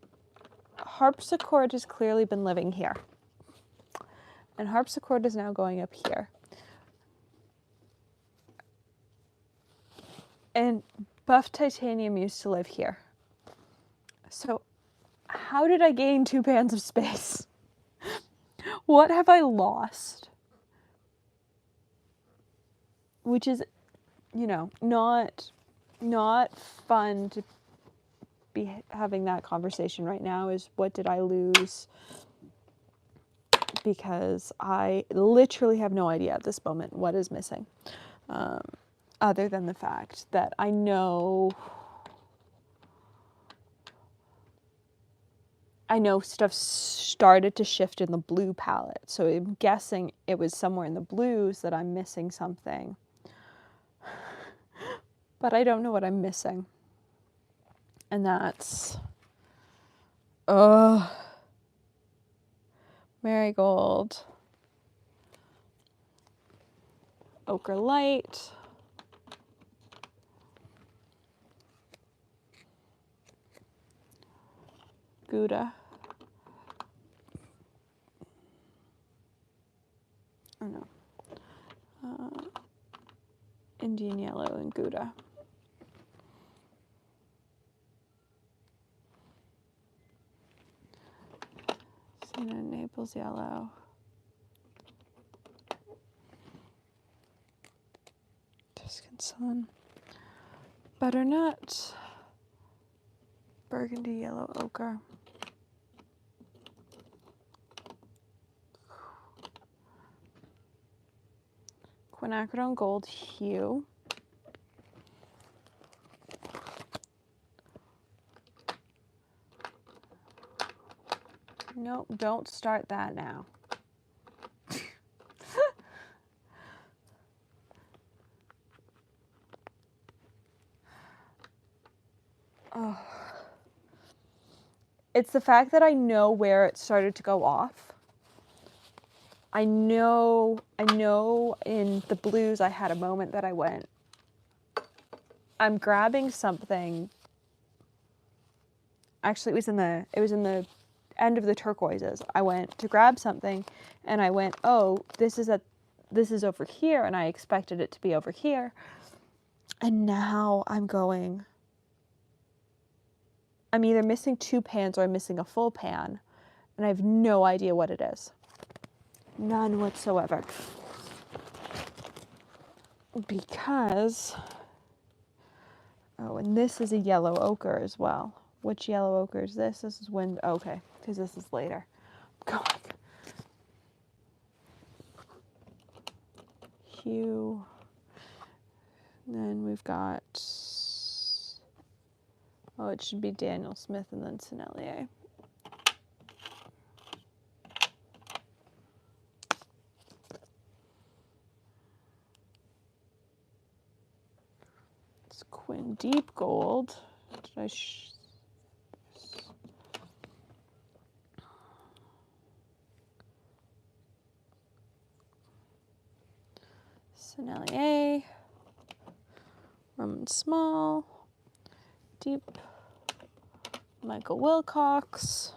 harpsichord has clearly been living here. And harpsichord is now going up here. And buff titanium used to live here. So how did I gain 2 pans of space? What have I lost? Which is, you know, not fun to be having that conversation right now, is what did I lose? Because I literally have no idea at this moment what is missing. Other than the fact that I know stuff started to shift in the blue palette. So I'm guessing it was somewhere in the blues that I'm missing something. But I don't know what I'm missing. And that's... Marigold. Ochre light. Gouda. Oh no. Indian yellow and Gouda. Sienna Naples yellow. Tuscan sun. Butternut. Burgundy yellow ochre. Quinacridone gold hue. Nope, don't start that now. Oh. It's the fact that I know where it started to go off. I know in the blues I had a moment that I went, I'm grabbing something. Actually, it was in the end of the turquoises. I went to grab something and I went, oh, this is over here, and I expected it to be over here. And now I'm going, I'm either missing 2 pans or I'm missing a full pan, and I have no idea what it is. None whatsoever. Because, oh, and this is a yellow ochre as well. Which yellow ochre is this? This is wind, okay, because this is later. God. Hue. Then we've got, oh, it should be Daniel Smith and then Sennelier. It's Quinn Deep Gold. Did I Sennelier. Roman Small. Deep. Michael Wilcox.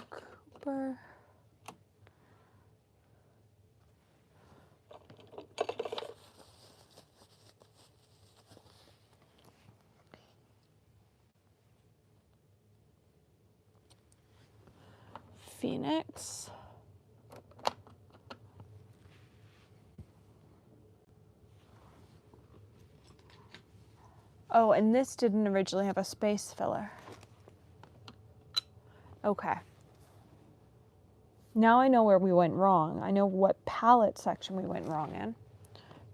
Cooper. Phoenix. Oh, and this didn't originally have a space filler. Okay. Now I know where we went wrong. I know what palette section we went wrong in,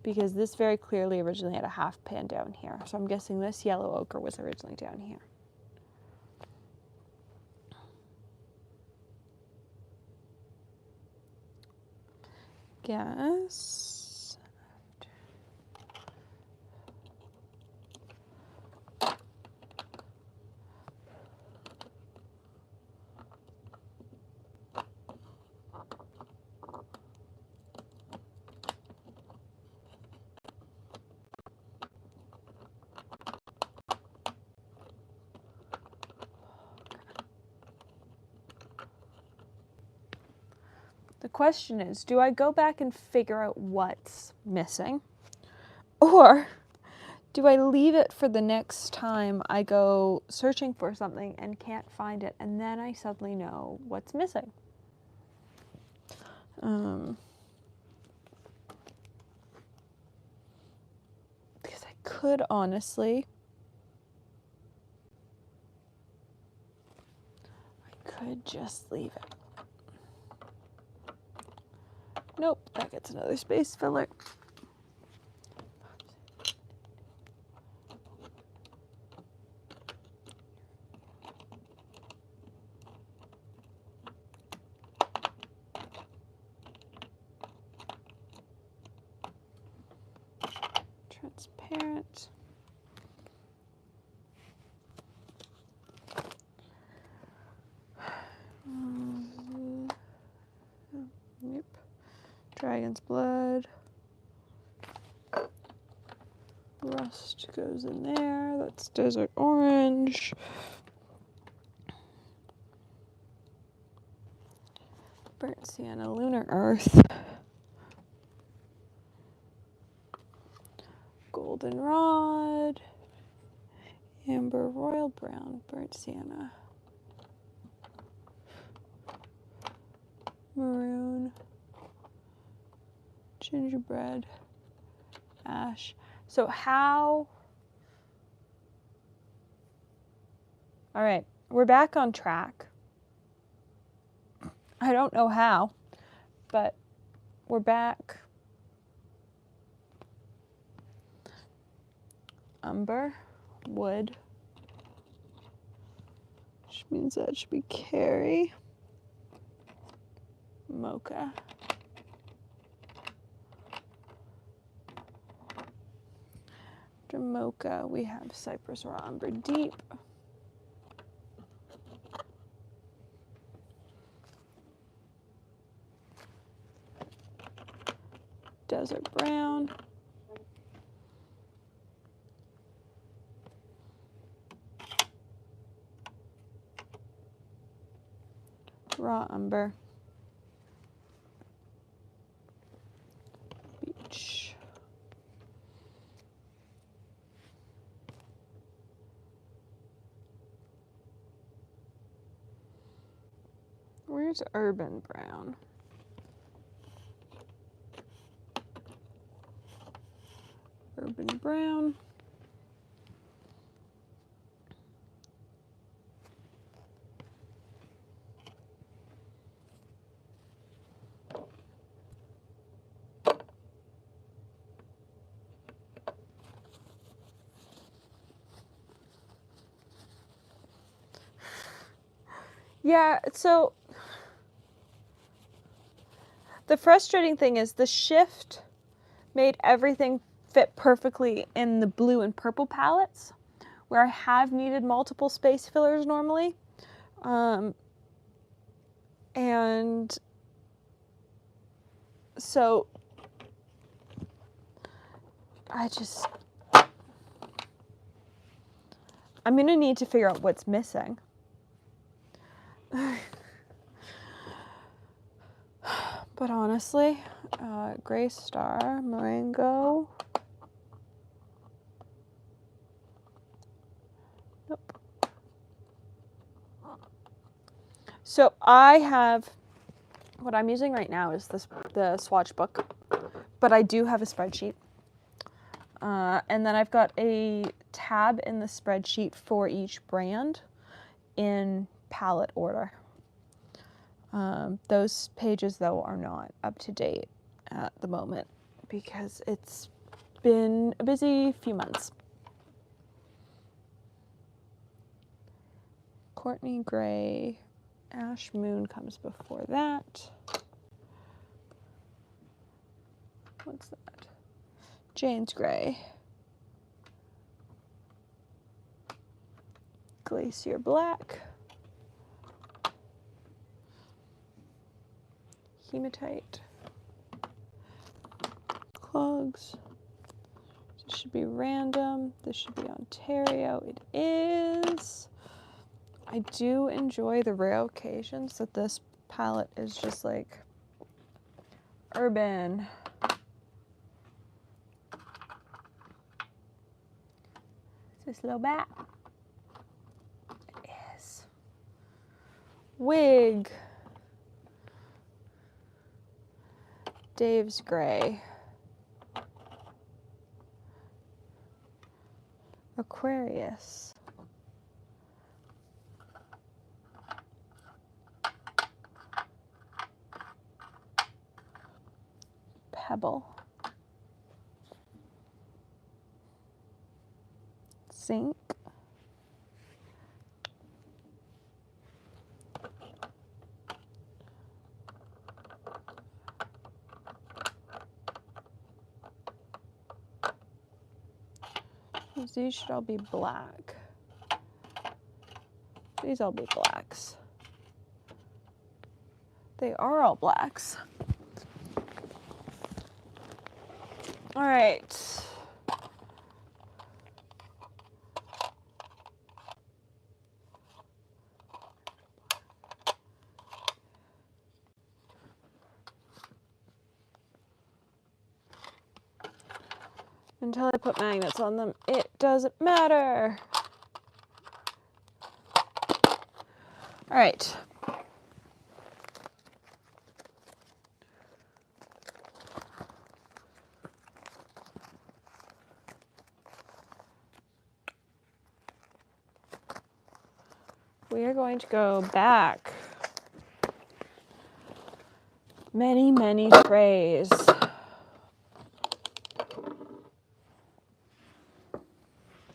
because this very clearly originally had a half pan down here. So I'm guessing this yellow ochre was originally down here. Guess. The question is, do I go back and figure out what's missing? Or do I leave it for the next time I go searching for something and can't find it, and then I suddenly know what's missing? Because I could honestly, just leave it. Nope, that gets another space filler. Transparent. Yep. Dragon's blood. Rust goes in there. That's desert orange. Burnt sienna, lunar earth. Goldenrod. Amber, royal brown, burnt sienna. Maroon. Gingerbread. Ash. So how... All right, we're back on track. I don't know how, but we're back. Umber, wood, which means that should be Carrie. Mocha. After mocha, we have cypress raw umber deep. Desert brown. Raw umber. Beach. Where's urban brown? Urban brown. Yeah, so the frustrating thing is the shift made everything fit perfectly in the blue and purple palettes, where I have needed multiple space fillers normally. And so I'm gonna need to figure out what's missing. But honestly, Gray Star, Marengo. Nope. So I have, what I'm using right now is the swatch book, but I do have a spreadsheet. And then I've got a tab in the spreadsheet for each brand in palette order. Those pages, though, are not up to date at the moment because it's been a busy few months. Courtney Gray, Ash Moon comes before that. What's that? Jane's Gray. Glacier Black. Hematite. Clogs. This should be random. This should be Ontario. It is. I do enjoy the rare occasions that this palette is just like Urban. Is this little bat? It is. Wig. Dave's Gray. Aquarius. Pebble. Zinc. These should all be black. These all be blacks. They are all blacks. All right. Until I put magnets on them, it doesn't matter. All right. We are going to go back many, many trays.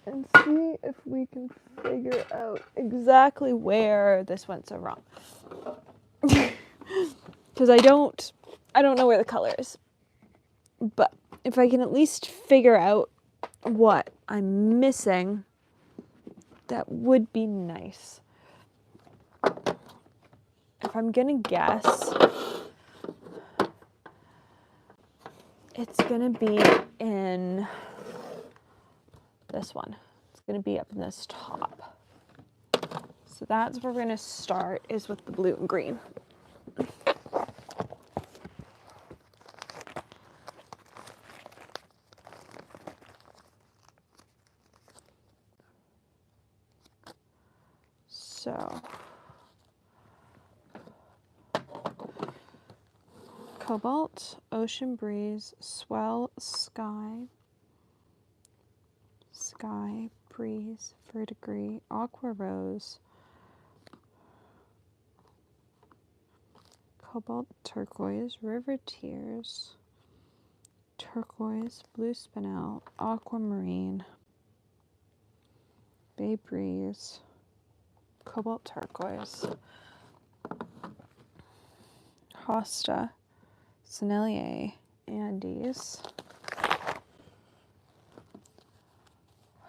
And see if we can figure out exactly where this went so wrong. Because I don't know where the color is. But if I can at least figure out what I'm missing, that would be nice. If I'm gonna guess, it's gonna be in this one. It's gonna be up in this top. So that's where we're gonna start, is with the blue and green. So, cobalt, ocean breeze, swell, sky, sky, breeze, verdigris, aqua rose, cobalt, turquoise, river tears, turquoise, blue spinel, aquamarine, bay breeze, cobalt turquoise, hosta, Sennelier, Andes,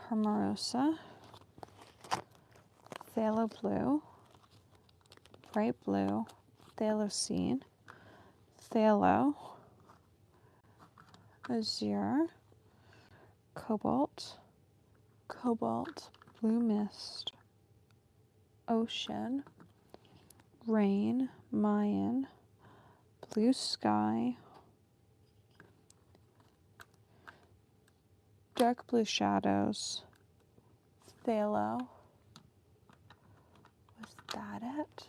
Hermarosa, phthalo blue, bright blue, phthalocene, phthalo, azure, cobalt, cobalt, blue mist, ocean, rain, Mayan, blue sky, dark blue shadows, phthalo. Was that it?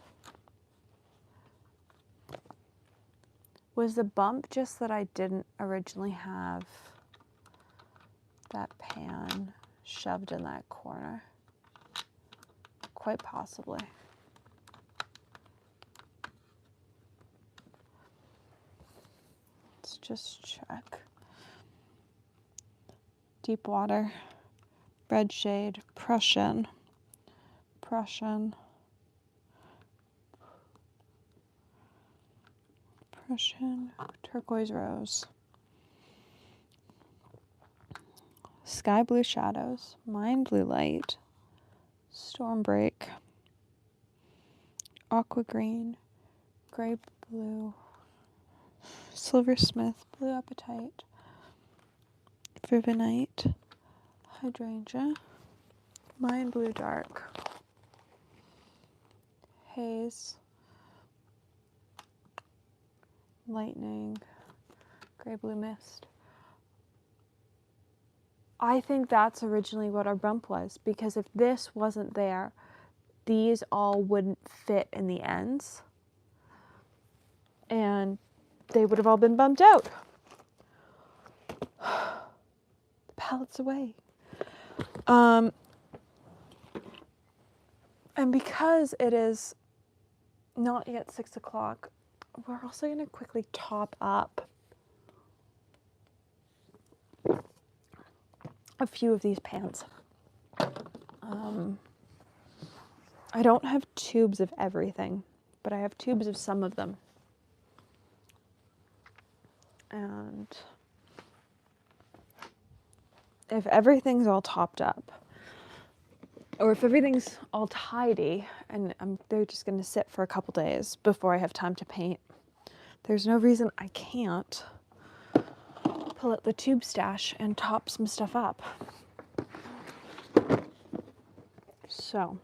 Was the bump just that I didn't originally have that pan shoved in that corner? Quite possibly. Let's just check. Deep water, red shade, Prussian, Prussian, Prussian, turquoise rose, sky blue shadows, mine blue light, storm break, aqua green, gray blue, silversmith, blue apatite, vivinite, hydrangea, mine blue dark, haze, lightning, Gray Blue Mist. I think that's originally what our bump was, because if this wasn't there, these all wouldn't fit in the ends and they would have all been bumped out. The palette's away. And because it is not yet 6 o'clock, we're also going to quickly top up a few of these pans. I don't have tubes of everything, but I have tubes of some of them. And if everything's all topped up, or if everything's all tidy and they're just going to sit for a couple days before I have time to paint, there's no reason I can't pull out the tube stash and top some stuff up. So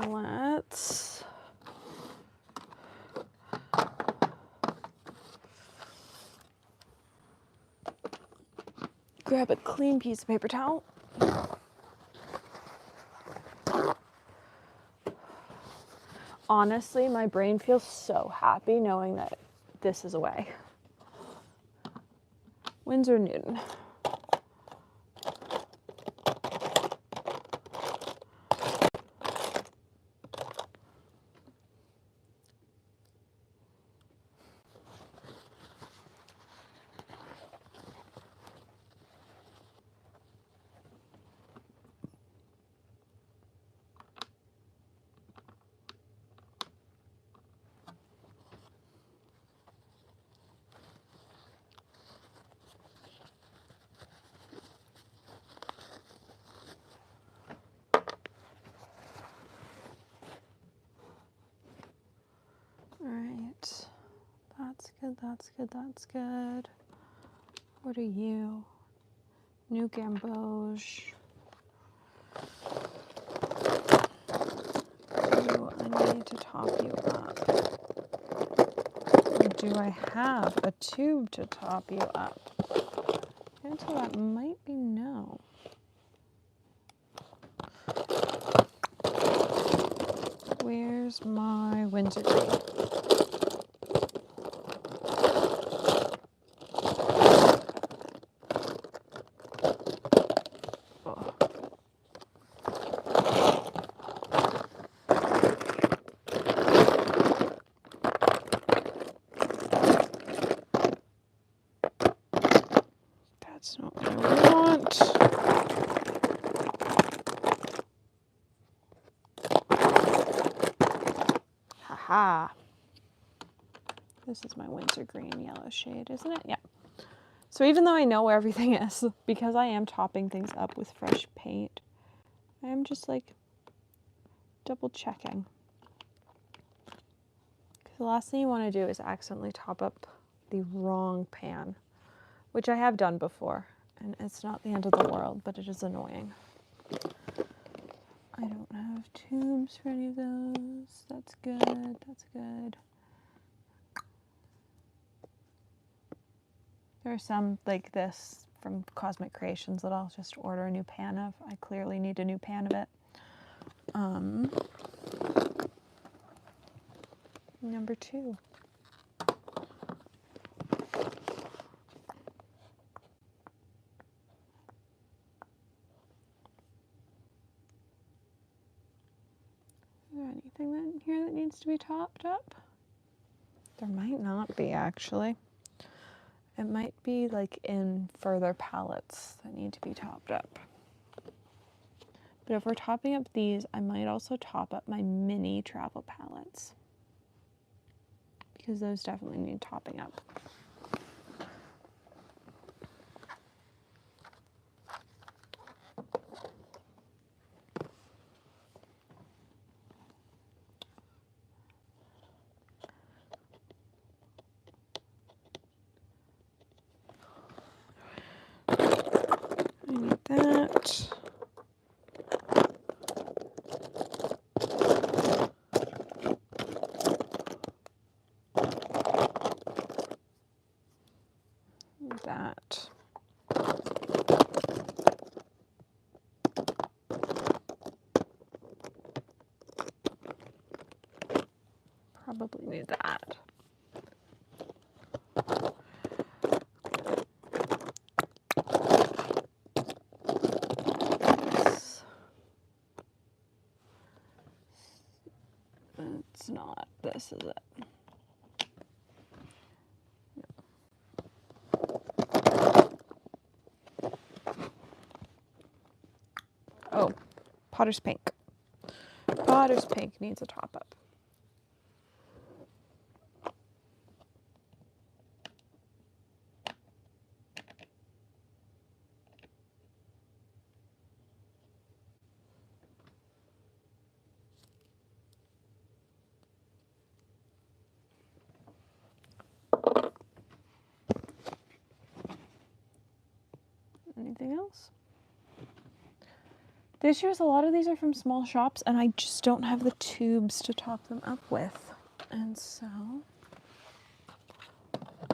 let's grab a clean piece of paper towel. Honestly, my brain feels so happy knowing that this is away. Winsor Newton. All right, that's good, that's good, that's good. What are you? New Gamboge. Do I need to top you up? Or do I have a tube to top you up? The answer to that might be no. Where's my Windsor green? Oh. That's not what I want. Haha. This is my Windsor green yellow shade, isn't it? Yeah. So even though I know where everything is, because I am topping things up with fresh paint, I am just like double checking. Because the last thing you want to do is accidentally top up the wrong pan, which I have done before, and it's not the end of the world, but it is annoying. I don't have tubes for any of those. That's good, that's good. There are some like this from Cosmic Creations that I'll just order a new pan of. I clearly need a new pan of it. Number 2. Is there anything in here that needs to be topped up? There might not be, actually. It might be like in further palettes that need to be topped up. But if we're topping up these, I might also top up my mini travel palettes, because those definitely need topping up. I need that. probably need that. It's not. This is it. Oh, Potter's Pink. Potter's Pink needs a top up. Anything else? This year's a lot of these are from small shops and I just don't have the tubes to top them up with. And so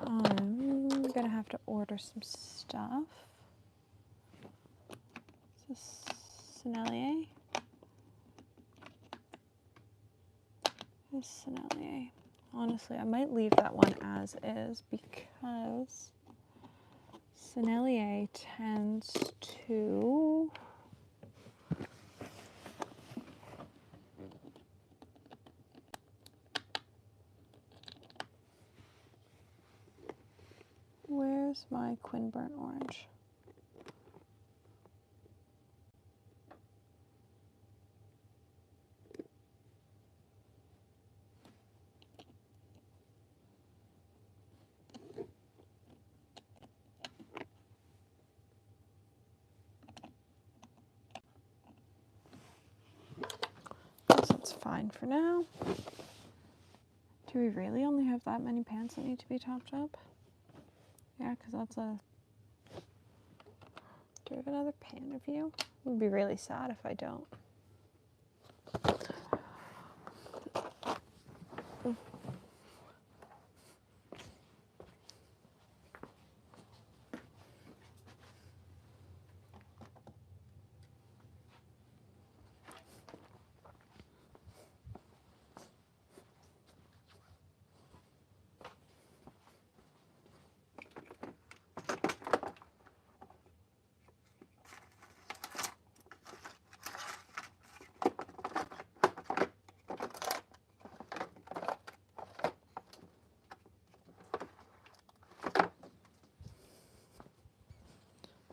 I'm gonna have to order some stuff. Is this Sennelier? This Sennelier. Honestly, I might leave that one as is because Sennelier tends to where's my Quin Burnt Orange? That's fine for now. Do we really only have that many pans that need to be topped up? Yeah, because that's a... Do we have another pan of you? It would be really sad if I don't.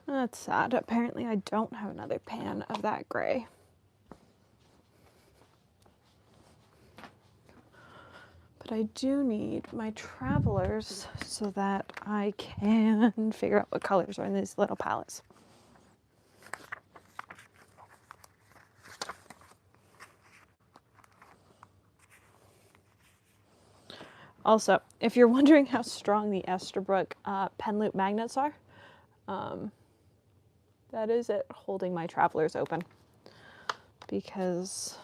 That's sad. Apparently I don't have another pan of that gray. But I do need my travelers so that I can figure out what colors are in these little palettes. Also, if you're wondering how strong the Esterbrook pen loop magnets are, that is it holding my travelers open. Because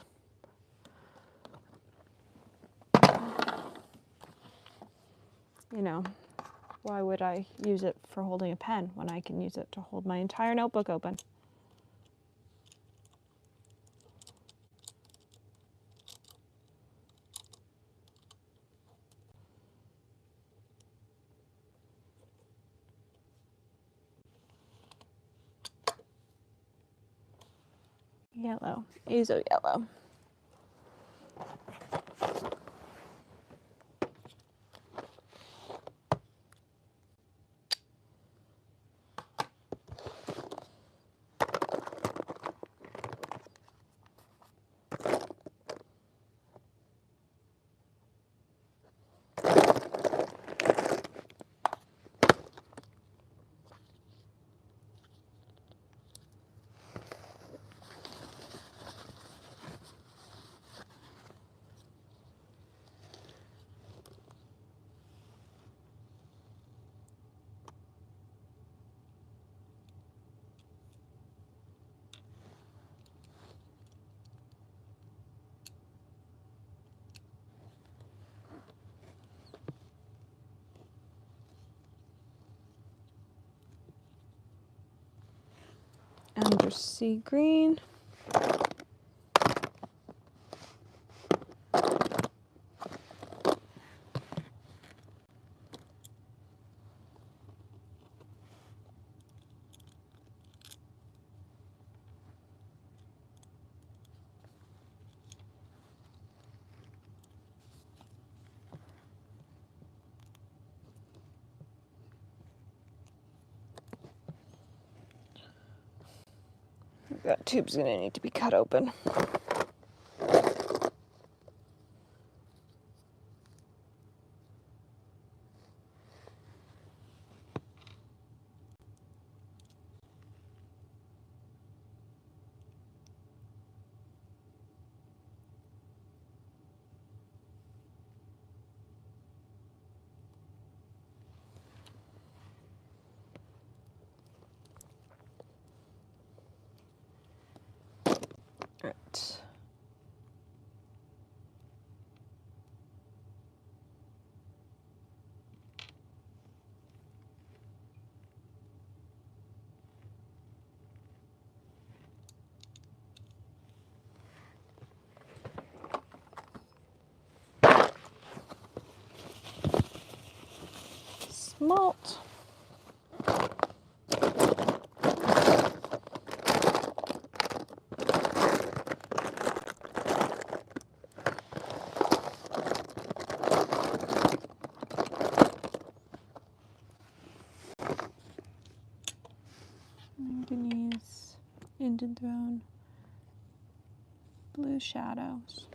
you know, why would I use it for holding a pen when I can use it to hold my entire notebook open? Yellow, azo yellow. Undersea green. That tube's gonna need to be cut open. Right. Smalt. Manganese, Indian Throne, Blue Shadows.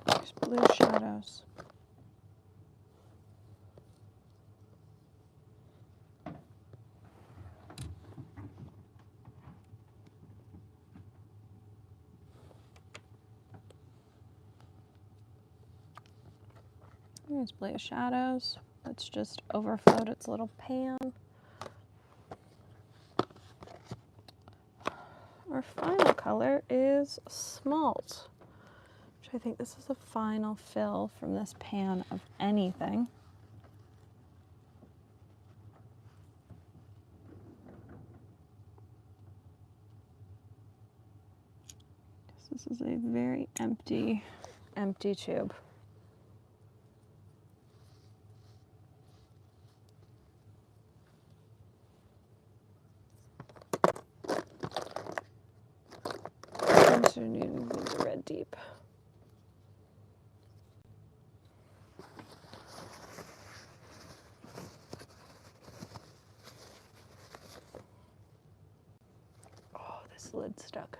There's Blue Shadows. Here's Blue Shadows. Let's just overflowed its little pan. Our final color is Smalt, which I think this is the final fill from this pan of anything. This is a very empty tube. So need the red deep. Oh, this lid stuck.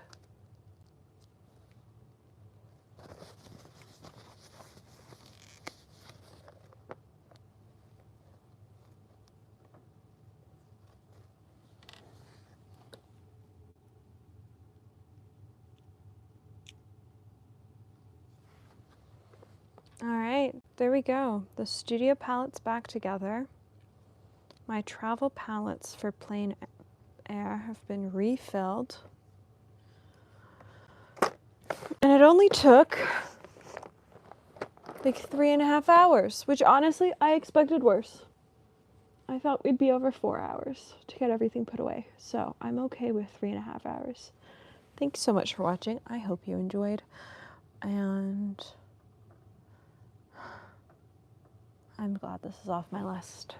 All right, there we go. The studio palette's back together. My travel palettes for plein air have been refilled. And it only took like 3.5 hours, which honestly, I expected worse. I thought we'd be over 4 hours to get everything put away. So I'm okay with 3.5 hours. Thanks so much for watching. I hope you enjoyed. And I'm glad this is off my list.